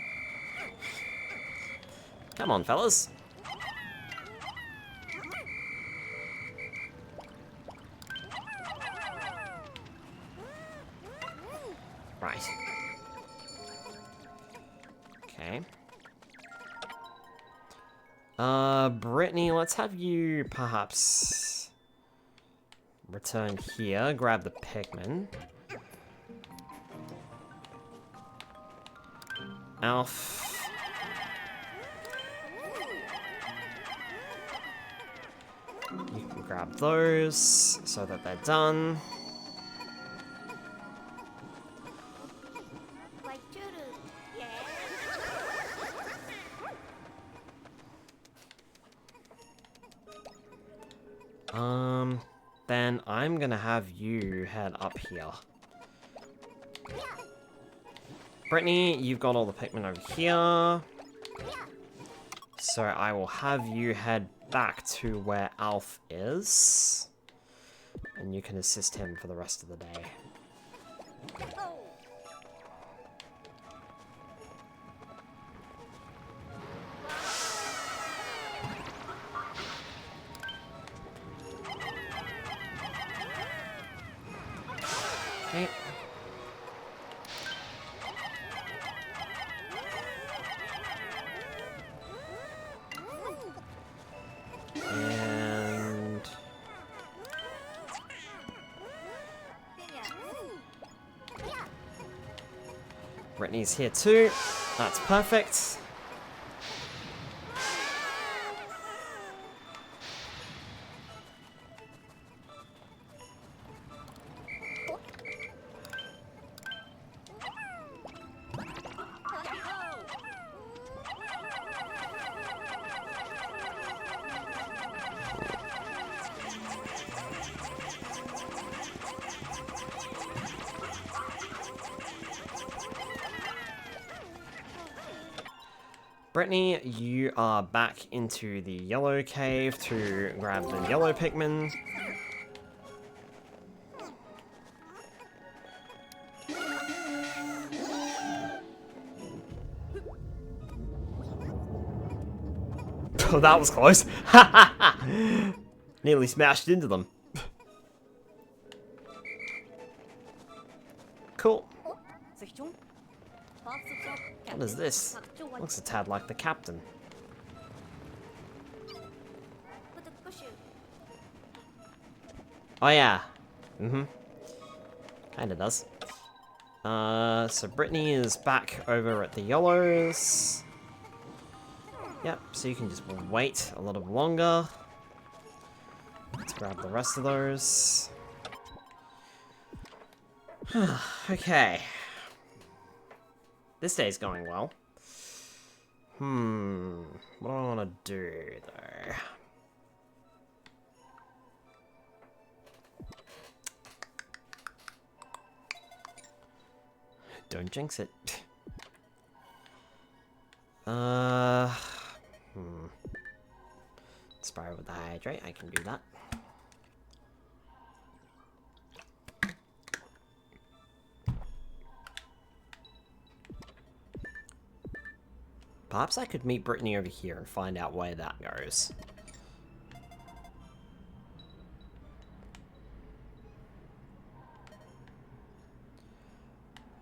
Come on, fellas. Right. Okay. Brittany, let's have you perhaps return here, grab the Pikmin. Alf. You can grab those so that they're done. Then I'm gonna have you head up here. Brittany, you've got all the Pikmin over here. So I will have you head back to where Alf is. And you can assist him for the rest of the day. Okay. And Brittany's here too. That's perfect. Brittany, you are back into the yellow cave to grab the yellow Pikmin. Oh, that was close. Nearly smashed into them. Cool. What is this? Looks a tad like the captain. Oh yeah. Mm-hmm. Kinda does. So Brittany is back over at the yellows. Yep, so you can just wait a little longer. Let's grab the rest of those. Okay. This day's going well. What do I want to do, though? Don't jinx it. Spiral with the hydrate, I can do that. Perhaps I could meet Brittany over here and find out where that goes.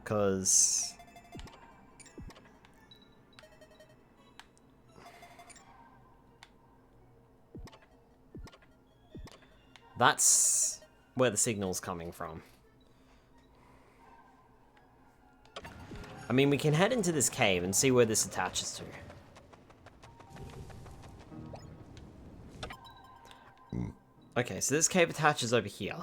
Because that's where the signal's coming from. I mean, we can head into this cave and see where this attaches to. Okay, so this cave attaches over here.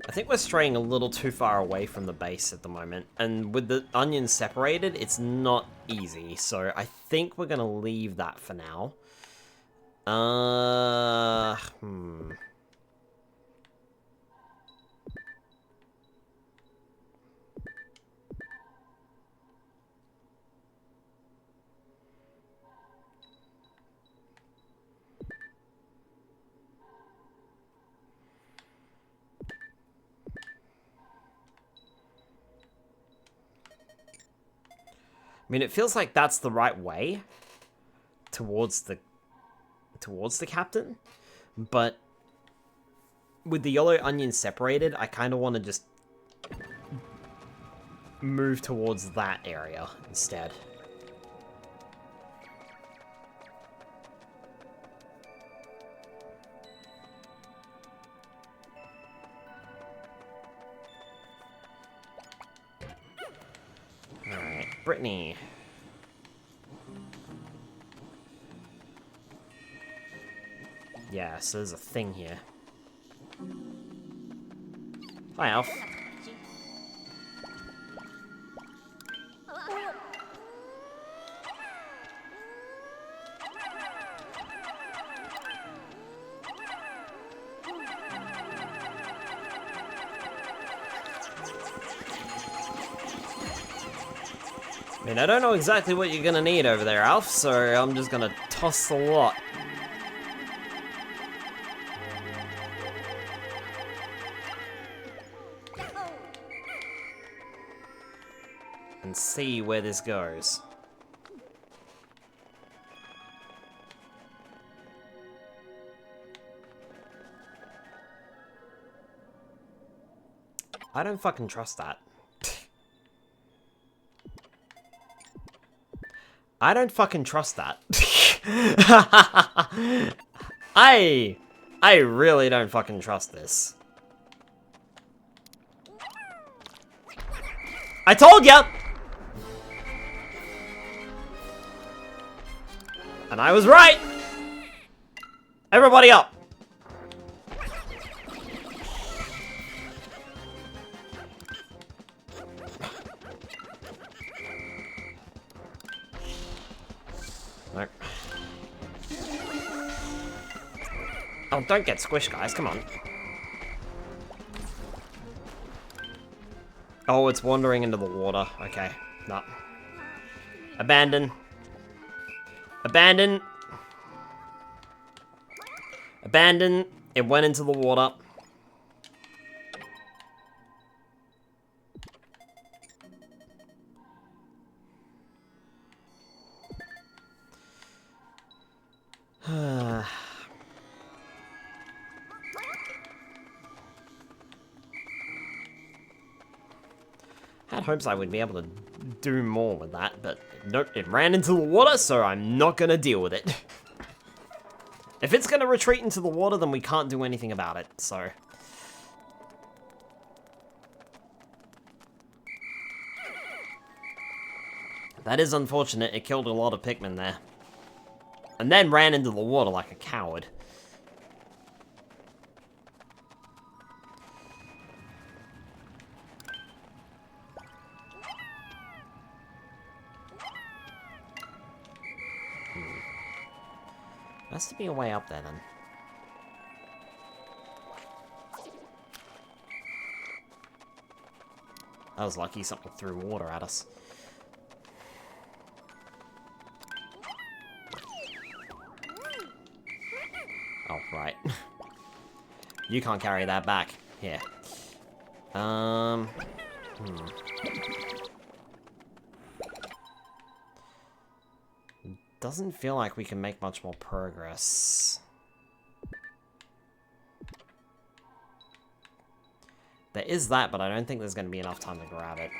I think we're straying a little too far away from the base at the moment. And with the onions separated, it's not easy. So I think we're going to leave that for now. I mean, it feels like that's the right way towards the captain, but with the yellow onion separated, I kind of want to just move towards that area instead. Brittany. Yeah, so there's a thing here. Hi, Alf. I mean, I don't know exactly what you're gonna need over there, Alf, so I'm just gonna toss the lot. And see where this goes. I don't fucking trust that. I don't fucking trust that. I really don't fucking trust this. I told ya! And I was right! Everybody up! No. Oh, don't get squished, guys. Come on. Oh, it's wandering into the water. Okay. No. Abandon. Abandon. Abandon. It went into the water. Had hopes I would be able to do more with that, but nope, it ran into the water, so I'm not gonna deal with it. If it's gonna retreat into the water, then we can't do anything about it, so... That is unfortunate, it killed a lot of Pikmin there. And then ran into the water like a coward. Has to be a way up there, then. I was lucky something threw water at us. Oh, right. You can't carry that back. Here. Doesn't feel like we can make much more progress. There is that, but I don't think there's going to be enough time to grab it.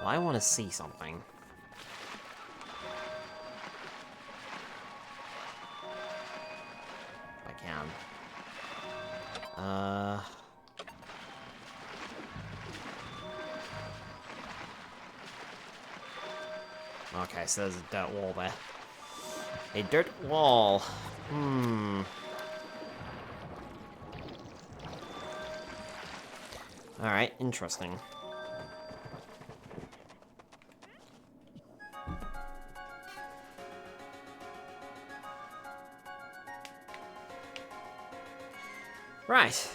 I want to see something. If I can. Okay, so there's a dirt wall there. A dirt wall. Alright, interesting. Right.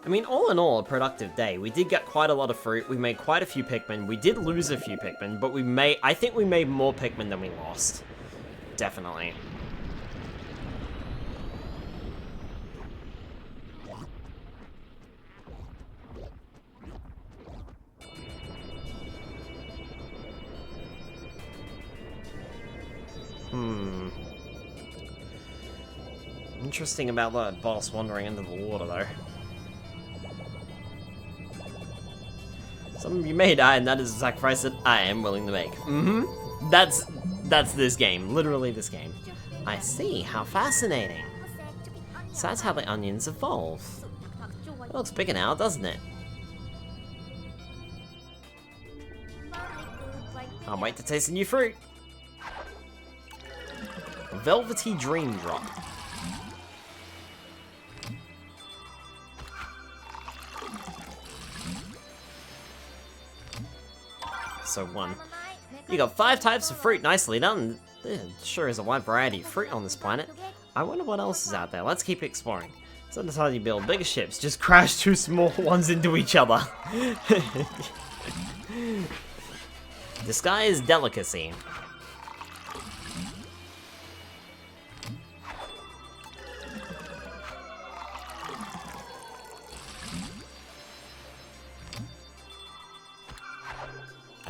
I mean, all in all, a productive day. We did get quite a lot of fruit, we made quite a few Pikmin, we did lose a few Pikmin, but I think we made more Pikmin than we lost. Definitely. Interesting about that boss wandering into the water, though. Some of you may die, and that is a sacrifice that I am willing to make. Mm-hmm. That's this game. Literally this game. I see. How fascinating. So that's how the onions evolve. It looks bigger now, doesn't it? Can't wait to taste the new fruit. Velvety Dream Drop. So 1. You got 5 types of fruit, nicely done. There sure is a wide variety of fruit on this planet. I wonder what else is out there. Let's keep exploring. Sometimes you build bigger ships, just crash 2 small ones into each other. The sky is delicacy.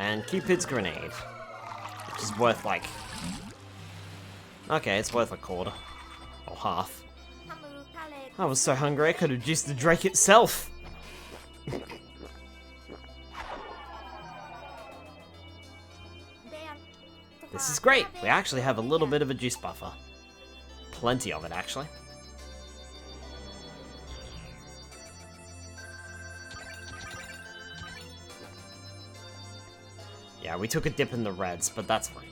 And Cupid's grenade, which is worth like... Okay, it's worth a quarter. Or half. I was so hungry I could have juiced the Drake itself! This is great! We actually have a little bit of a juice buffer. Plenty of it, actually. Yeah, we took a dip in the reds, but that's fine.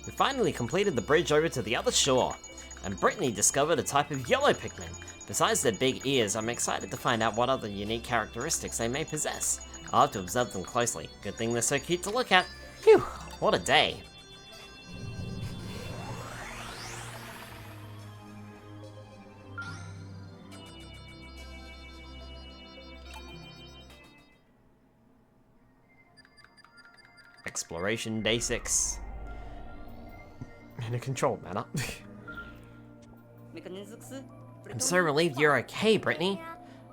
We finally completed the bridge over to the other shore, and Brittany discovered a type of yellow Pikmin. Besides their big ears, I'm excited to find out what other unique characteristics they may possess. I'll have to observe them closely. Good thing they're so cute to look at. Phew, what a day. Exploration Day 6. In a controlled manner. I'm so relieved you're okay, Brittany.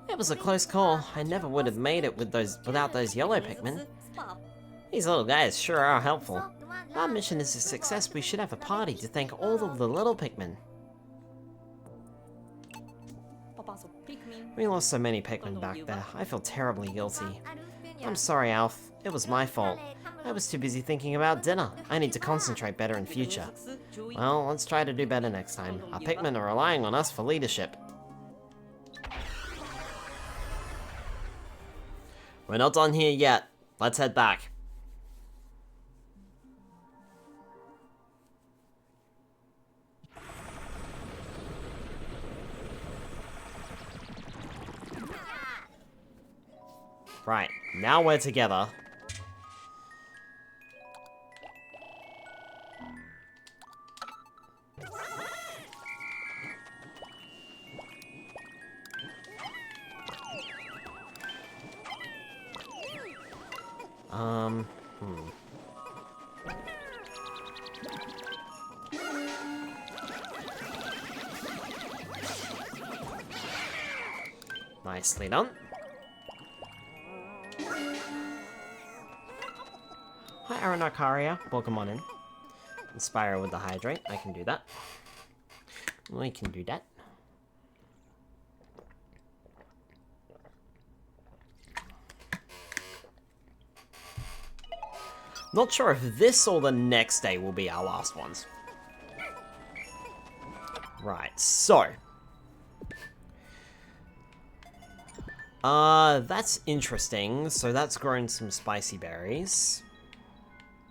It was a close call. I never would have made it without those yellow Pikmin. These little guys sure are helpful. If our mission is a success, we should have a party to thank all of the little Pikmin. We lost so many Pikmin back there. I feel terribly guilty. I'm sorry, Alf. It was my fault. I was too busy thinking about dinner. I need to concentrate better in future. Well, let's try to do better next time. Our Pikmin are relying on us for leadership. We're not done here yet. Let's head back. Right, now we're together. Nicely done. Hi, Aranakaria. Welcome on in. Inspire with the hydrate. I can do that. We can do that. Not sure if this or the next day will be our last ones. Right, so. That's interesting. So that's grown some spicy berries.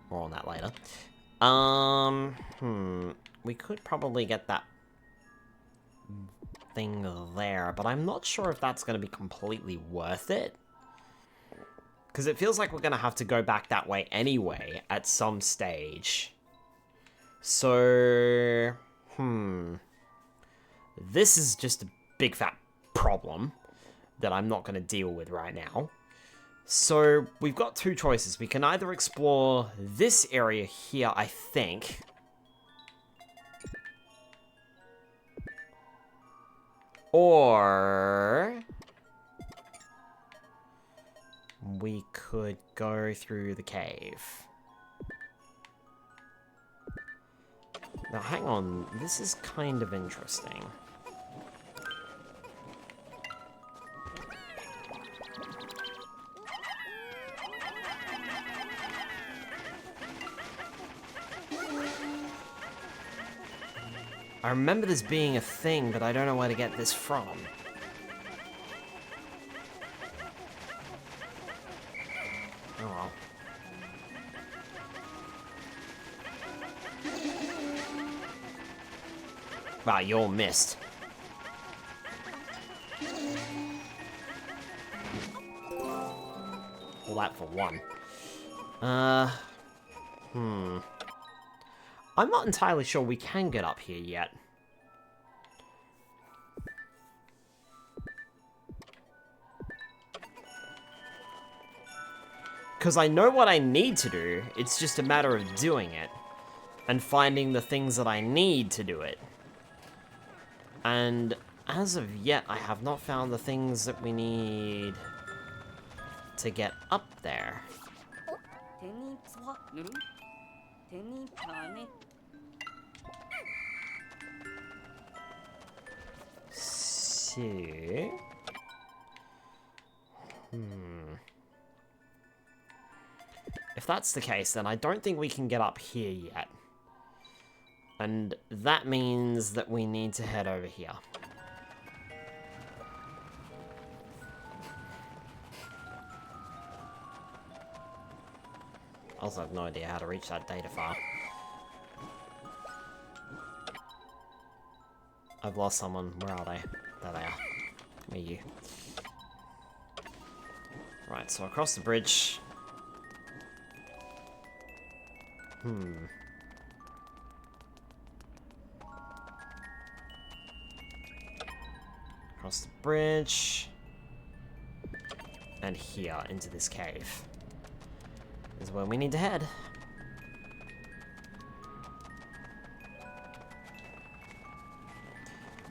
More on that later. We could probably get that thing there, but I'm not sure if that's going to be completely worth it. Because it feels like we're going to have to go back that way anyway at some stage. So, this is just a big fat problem that I'm not going to deal with right now. So, we've got two choices. We can either explore this area here, I think. Or we could go through the cave. Now, hang on. This is kind of interesting. I remember this being a thing, but I don't know where to get this from. Oh well. Wow, you all missed. All that for one. I'm not entirely sure we can get up here yet. Because I know what I need to do, it's just a matter of doing it. And finding the things that I need to do it. And as of yet, I have not found the things that we need to get up there. So... If that's the case, then I don't think we can get up here yet. And that means that we need to head over here. Also, I have no idea how to reach that data file. I've lost someone. Where are they? There they are. Me, you. Right, so across the bridge. Across the bridge. And here, into this cave. Is where we need to head.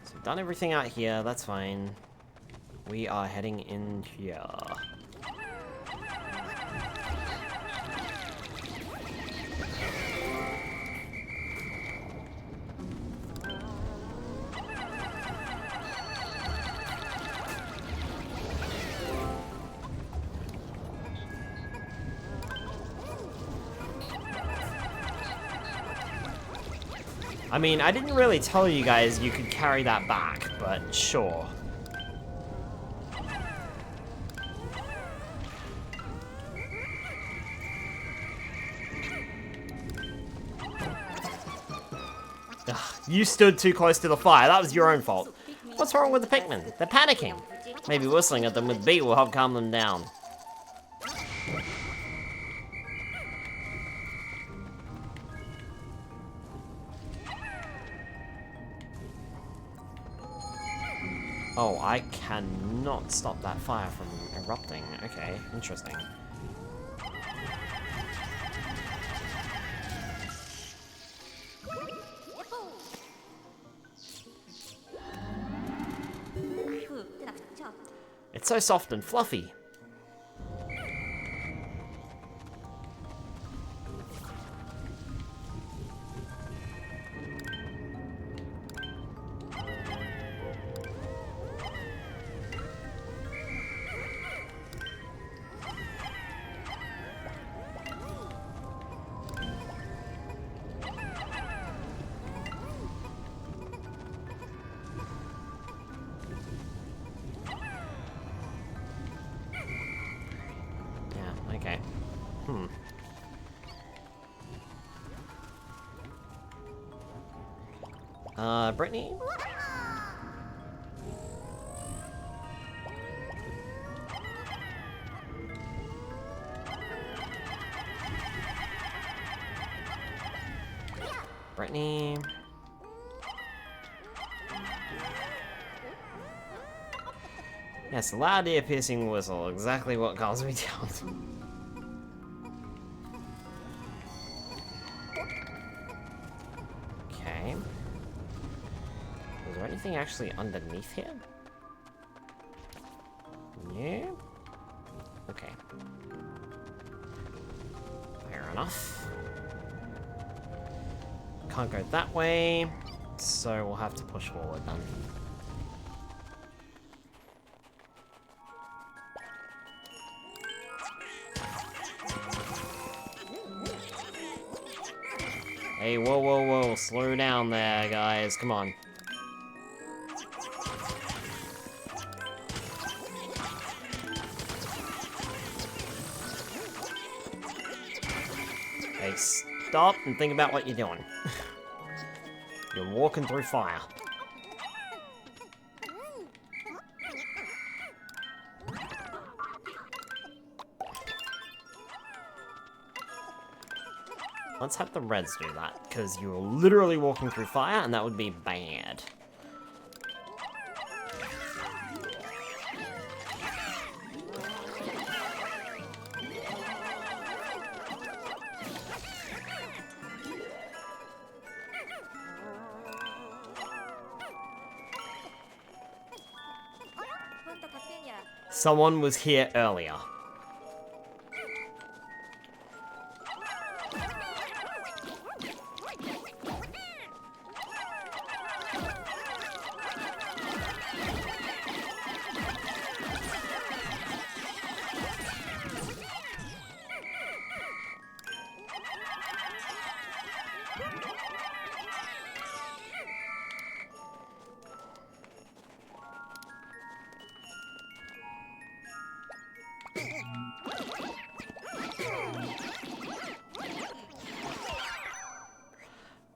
So we've done everything out here, that's fine. We are heading in here. I mean, I didn't really tell you guys you could carry that back, but sure. Ugh, you stood too close to the fire. That was your own fault. What's wrong with the Pikmin? They're panicking. Maybe whistling at them with beat will help calm them down. Oh, I cannot stop that fire from erupting. Okay, interesting. It's so soft and fluffy. Okay. Brittany? Brittany? Yes, a loud ear-piercing whistle. Exactly what calms me down. Okay. Is there anything actually underneath here? Yeah. Okay. Fair enough. can't go that way, so we'll have to push forward then. Hey, whoa, whoa, whoa, slow down there, guys, come on. Hey, stop and think about what you're doing. You're walking through fire. Let's have the Reds do that, because you're literally walking through fire, and that would be bad. Someone was here earlier.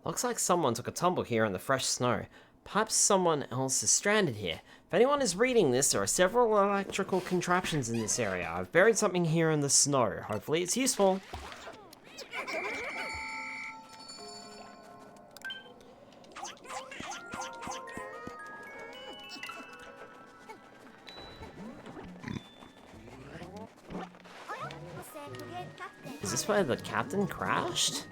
Looks like someone took a tumble here in the fresh snow. Perhaps someone else is stranded here. If anyone is reading this, there are several electrical contraptions in this area. I've buried something here in the snow. Hopefully it's useful. Is this where the captain crashed?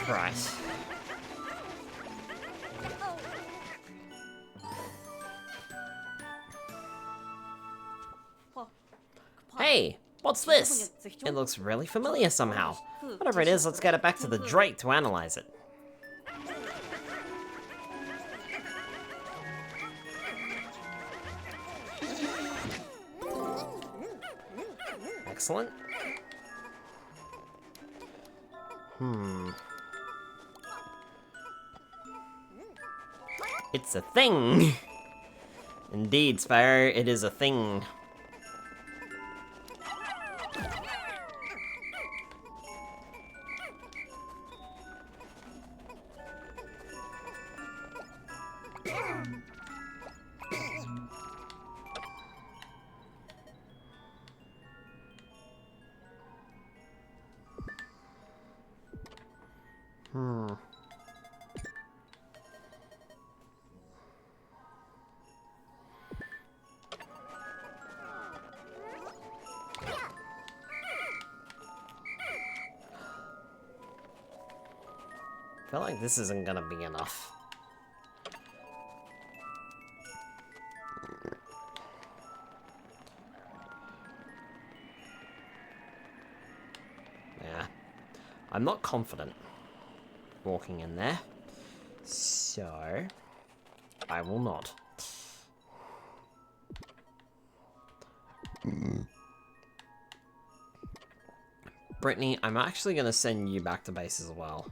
Right. Hey, what's this? It looks really familiar somehow. Whatever it is, let's get it back to the Drake to analyze it. Excellent. It's a thing! Indeed, Spire, it is a thing. I feel like this isn't gonna be enough. Yeah. I'm not confident walking in there. So, I will not. Brittany, I'm actually gonna send you back to base as well.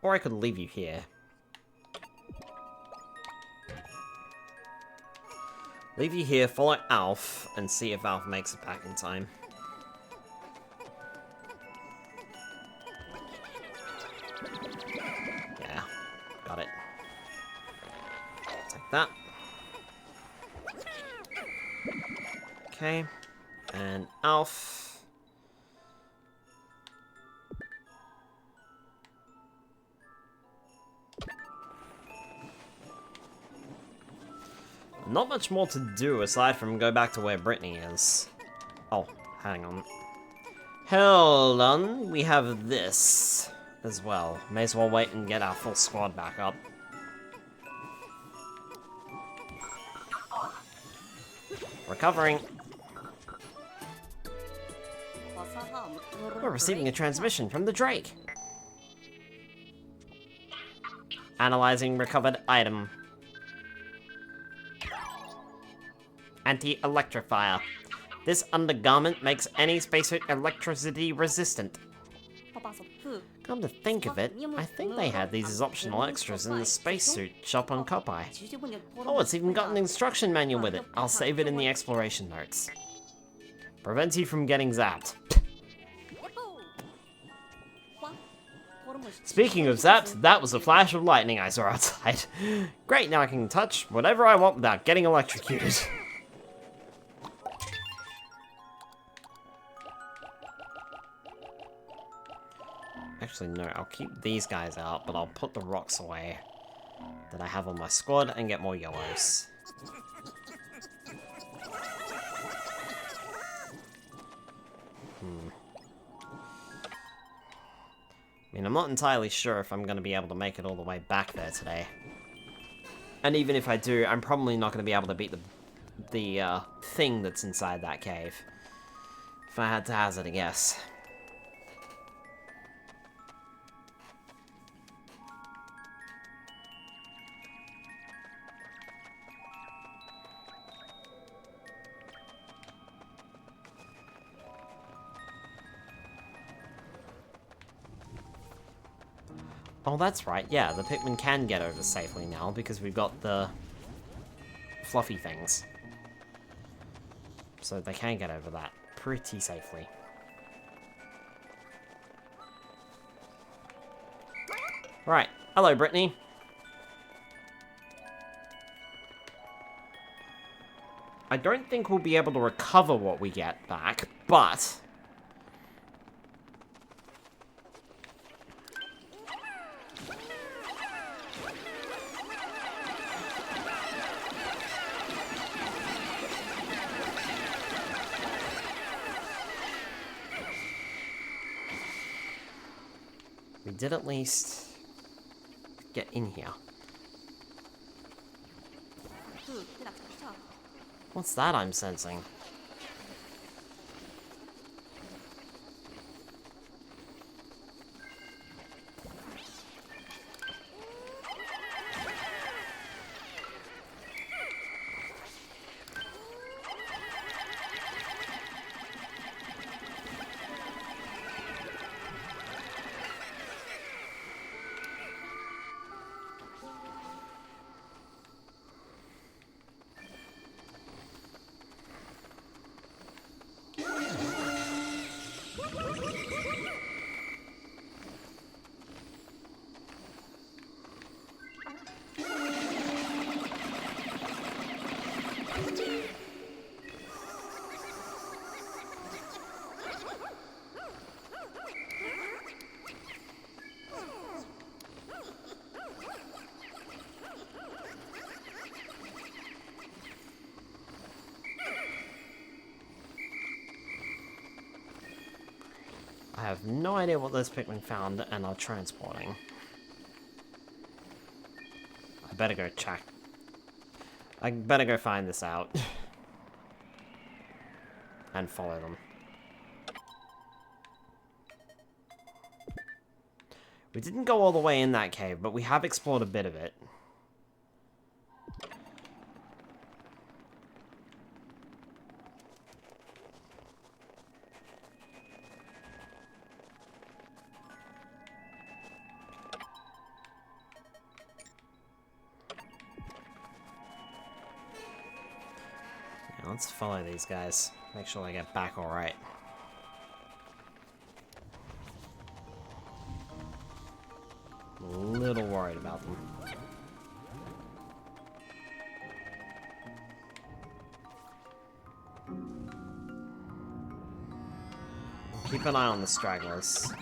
Or I could leave you here. Leave you here, follow Alf, and see if Alf makes it back in time. Got it. Take that. Okay. And Alf. Not much more to do aside from go back to where Brittany is. Oh, hang on. Hold on, we have this as well. May as well wait and get our full squad back up. Recovering. We're receiving a transmission from the Drake. Analyzing recovered item. Anti-electrifier. This undergarment makes any spacesuit electricity resistant. Come to think of it, I think they had these as optional extras in the spacesuit shop on Kopai. Oh, it's even got an instruction manual with it. I'll save it in the exploration notes. Prevents you from getting zapped. Speaking of zapped, that was a flash of lightning I saw outside. Great, now I can touch whatever I want without getting electrocuted. Actually, no, I'll keep these guys out, but I'll put the rocks away that I have on my squad and get more yellows. I mean, I'm not entirely sure if I'm going to be able to make it all the way back there today. And even if I do, I'm probably not going to be able to beat the thing that's inside that cave. If I had to hazard a guess. Oh, that's right, yeah, the Pikmin can get over safely now, because we've got the fluffy things. So they can get over that pretty safely. Right, hello Brittany. I don't think we'll be able to recover what we get back, but... we did at least get in here. What's that I'm sensing? I have no idea what those Pikmin found and are transporting. I better go check. I better go find this out. And follow them. We didn't go all the way in that cave, but we have explored a bit of it. Let's follow these guys. Make sure they get back alright. A little worried about them. Keep an eye on the stragglers.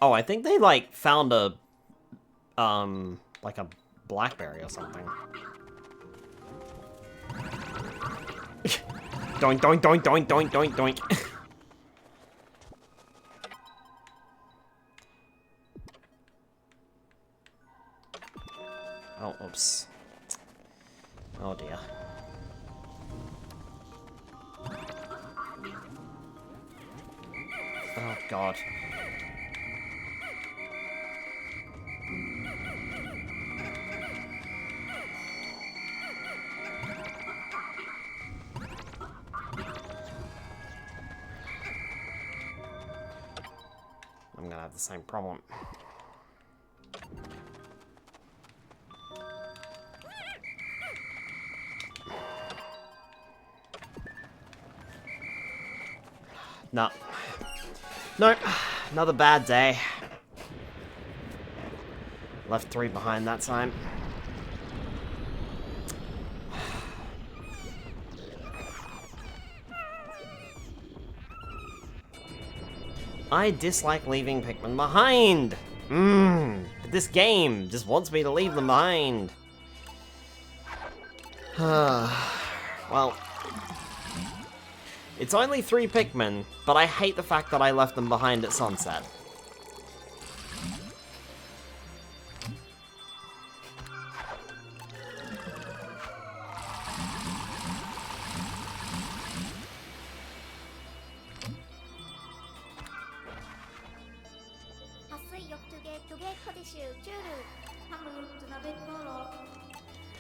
Oh, I think they, like, found a, like a blackberry or something. Doink, doink, doink, doink, doink, doink, doink. Oh, oops. Oh, dear. Oh, God. I'm gonna have the same problem. No. Nope. Another bad day. Left 3 behind that time. I dislike leaving Pikmin behind! But this game just wants me to leave them behind. Well, it's only 3 Pikmin, but I hate the fact that I left them behind at sunset.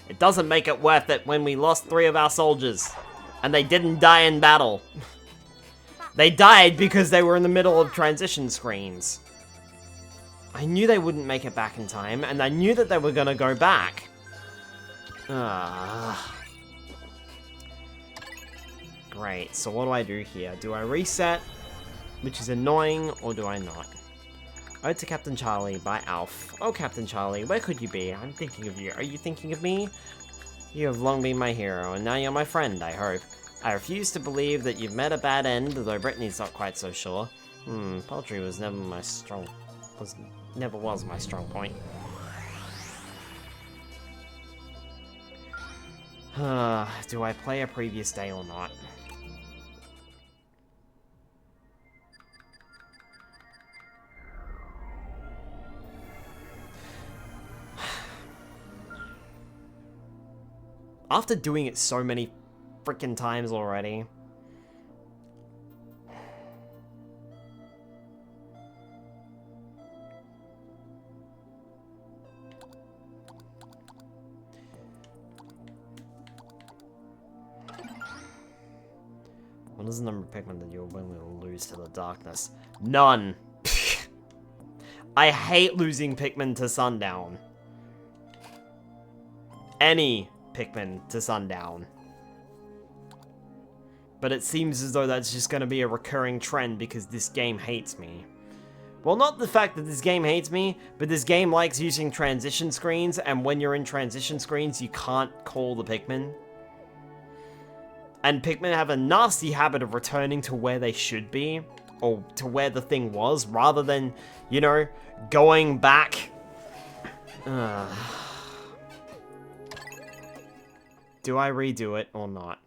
It doesn't make it worth it when we lost 3 of our soldiers, and they didn't die in battle. They died because they were in the middle of transition screens. I knew they wouldn't make it back in time, and I knew that they were gonna go back. Great, so what do I do here? Do I reset, which is annoying, or do I not? Ode to Captain Charlie by Alf. Oh, Captain Charlie, where could you be? I'm thinking of you. Are you thinking of me? You have long been my hero, and now you're my friend, I hope. I refuse to believe that you've met a bad end, though Brittany's not quite so sure. Poultry was never my strong... never was my strong point. Do I play a previous day or not? After doing it so many freaking times already. What is the number of Pikmin that you're willing to lose to the darkness? None! I hate losing Pikmin to Sundown. Any Pikmin to Sundown. But it seems as though that's just going to be a recurring trend because this game hates me. Well, not the fact that this game hates me, but this game likes using transition screens, and when you're in transition screens, you can't call the Pikmin. And Pikmin have a nasty habit of returning to where they should be, or to where the thing was, rather than, you know, going back. Do I redo it or not?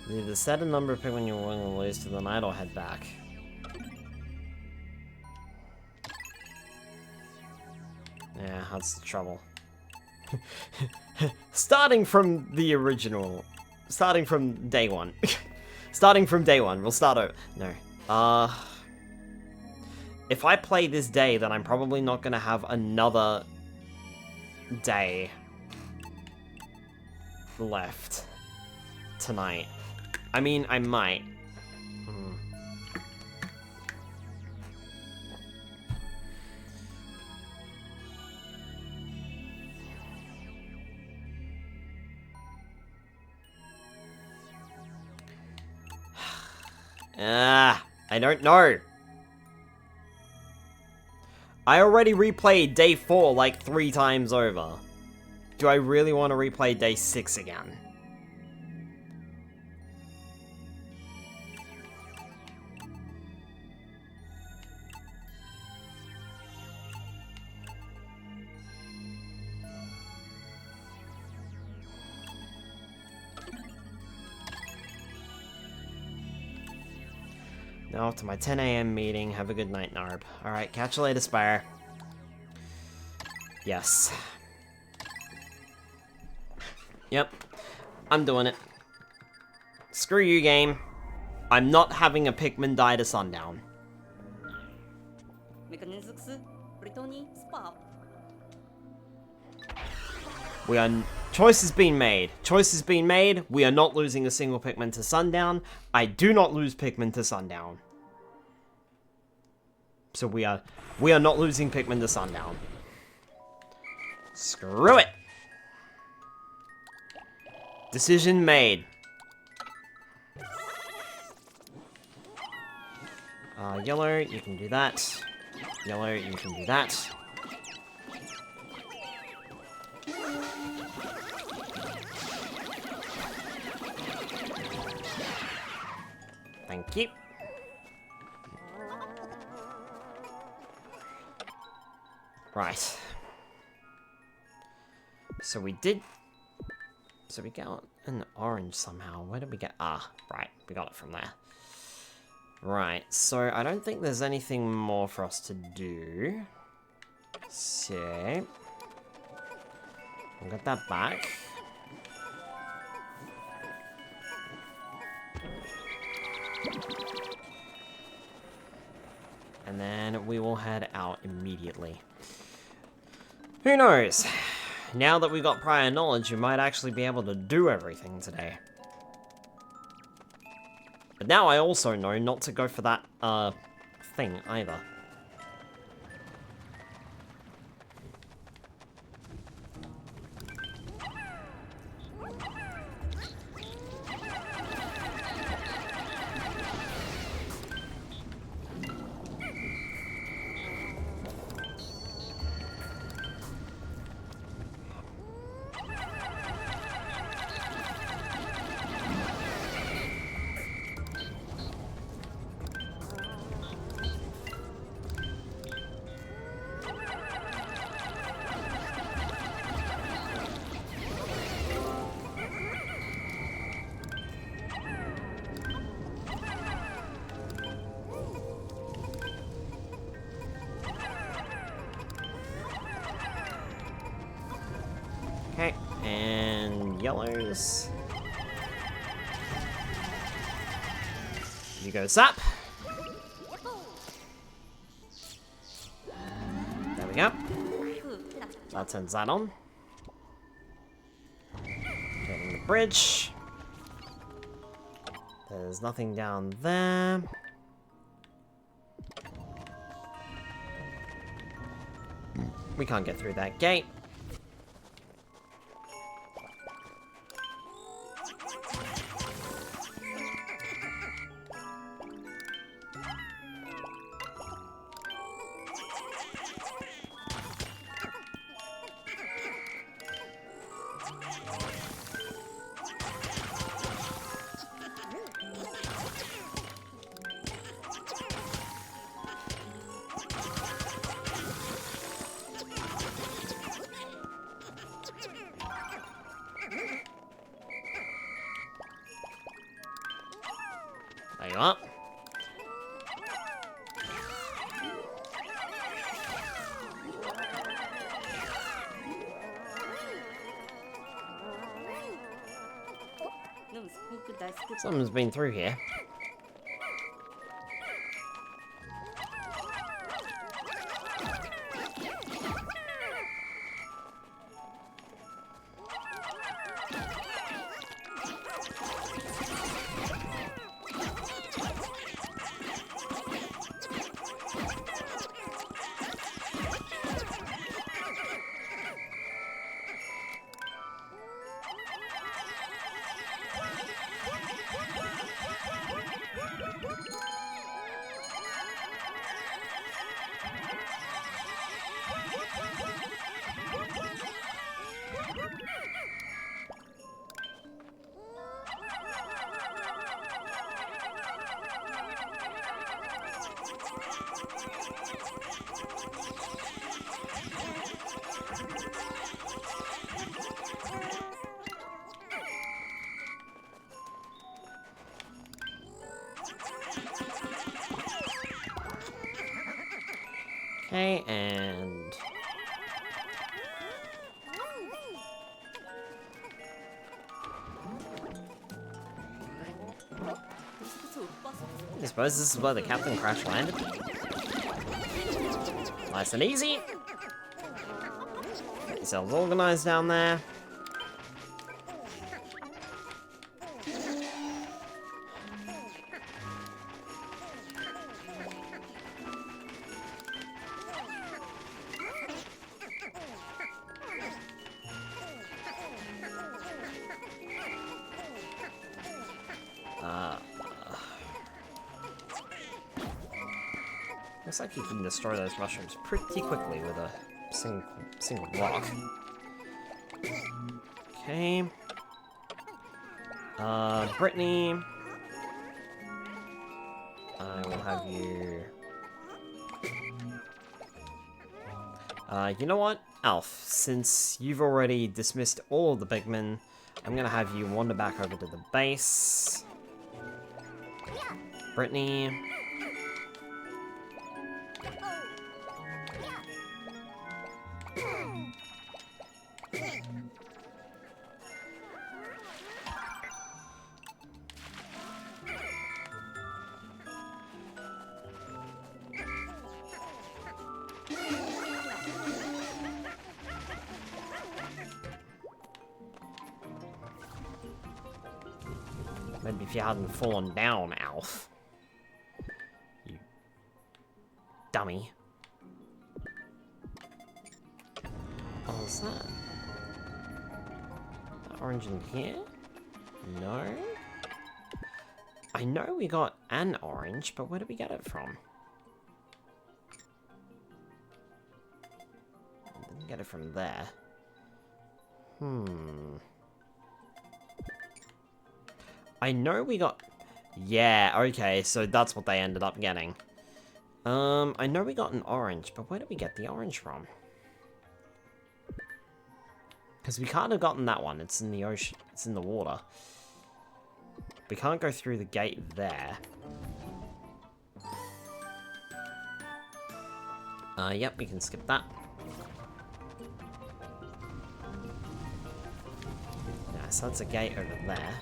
Either set a number of Pikmin you're willing to lose to the night or head back. Yeah, that's the trouble. Starting from the original. Starting from day one. Starting from day one. We'll start over. No. if I play this day, then I'm probably not going to have another day left tonight. I mean, I might. I don't know. I already replayed day 4 like 3 times over. Do I really want to replay day 6 again? Now to my 10 AM meeting. Have a good night, Narb. Alright, catch you later, Spire. Yes. Yep. I'm doing it. Screw you, game. I'm not having a Pikmin die to sundown. We are... Choice has been made. Choice has been made. We are not losing a single Pikmin to sundown. I do not lose Pikmin to sundown. So we are not losing Pikmin to sundown. Screw it. Decision made. Yellow, you can do that. Yellow, you can do that. Thank you. Right. So we got an orange somehow. Where did we get? Ah, right. We got it from there. Right. So I don't think there's anything more for us to do. So I'll get that back. And then we will head out immediately. Who knows? Now that we got prior knowledge, we might actually be able to do everything today. But now I also know not to go for that, thing either. Okay, and yellows. You go zap. There we go. That turns that on. Getting the bridge. There's nothing down there. We can't get through that gate. There you are. Someone's been through here. Okay, and... I suppose this is where the captain crash landed. Nice and easy. Get yourselves organized down there. Looks like you can destroy those mushrooms pretty quickly with a single rock. Okay. Brittany. I will have you... you know what? Alf, since you've already dismissed all of the Pikmin, I'm gonna have you wander back over to the base. Brittany. Maybe if you hadn't fallen down, Alf. You dummy. Oh, what's that? That orange in here? No? I know we got an orange, but where did we get it from? Didn't get it from there. I know we got... Yeah, okay, so that's what they ended up getting. I know we got an orange, but where did we get the orange from? Because we can't have gotten that one. It's in the ocean. It's in the water. We can't go through the gate there. Yep, we can skip that. Yeah, so that's a gate over there.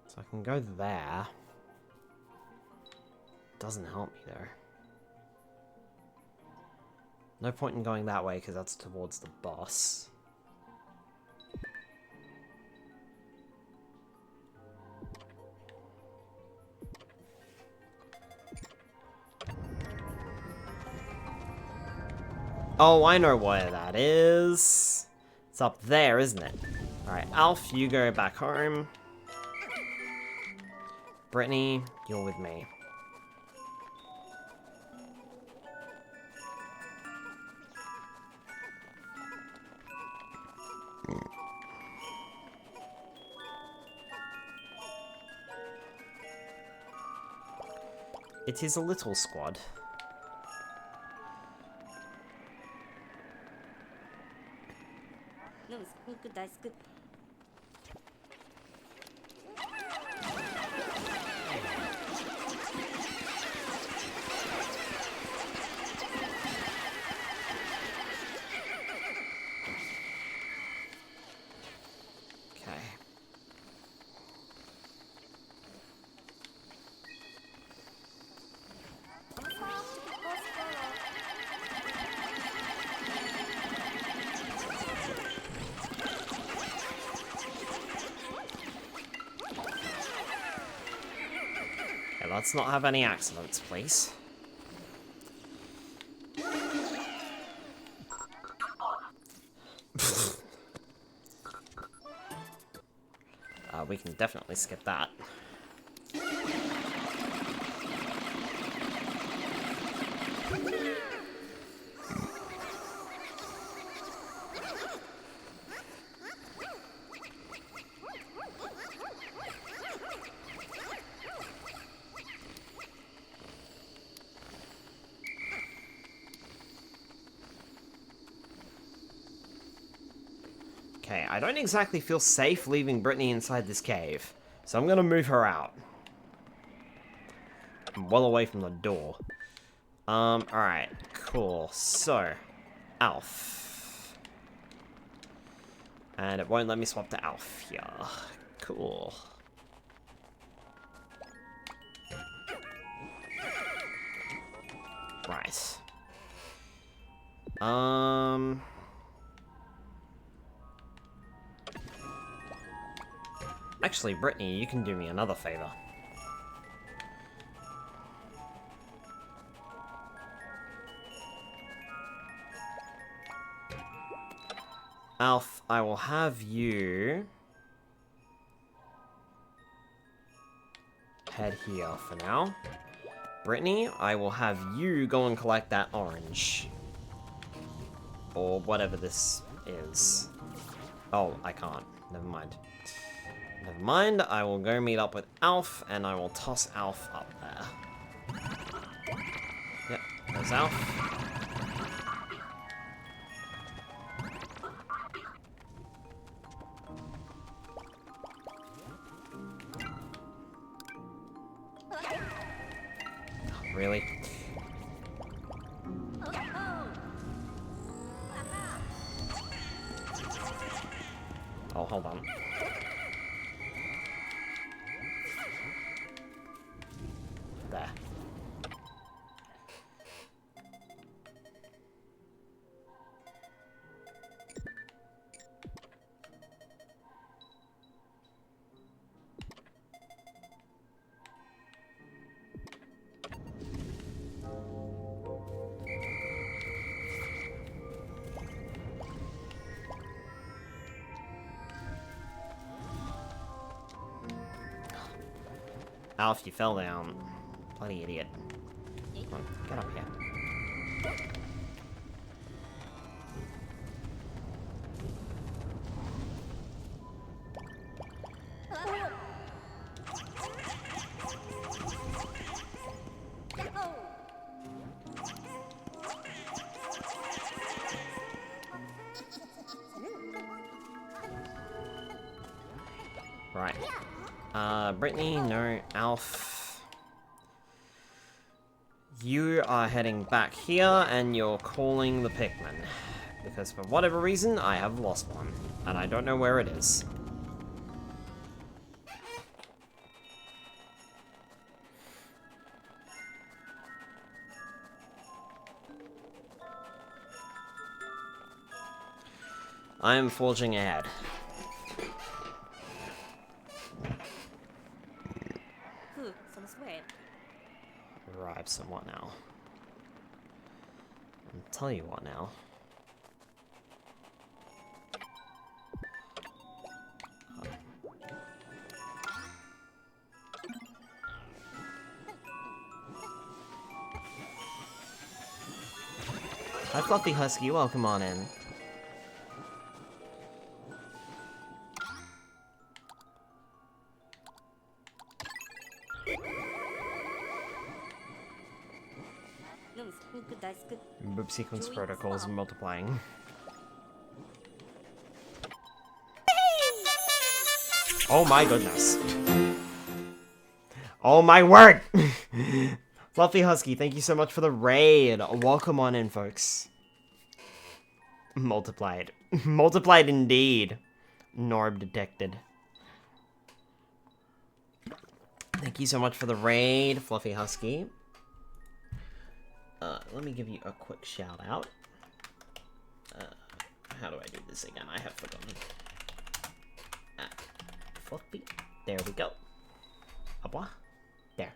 So I can go there. Doesn't help me though. No point in going that way because that's towards the boss. Oh, I know where that is. It's up there, isn't it? Alright, Alf, you go back home. Brittany, you're with me. It is a little squad. Okay. Okay, let's not have any accidents, please. We can definitely skip that. I don't exactly feel safe leaving Brittany inside this cave. So I'm gonna move her out. I'm well away from the door. Alright, cool. So, Alf. And it won't let me swap to Alf here. Cool. Right. Actually, Brittany, you can do me another favor. Alf, I will have you head here for now. Brittany, I will have you go and collect that orange. Or whatever this is. Oh, I can't. Never mind. Never mind, I will go meet up with Alf, and I will toss Alf up there. Yep, there's Alf. Really? Oh, hold on. There. Alf, you fell down. Bloody idiot. Come on, get up here. Right. Brittany, no, Alf. You are heading back here, and you're calling the Pikmin. Because for whatever reason, I have lost one. And I don't know where it is. I am forging ahead. Arrive somewhat now. I'll tell you what now. Hi Fluffy Husky, welcome on in. Boop sequence protocols multiplying. Oh my goodness. Oh my word! Fluffy Husky, thank you so much for the raid. Welcome on in, folks. Multiplied. Multiplied indeed. Norb detected. Thank you so much for the raid, Fluffy Husky. Let me give you a quick shout out. How do I do this again? I have forgotten. Fluffy. There we go. Abwa. There.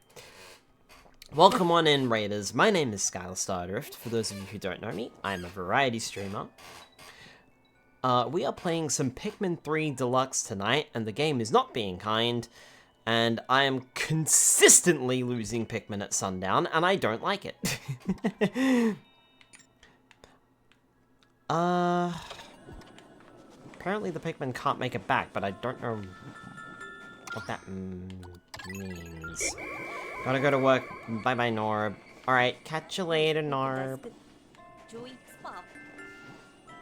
Welcome on in, Raiders. My name is Skylar Stardrift. For those of you who don't know me, I'm a variety streamer. We are playing some Pikmin 3 Deluxe tonight, and the game is not being kind. And I am consistently losing Pikmin at sundown, and I don't like it. Apparently the Pikmin can't make it back, but I don't know what that means. Gotta go to work. Bye-bye, Norb. Alright, catch you later, Norb.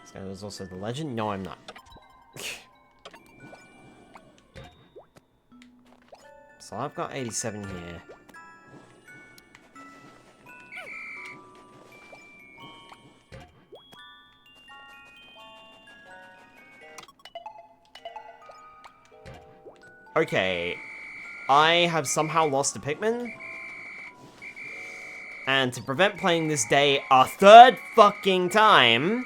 So there's also the legend? No, I'm not. So I've got 87 here. Okay. I have somehow lost a Pikmin. And to prevent playing this day a third fucking time,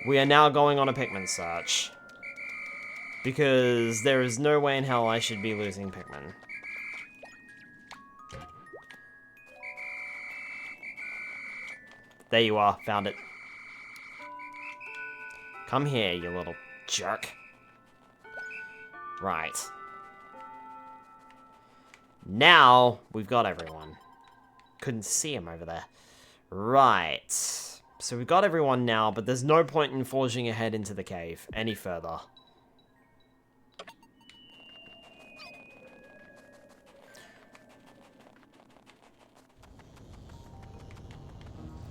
we are now going on a Pikmin search. Because there is no way in hell I should be losing Pikmin. There you are, found it. Come here, you little jerk. Right. Now, we've got everyone. Couldn't see him over there. Right. So we've got everyone now, but there's no point in forging ahead into the cave any further.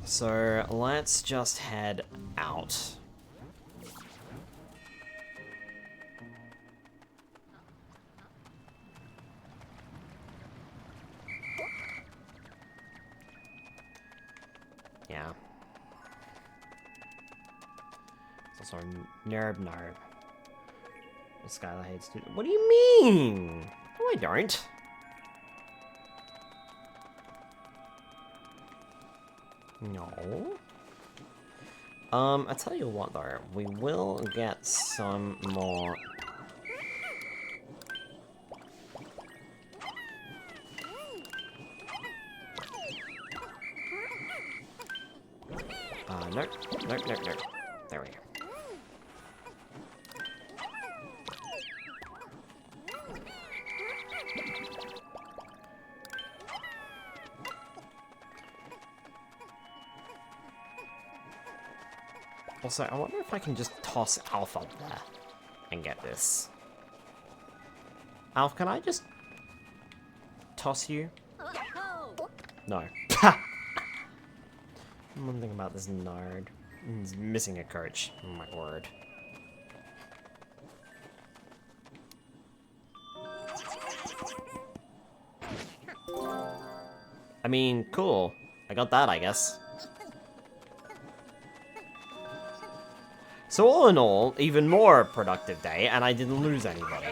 So, let's just head out. Yeah. It's also nerb. Skylar hates to. What do you mean? No, I don't. No. I tell you what though, we will get some more. Nope. There we go. Also, I wonder if I can just toss Alf up there and get this. Alf, can I just toss you? No. One thing about this nerd. He's missing a coach. Oh my word. I mean, cool. I got that, I guess. So all in all, even more productive day, and I didn't lose anybody.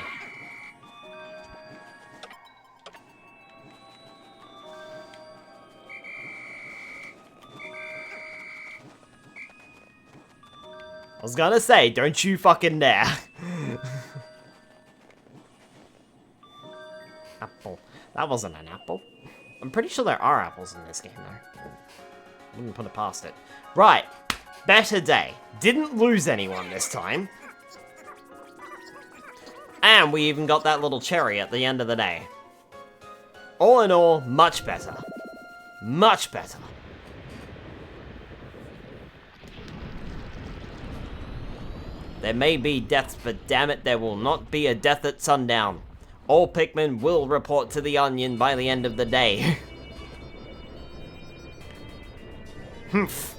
I was gonna say, don't you fucking dare. Apple. That wasn't an apple. I'm pretty sure there are apples in this game, though. Wouldn't put it past it. Right. Better day. Didn't lose anyone this time. And we even got that little cherry at the end of the day. All in all, much better. Much better. There may be deaths, but damn it, there will not be a death at sundown. All Pikmin will report to the Onion by the end of the day. Humph.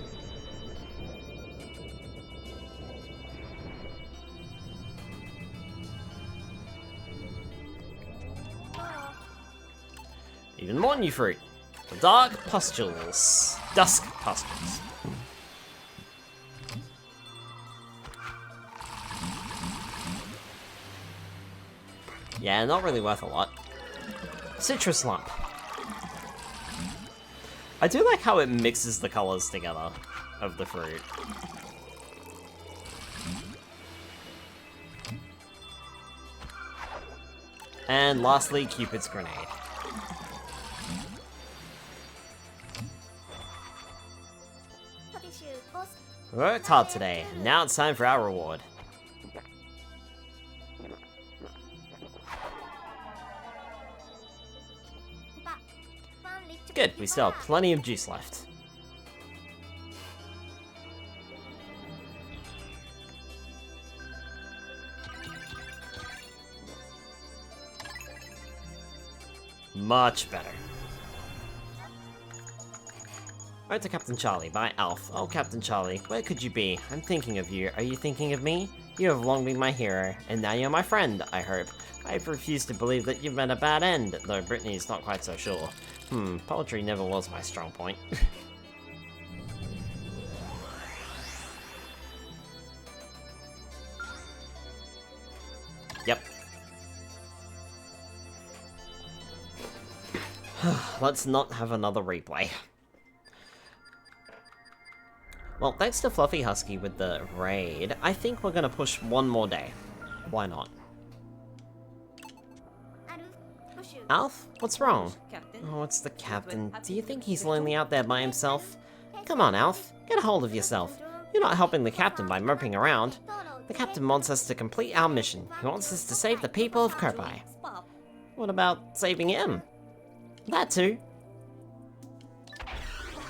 Even more new fruit. The dark pustules. Dusk pustules. Yeah, not really worth a lot. Citrus lump. I do like how it mixes the colors together of the fruit. And lastly, Cupid's grenade. We worked hard today, and now it's time for our reward. Good, we still have plenty of juice left. Much better. Write to Captain Charlie by Alf. Oh, Captain Charlie, where could you be? I'm thinking of you. Are you thinking of me? You have long been my hero, and now you're my friend, I hope. I refuse to believe that you've met a bad end, though Brittany's not quite so sure. Poetry never was my strong point. Yep. Let's not have another replay. Well, thanks to Fluffy Husky with the raid, I think we're gonna push one more day. Why not? Alf? What's wrong? Oh, it's the captain. Do you think he's lonely out there by himself? Come on, Alf. Get a hold of yourself. You're not helping the captain by moping around. The captain wants us to complete our mission. He wants us to save the people of Kopai. What about saving him? That too.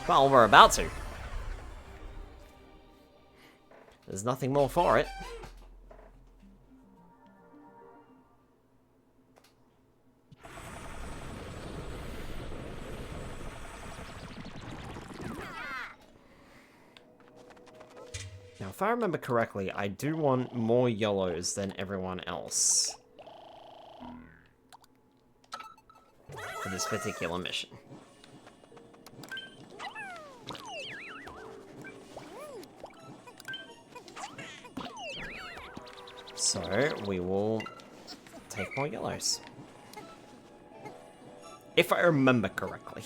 Well, we're about to. There's nothing more for it. Now, if I remember correctly, I do want more yellows than everyone else for this particular mission. So, we will take more yellows. If I remember correctly.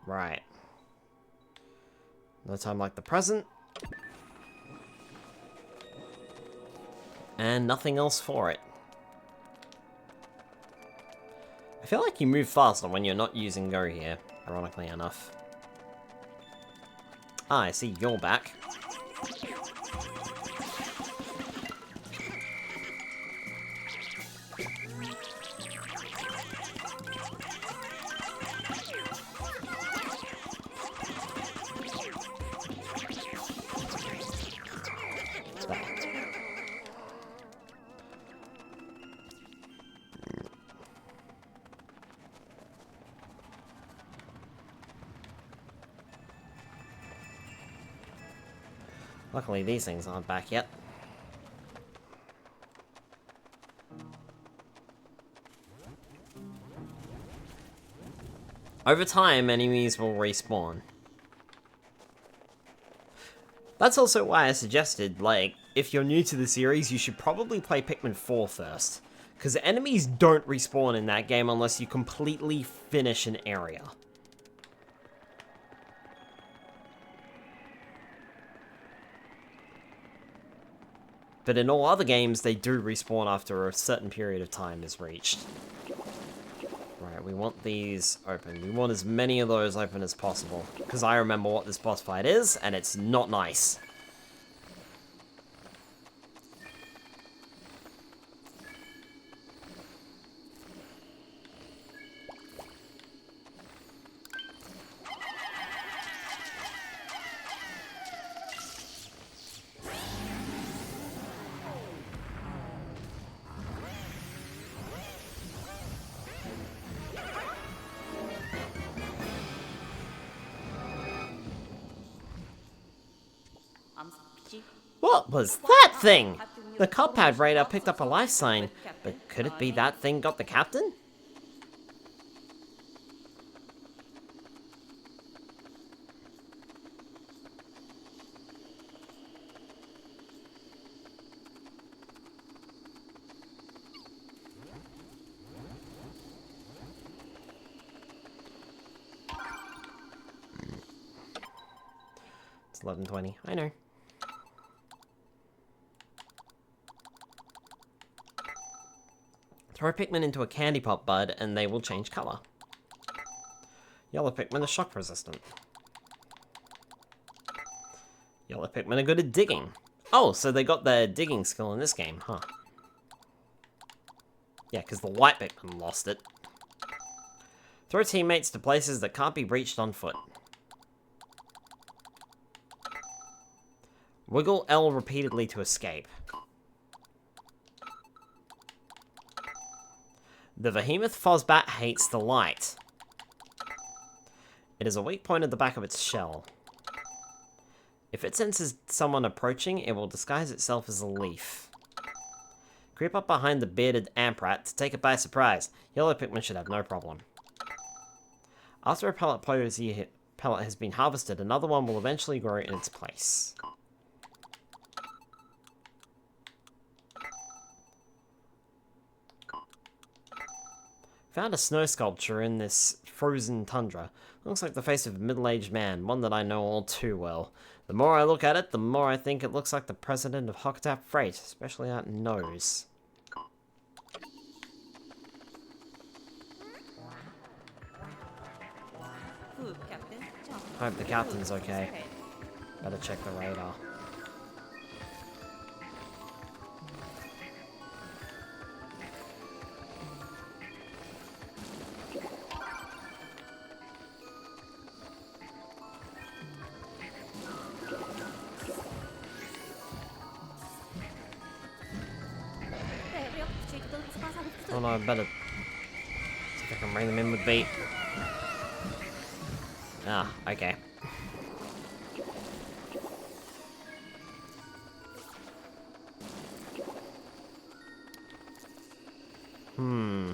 Right. No time like the present. And nothing else for it. I feel like you move faster when you're not using Go here, ironically enough. Ah, I see you're back. Luckily, these things aren't back yet. Over time, enemies will respawn. That's also why I suggested, like, if you're new to the series, you should probably play Pikmin 4 first. Because enemies don't respawn in that game unless you completely finish an area. But in all other games, they do respawn after a certain period of time is reached. Right, we want these open. We want as many of those open as possible. Because I remember what this boss fight is, and it's not nice. What was that thing? The Copad radar picked up a life sign, but could it be that thing got the captain? It's 11:20, I know. Throw Pikmin into a candy pop bud, and they will change color. Yellow Pikmin are shock resistant. Yellow Pikmin are good at digging. Oh, so they got their digging skill in this game, huh? Yeah, because the white Pikmin lost it. Throw teammates to places that can't be reached on foot. Wiggle L repeatedly to escape. The behemoth Fozbat hates the light. It is a weak point at the back of its shell. If it senses someone approaching, it will disguise itself as a leaf. Creep up behind the bearded amp rat to take it by surprise. Yellow Pikmin should have no problem. After a pellet pellet has been harvested, another one will eventually grow in its place. Found a snow sculpture in this frozen tundra. Looks like the face of a middle-aged man, one that I know all too well. The more I look at it, the more I think it looks like the president of Hokatap Freight, especially that nose. Food, Captain. Jump. Hope the captain's Food. okay. Better check the radar. Oh no, I better see if I can bring them in with beat. Ah, okay. Hmm.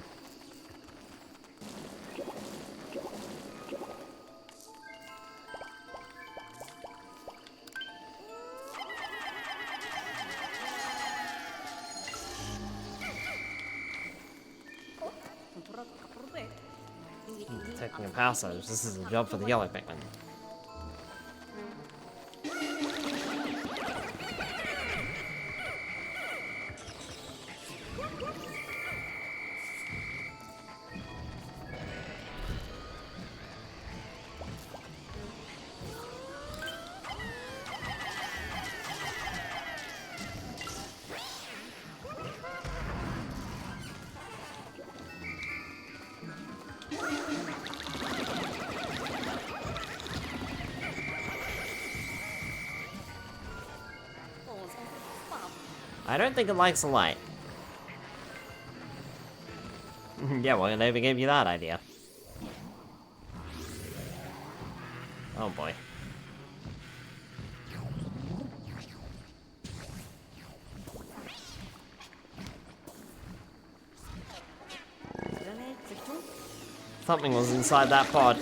Detecting a power surge. This is a job for the yellow Pikmin. I don't think it likes the light. Yeah, well, they even gave you that idea. Oh boy. Something was inside that pod.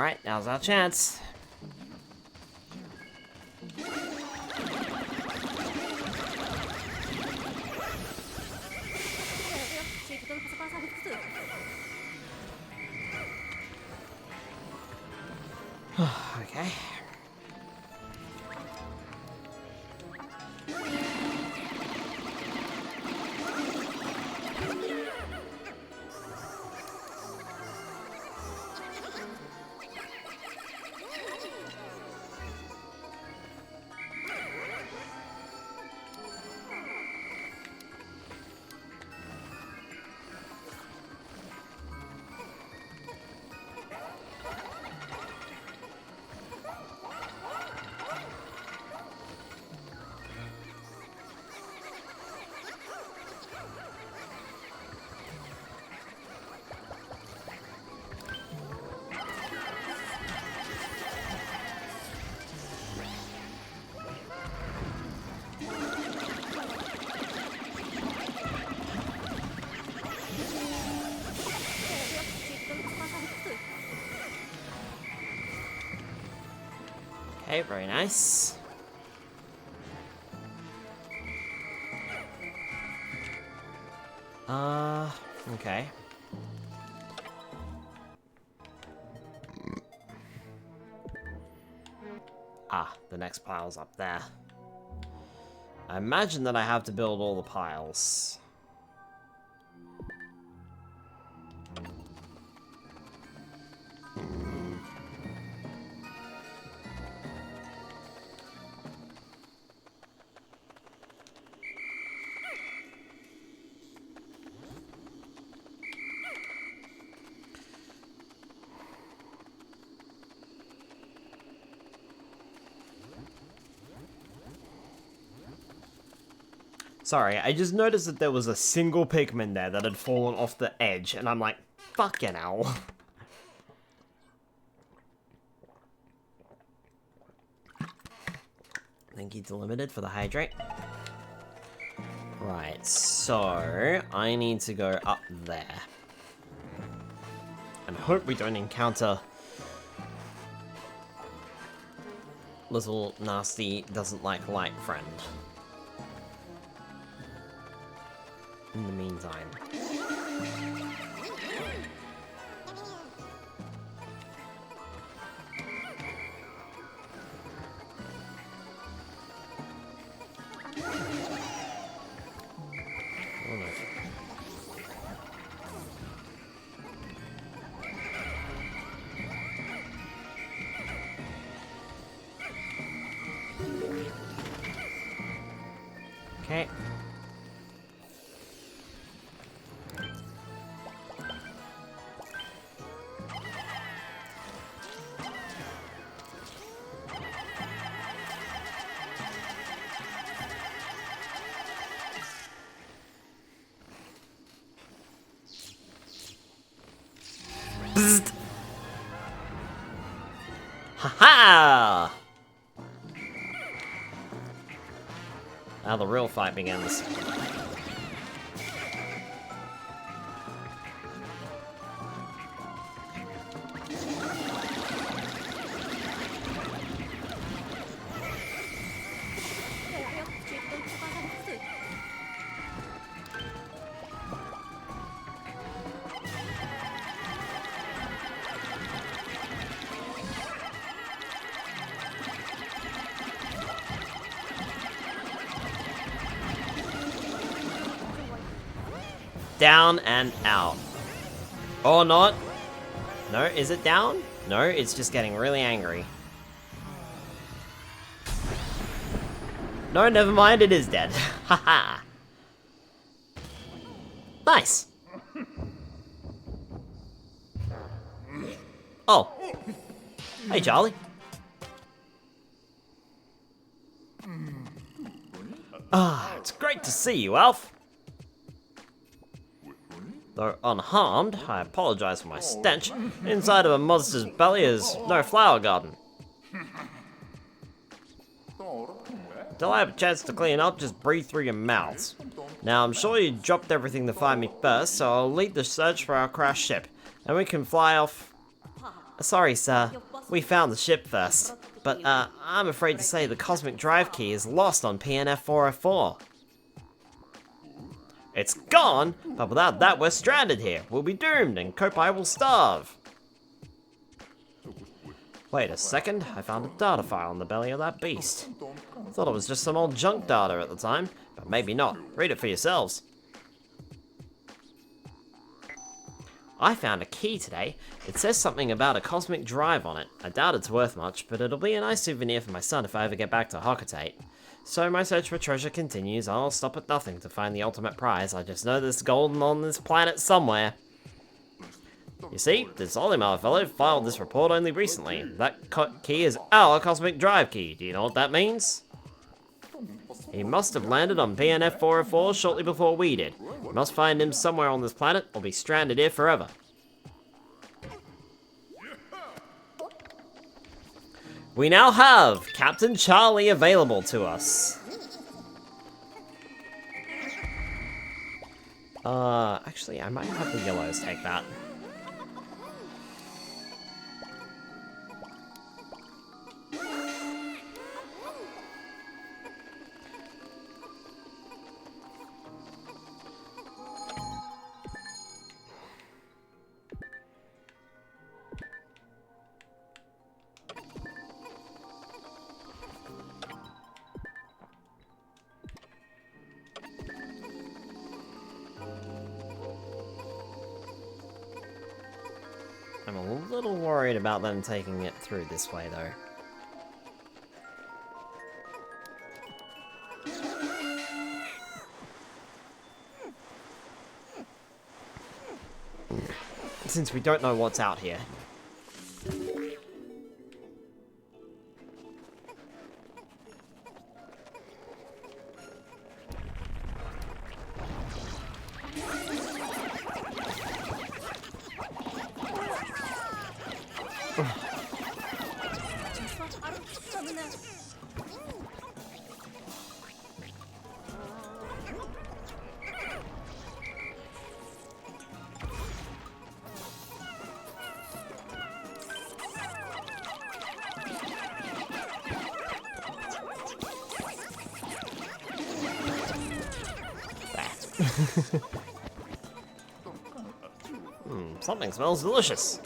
Alright, now's our chance. Okay. Okay, very nice. Okay. Ah, the next pile's up there. I imagine that I have to build all the piles. Sorry, I just noticed that there was a single Pikmin there that had fallen off the edge, and I'm like, fucking hell. Thank you to Limited for the hydrate. Right, so I need to go up there. And hope we don't encounter little nasty doesn't like light friend. In the meantime. Oh no. Okay. Bzzzt. Ha-ha! Now the real fight begins. Down and out. Or not. No, is it down? No, it's just getting really angry. No, never mind, it is dead. Haha. Nice. Oh. Hey, Charlie. Ah, it's great to see you, Alf. Though unharmed, I apologize for my stench. Inside of a monster's belly is no flower garden. Till I have a chance to clean up, just breathe through your mouths. Now, I'm sure you dropped everything to find me first, so I'll lead the search for our crashed ship, and we can fly off. Sorry, sir. We found the ship first. But, I'm afraid to say the cosmic drive key is lost on PNF 404. It's gone, but without that we're stranded here. We'll be doomed, and Kopai will starve. Wait a second, I found a data file in the belly of that beast. Thought it was just some old junk data at the time, but maybe not. Read it for yourselves. I found a key today. It says something about a cosmic drive on it. I doubt it's worth much, but it'll be a nice souvenir for my son if I ever get back to Hocotate. So my search for treasure continues. I'll stop at nothing to find the ultimate prize. I just know there's gold on this planet somewhere. You see, this Olimar fellow filed this report only recently. That key is our cosmic drive key. Do you know what that means? He must have landed on PNF 404 shortly before we did. We must find him somewhere on this planet or be stranded here forever. We now have Captain Charlie available to us. Actually, I might have the yellows take that. worried about them taking it through this way, though. Since we don't know what's out here. Something smells delicious.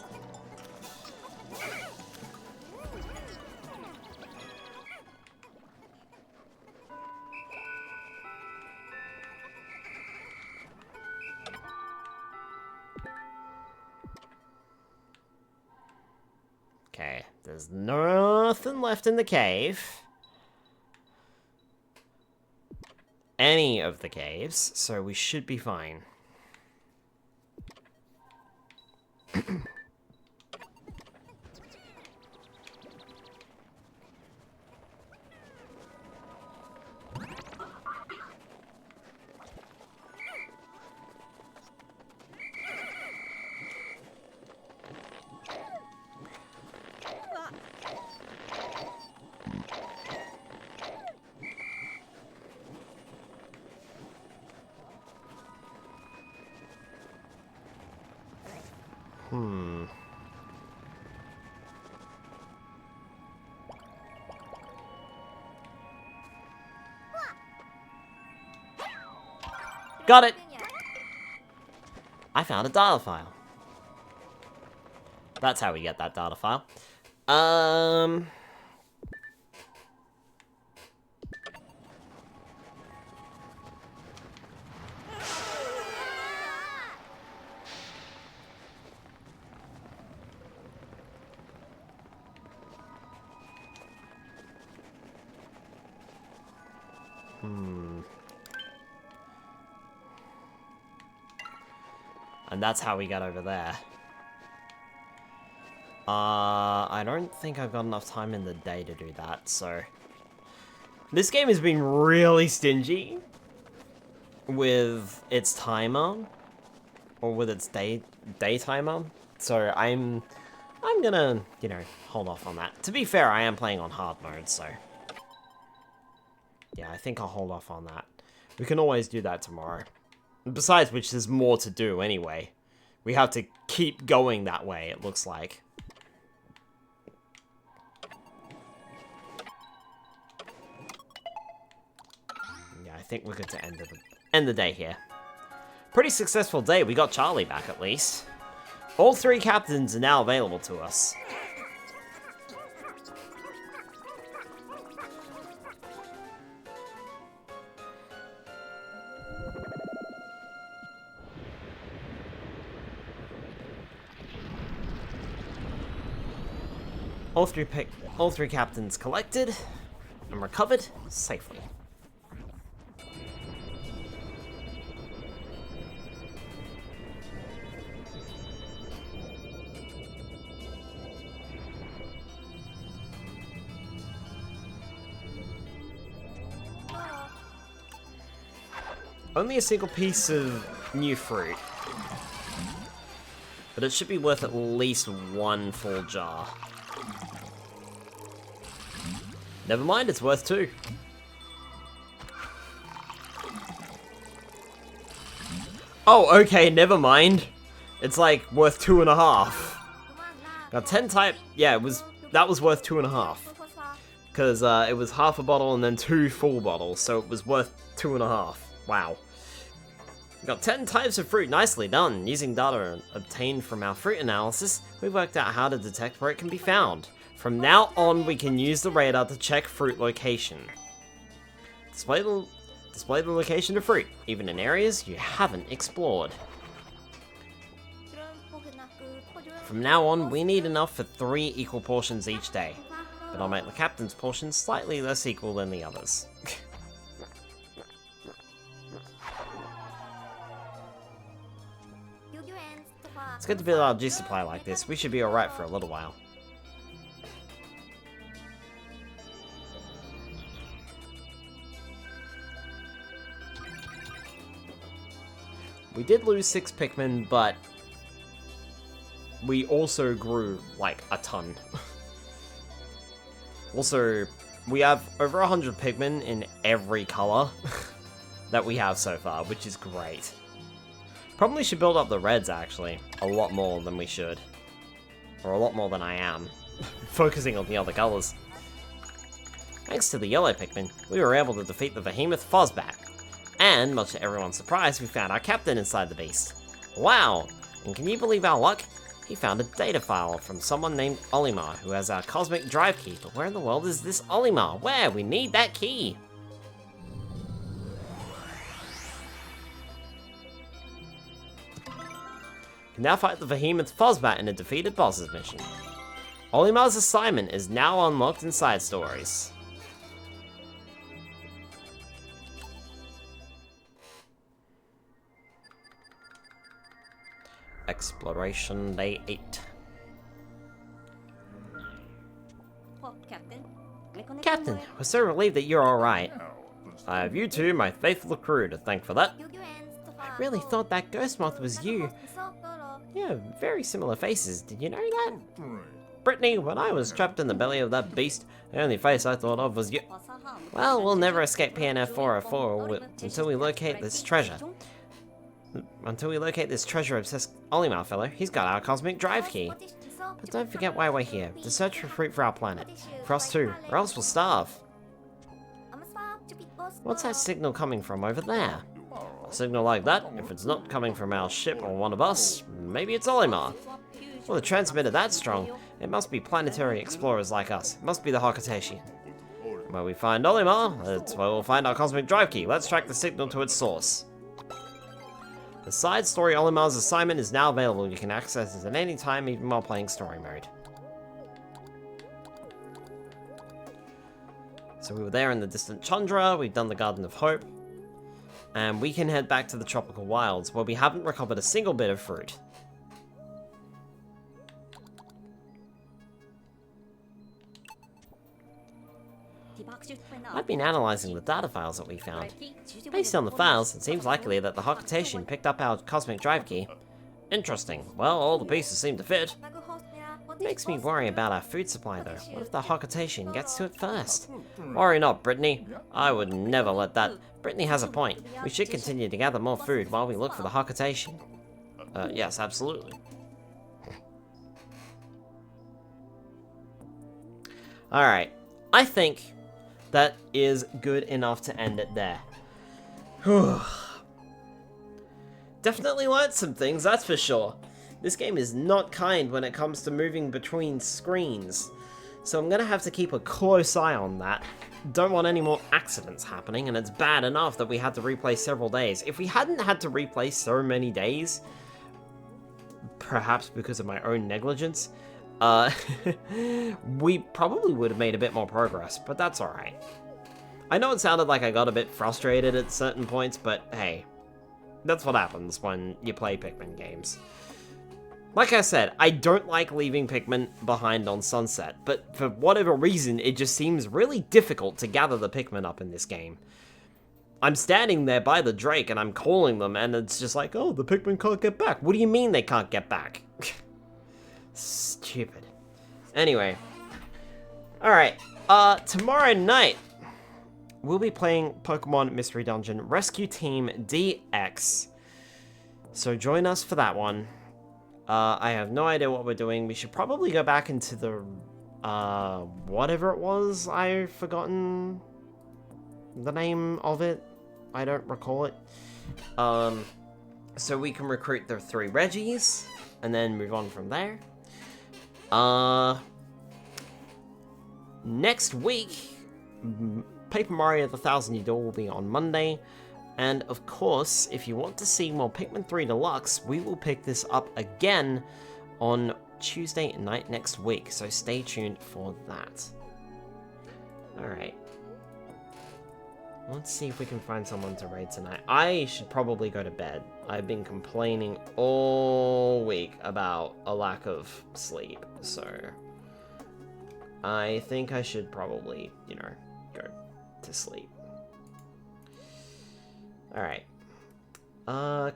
Okay, there's nothing left in the cave. Any of the caves, so we should be fine. Got it! I found a data file. That's how we get that data file. And that's how we get over there. I don't think I've got enough time in the day to do that, so... This game has been really stingy with its timer, or with its day timer, so I'm gonna, you know, hold off on that. To be fair, I am playing on hard mode, so... Yeah, I think I'll hold off on that. We can always do that tomorrow. Besides which, there's more to do anyway. We have to keep going that way, it looks like. Yeah, I think we're good to end the day here. Pretty successful day. We got Charlie back, at least. All 3 captains are now available to us. All three captains collected and recovered safely. Only a single piece of new fruit, but it should be worth at least 1 full jar. Never mind, it's worth 2. Oh, okay, never mind. It's like worth 2.5. Got 10 type. Yeah, that was worth 2.5. Because it was half a bottle and then 2 full bottles, so it was worth 2.5. Wow. Got 10 types of fruit. Nicely done. Using data obtained from our fruit analysis, we worked out how to detect where it can be found. From now on, we can use the radar to check fruit location. Display the location of fruit, even in areas you haven't explored. From now on, we need enough for 3 equal portions each day, but I'll make the captain's portion slightly less equal than the others. It's good to build our juice supply like this. We should be alright for a little while. We did lose 6 Pikmin, but we also grew, like, a ton. Also, we have over 100 Pikmin in every color that we have so far, which is great. Probably should build up the reds, actually. A lot more than we should. Or a lot more than I am. Focusing on the other colors. Thanks to the yellow Pikmin, we were able to defeat the behemoth Fozbat. And, much to everyone's surprise, we found our captain inside the beast. Wow! And can you believe our luck? He found a data file from someone named Olimar, who has our cosmic drive key. But where in the world is this Olimar? Where? We need that key! You can now fight the behemoth Fozbat in a defeated bosses mission. Olimar's assignment is now unlocked in side stories. Exploration Day 8. Captain, we're so relieved that you're alright. I have you two, my faithful crew, to thank for that. I really thought that ghost moth was you. Yeah, very similar faces, did you know that? Brittany, when I was trapped in the belly of that beast, the only face I thought of was you. Well, we'll never escape PNF 404 until we locate this treasure. Until we locate this treasure-obsessed Olimar fellow, he's got our cosmic drive key. But don't forget why we're here, to search for fruit for our planet. For us too, or else we'll starve. What's that signal coming from over there? A signal like that, if it's not coming from our ship or one of us, maybe it's Olimar. Well, the transmitter that strong, it must be planetary explorers like us. It must be the Hakuteshi. Where we find Olimar, that's where we'll find our cosmic drive key. Let's track the signal to its source. The side story Olimar's assignment is now available. You can access it at any time, even while playing story mode. So we were there in the distant tundra, we've done the Garden of Hope, and we can head back to the tropical wilds, where we haven't recovered a single bit of fruit. I've been analyzing the data files that we found. Based on the files, it seems likely that the Hakuteshi picked up our cosmic drive key. Interesting. Well, all the pieces seem to fit. It makes me worry about our food supply, though. What if the Hakuteshi gets to it first? Worry not, Brittany. I would never let that... Brittany has a point. We should continue to gather more food while we look for the Hakuteshi. Yes, absolutely. Alright. I think that is good enough to end it there. Definitely learned some things, that's for sure. This game is not kind when it comes to moving between screens, so I'm gonna have to keep a close eye on that. Don't want any more accidents happening, and it's bad enough that we had to replay several days. If we hadn't had to replay so many days, perhaps because of my own negligence, we probably would have made a bit more progress, but that's alright. I know it sounded like I got a bit frustrated at certain points, but hey, that's what happens when you play Pikmin games. Like I said, I don't like leaving Pikmin behind on Sunset, but for whatever reason, it just seems really difficult to gather the Pikmin up in this game. I'm standing there by the Drake and I'm calling them, and it's just like, oh, the Pikmin can't get back. What do you mean they can't get back? Stupid. Anyway. Alright, tomorrow night, we'll be playing Pokemon Mystery Dungeon Rescue Team DX. So join us for that one. I have no idea what we're doing. We should probably go back into the, whatever it was. I've forgotten the name of it. I don't recall it. So we can recruit the 3 Reggies, and then move on from there. Next week, Paper Mario The Thousand Year Door will be on Monday. And of course, if you want to see more Pikmin 3 Deluxe, we will pick this up again on Tuesday night next week, so stay tuned for that. Alright. Let's see if we can find someone to raid tonight. I should probably go to bed. I've been complaining all week about a lack of sleep, so I think I should probably, you know, go to sleep. Alright.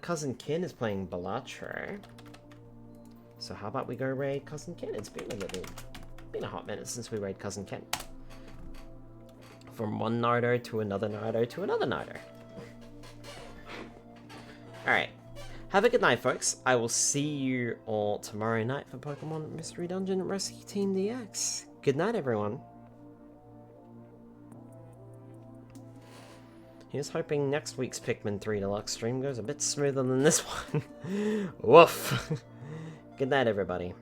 Cousin Kin is playing Balatro. So how about we go raid Cousin Kin? It's been a hot minute since we raid Cousin Kin. From one Naruto to another Naruto to another Naruto. Alright. Have a good night, folks. I will see you all tomorrow night for Pokemon Mystery Dungeon Rescue Team DX. Good night, everyone. Here's hoping next week's Pikmin 3 Deluxe stream goes a bit smoother than this one. Woof. Good night, everybody.